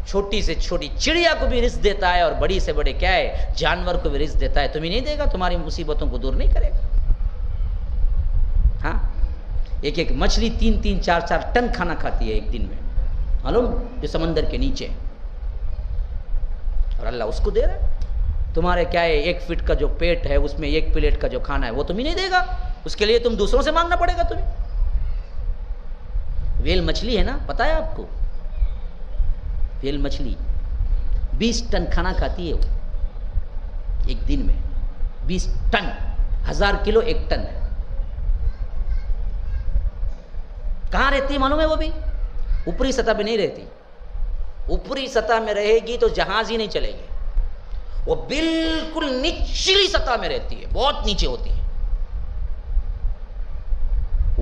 چھوٹی سے چھوٹی چڑیا کو بھی رزق دیتا ہے اور بڑی سے بڑے کیا ہے جانور کو بھی رزق دیتا ہے، تمہیں نہیں دے گا؟ تمہاری مصیبتوں کو دور نہیں کرے گا؟ ہاں ایک ایک مچھلی 3-3 4-4 ٹن کھانا کھاتی ہے ایک دن میں، معلوم؟ جو سمندر کے نیچے، اور اللہ اس کو دے رہا ہے. تمہارے کیا ہے 1 فٹ کا جو پیٹ ہے اس میں 1 پلیٹ کا جو کھانا ہے وہ تمہیں نہیں دے گا، اس کے لیے تم دوسروں سے مانگنا پڑے گا تمہیں. ویل مچھلی ہے نا، پتہ ہے آپ کو؟ ویل مچھلی 20 ٹن کھانا کھاتی ہے وہ ایک دن میں. 20 ٹن، 1000 کلو 1 ٹن ہے. کہاں رہتی ہے معلوم ہے؟ وہ بھی اوپری سطح پہ نہیں رہتی. اوپری سطح میں رہے گی تو جہاز ہی نہیں چلے گی. وہ بالکل نچلی سطح میں رہتی ہے، بہت نیچے ہوتی ہے.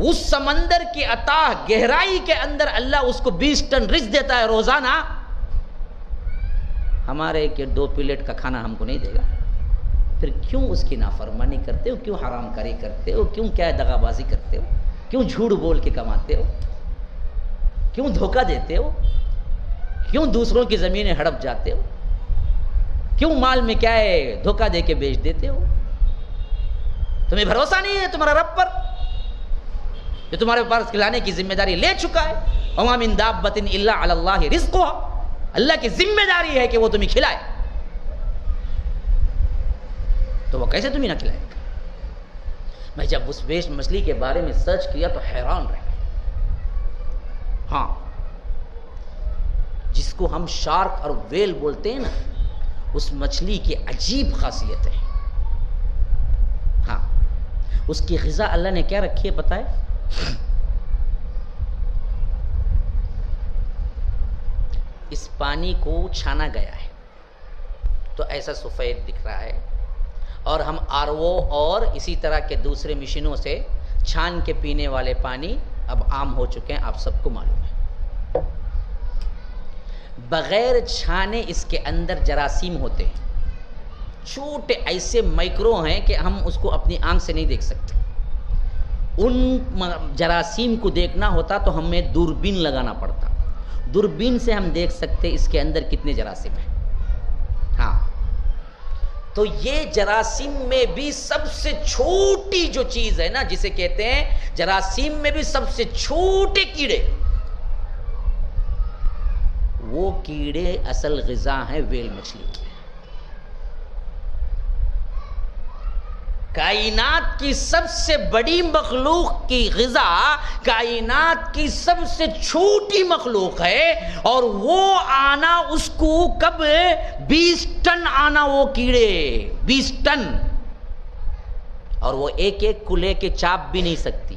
اس سمندر کی اتاہ گہرائی کے اندر اللہ اس کو 20 ٹن رزق دیتا ہے روزانہ. ہمارے کہ 2 پلیٹ کا کھانا ہم کو نہیں دے گا. پھر کیوں اس کی نافرمانی کرتے ہو؟ کیوں حرام کاری کرتے ہو؟ کیوں کیا دغا بازی کرتے ہو؟ کیوں جھوٹ بول کے کماتے ہو؟ کیوں دھوکہ دیتے ہو؟ کیوں دوسروں کی زمینیں ہڑپ جاتے ہو؟ کیوں مال میں کیا ہے دھوکہ دے کے بیچ دیتے ہو؟ تمہیں بھروسہ نہیں ہے تمہارا رب پر جو تمہارے پاس کھلانے کی ذمہ داری لے چکا ہے؟ وَمَا مِن دَابَّةٍ إِلَّا عَلَى اللَّهِ رِزْقُهَا، اللہ کی ذمہ داری ہے کہ وہ تمہیں کھلائے. تو وہ کیسے تمہیں نہ کھلائے گا؟ میں جب اس ویش مچھلی کے بارے میں سرچ کیا تو حیران رہ گیا. ہاں جس کو ہم شارک اور ویل بولتے ہیں نا، اس مچھلی کی عجیب خاصیت ہے. ہاں اس کی غذا اللہ نے کیا رکھی ہے پتہ ہے؟ اس پانی کو چھانا گیا ہے تو ایسا سفید دکھ رہا ہے، اور ہم RO اور اسی طرح کے دوسرے مشینوں سے چھان کے پینے والے پانی اب عام ہو چکے ہیں، آپ سب کو معلوم ہے. بغیر چھانے اس کے اندر جراثیم ہوتے ہیں، چھوٹے ایسے مائکرو ہیں کہ ہم اس کو اپنی آنکھ سے نہیں دیکھ سکتے. ان جراثیم کو دیکھنا ہوتا تو ہمیں دوربین لگانا پڑتا. دوربین سے ہم دیکھ سکتے اس کے اندر کتنے جراثیم ہیں. ہاں تو یہ جراثیم میں بھی سب سے چھوٹی جو چیز ہے نا، جسے کہتے ہیں جراثیم میں بھی سب سے چھوٹے کیڑے، وہ کیڑے اصل غذا ہیں ویل مچھلی کی. کائنات کی سب سے بڑی مخلوق کی غذا کائنات کی سب سے چھوٹی مخلوق ہے، اور وہ آنا اس کو کب 20 ٹن آنا، وہ کیڑے 20 ٹن، اور وہ ایک ایک کو لے کے چاپ بھی نہیں سکتی.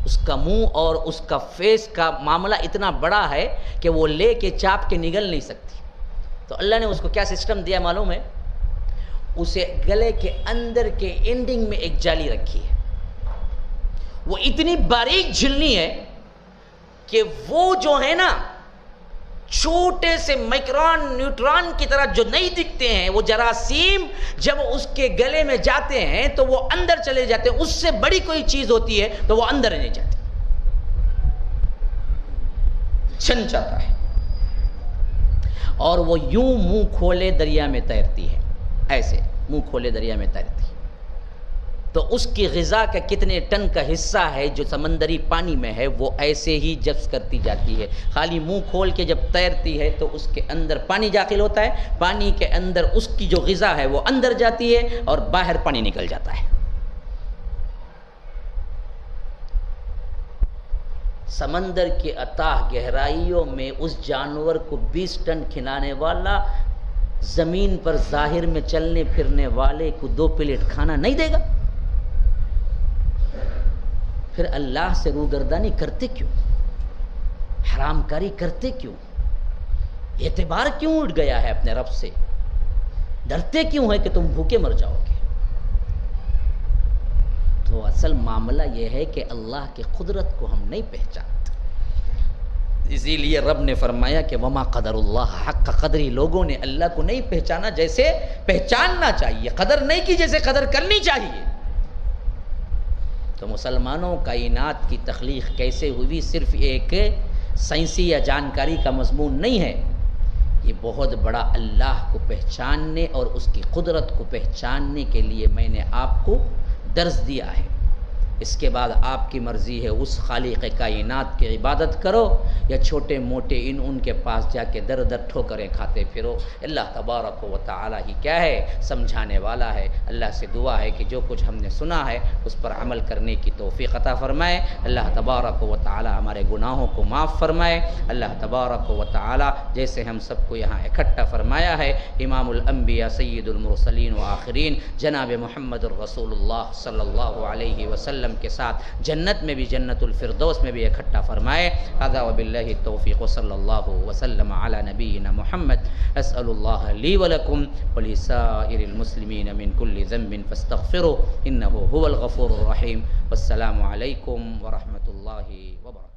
اس کا منہ اور اس کا فیس کا معاملہ اتنا بڑا ہے کہ وہ لے کے چاپ کے نگل نہیں سکتی. تو اللہ نے اس کو کیا سسٹم دیا معلوم ہے؟ اسے گلے کے اندر کے اینڈنگ میں ایک جالی رکھی ہے، وہ اتنی باریک جھلنی ہے کہ وہ جو ہے نا چھوٹے سے مائکرون نیوٹران کی طرح جو نہیں دکھتے ہیں، وہ جراثیم جب اس کے گلے میں جاتے ہیں تو وہ اندر چلے جاتے ہیں. اس سے بڑی کوئی چیز ہوتی ہے تو وہ اندر نہیں جاتی، چھن جاتا ہے، اور وہ یوں منہ کھولے دریا میں تیرتی ہے، ایسے منہ کھولے دریا میں تیرتی. تو اس کی غذا کا کتنے ٹن کا حصہ ہے جو سمندری پانی میں ہے، وہ ایسے ہی جذب کرتی جاتی ہے. خالی منہ کھول کے جب تیرتی ہے تو اس کے اندر پانی داخل ہوتا ہے، پانی کے اندر اس کی جو غذا ہے وہ اندر جاتی ہے اور باہر پانی نکل جاتا ہے. سمندر کے اتاہ گہرائیوں میں اس جانور کو 20 ٹن کھلانے والا زمین پر ظاہر میں چلنے پھرنے والے کو 2 پلیٹ کھانا نہیں دے گا؟ پھر اللہ سے روگردانی کرتے کیوں؟ حرام کاری کرتے کیوں؟ اعتبار کیوں اٹھ گیا ہے اپنے رب سے؟ ڈرتے کیوں ہے کہ تم بھوکے مر جاؤ گے؟ تو اصل معاملہ یہ ہے کہ اللہ کی قدرت کو ہم نہیں پہچانتے. اسی لیے رب نے فرمایا کہ وما قدر اللہ حق قدری، لوگوں نے اللہ کو نہیں پہچانا جیسے پہچاننا چاہیے، قدر نہیں کی جیسے قدر کرنی چاہیے. تو مسلمانوں، کائنات کی تخلیق کیسے ہوئی صرف ایک سائنسی یا جانکاری کا مضمون نہیں ہے، یہ بہت بڑا اللہ کو پہچاننے اور اس کی قدرت کو پہچاننے کے لیے میں نے آپ کو درس دیا ہے. اس کے بعد آپ کی مرضی ہے اس خالق کائنات کی عبادت کرو یا چھوٹے موٹے ان کے پاس جا کے در در ٹھوکریں کھاتے پھرو. اللہ تبارک و تعالی ہی کیا ہے، سمجھانے والا ہے. اللہ سے دعا ہے کہ جو کچھ ہم نے سنا ہے اس پر عمل کرنے کی توفیق عطا فرمائے. اللہ تبارک و تعالی ہمارے گناہوں کو معاف فرمائے. اللہ تبارک و تعالی جیسے ہم سب کو یہاں اکٹھا فرمایا ہے، امام الانبیاء سید المرسلین و آخرین جناب محمد الرسول اللہ صلی اللہ علیہ وسلم کے ساتھ جنت میں بھی، جنت الفردوس میں بھی اکٹھا فرمائے. هذا وباللہ التوفیق صلی اللہ وسلم علی نبینا محمد. اسأل اللہ لی ولکم ولسائر المسلمین من کل ذنب فاستغفروا انه هو الغفور الرحیم. والسلام علیکم ورحمۃ اللہ وبرکاتہ.